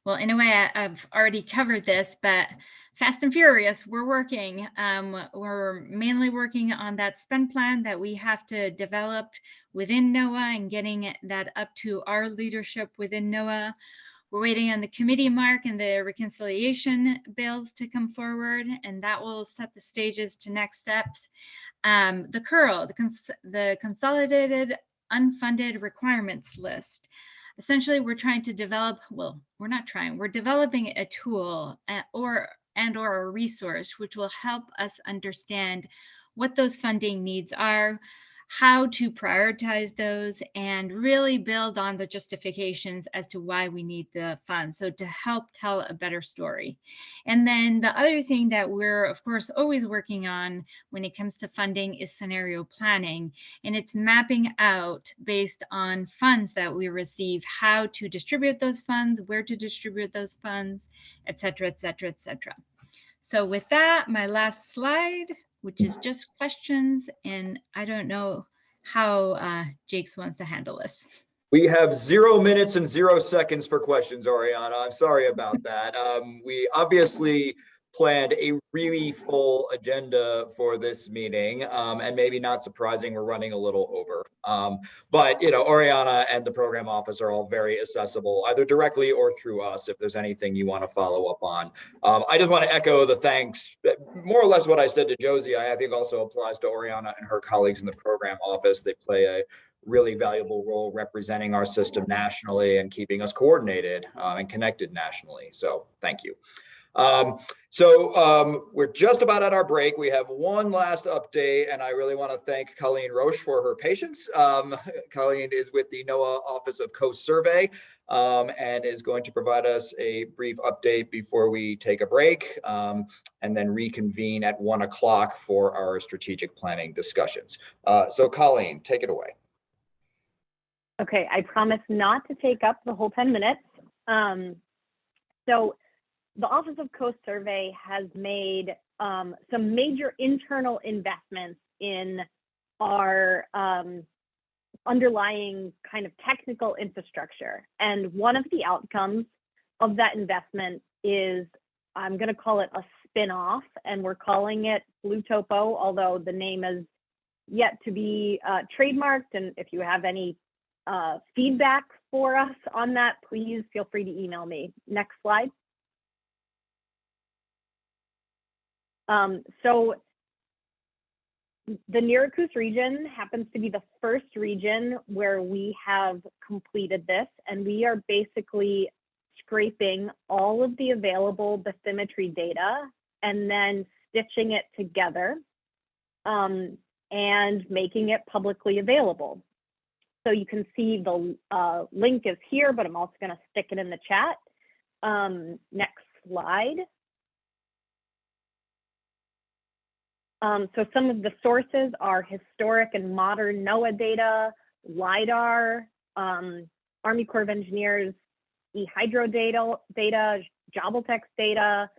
well, in a way, I've already covered this, but fast and furious, we're working. We're mainly working on that spend plan that we have to develop within NOAA and getting that up to our leadership within NOAA. We're waiting on the committee mark and the reconciliation bills to come forward, and that will set the stages to next steps. The CURL, the Consolidated Unfunded Requirements List. essentially we're trying to develop, well, we're not trying, we're developing a tool or a resource which will help us understand what those funding needs are, how to prioritize those, and really build on the justifications as to why we need the funds. So to help tell a better story. And then the other thing that we're, of course, always working on when it comes to funding is scenario planning. And it's mapping out based on funds that we receive, how to distribute those funds, where to distribute those funds, et cetera, et cetera, et cetera. So with that, my last slide, which is just questions, and I don't know how Jakes wants to handle this. We have 0 minutes and 0 seconds for questions, Oriana. I'm sorry about that. We obviously planned a really full agenda for this meeting, and maybe not surprising, we're running a little over. But you know, Oriana and the program office are all very accessible, either directly or through us, if there's anything you want to follow up on. I just want to echo the thanks. More or less what I said to Josie, I think also applies to Oriana and her colleagues in the program office. They play a really valuable role representing our system nationally and keeping us coordinated and connected nationally. So thank you. We're just about at our break. We have one last update, and I really want to thank Colleen Roche for her patience. Colleen is with the NOAA Office of Coast Survey and is going to provide us a brief update before we take a break and then reconvene at 1 o'clock for our strategic planning discussions. So Colleen, take it away. Okay, I promise not to take up the whole 10 minutes. So the Office of Coast Survey has made some major internal investments in our underlying kind of technical infrastructure. And one of the outcomes of that investment is, I'm going to call it a spin-off, and we're calling it Blue Topo, although the name is yet to be trademarked. And if you have any feedback for us on that, please feel free to email me. Next slide. So the NERACOOS region happens to be the first region where we have completed this, and we are basically scraping all of the available bathymetry data and then stitching it together and making it publicly available. So you can see the link is here, but I'm also going to stick it in the chat. Next slide. So some of the sources are historic and modern NOAA data, LIDAR, Army Corps of Engineers, e-hydro data, Jobeltex data,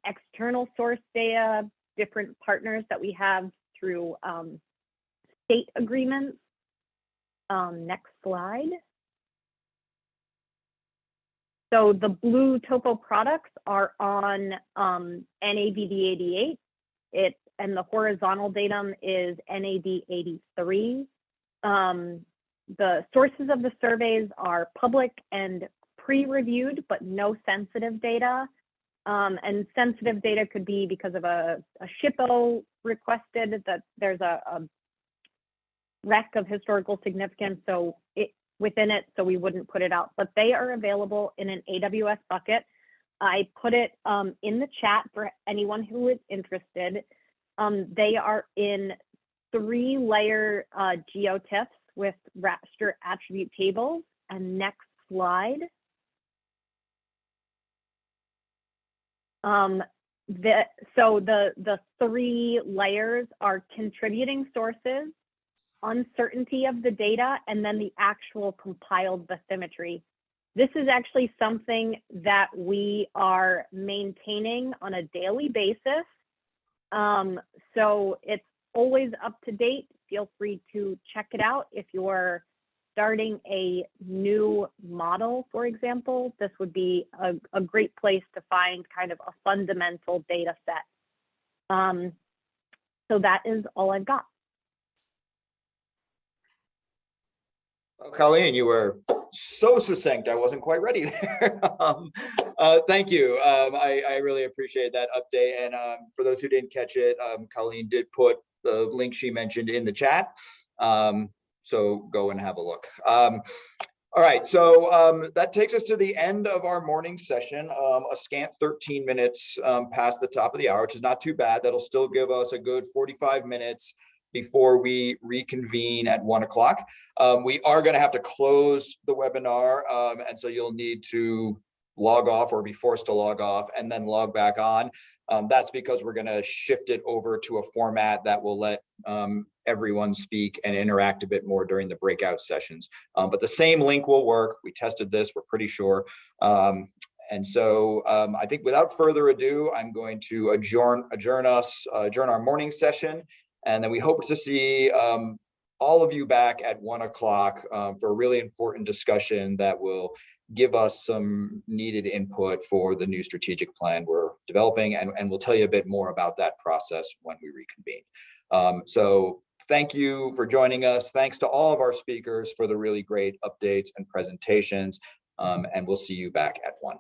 external source data, different partners that we have through state agreements. Next slide. So the Blue Topo products are on NAVD 88. And the horizontal datum is NAD 83. The sources of the surveys are public and pre-reviewed, but no sensitive data. And sensitive data could be because of a SHPO requested that there's a rec of historical significance, so within it, so we wouldn't put it out. But they are available in an AWS bucket. I put it in the chat for anyone who is interested. They are in 3-layer geotiffs with raster attribute tables. And next slide. So the 3 layers are contributing sources, uncertainty of the data, and then the actual compiled bathymetry. This is actually something that we are maintaining on a daily basis. So it's always up to date. Feel free to check it out. If you're starting a new model, for example, this would be a great place to find kind of a fundamental data set. So that is all I've got. Well, Colleen, you were so succinct. I wasn't quite ready there. Thank you. I really appreciate that update. And for those who didn't catch it, Colleen did put the link she mentioned in the chat. So go and have a look. All right, so that takes us to the end of our morning session, a scant 13 minutes past the top of the hour, which is not too bad. That'll still give us a good 45 minutes before we reconvene at 1 o'clock. We are going to have to close the webinar, and so you'll need to log off or be forced to log off and then log back on. That's because we're going to shift it over to a format that will let everyone speak and interact a bit more during the breakout sessions. But the same link will work. We tested this, we're pretty sure. And so I think without further ado, I'm going to adjourn our morning session. And then we hope to see all of you back at 1 o'clock for a really important discussion that will give us some needed input for the new strategic plan we're developing. And we'll tell you a bit more about that process when we reconvene. So thank you for joining us. Thanks to all of our speakers for the really great updates and presentations. And we'll see you back at 1.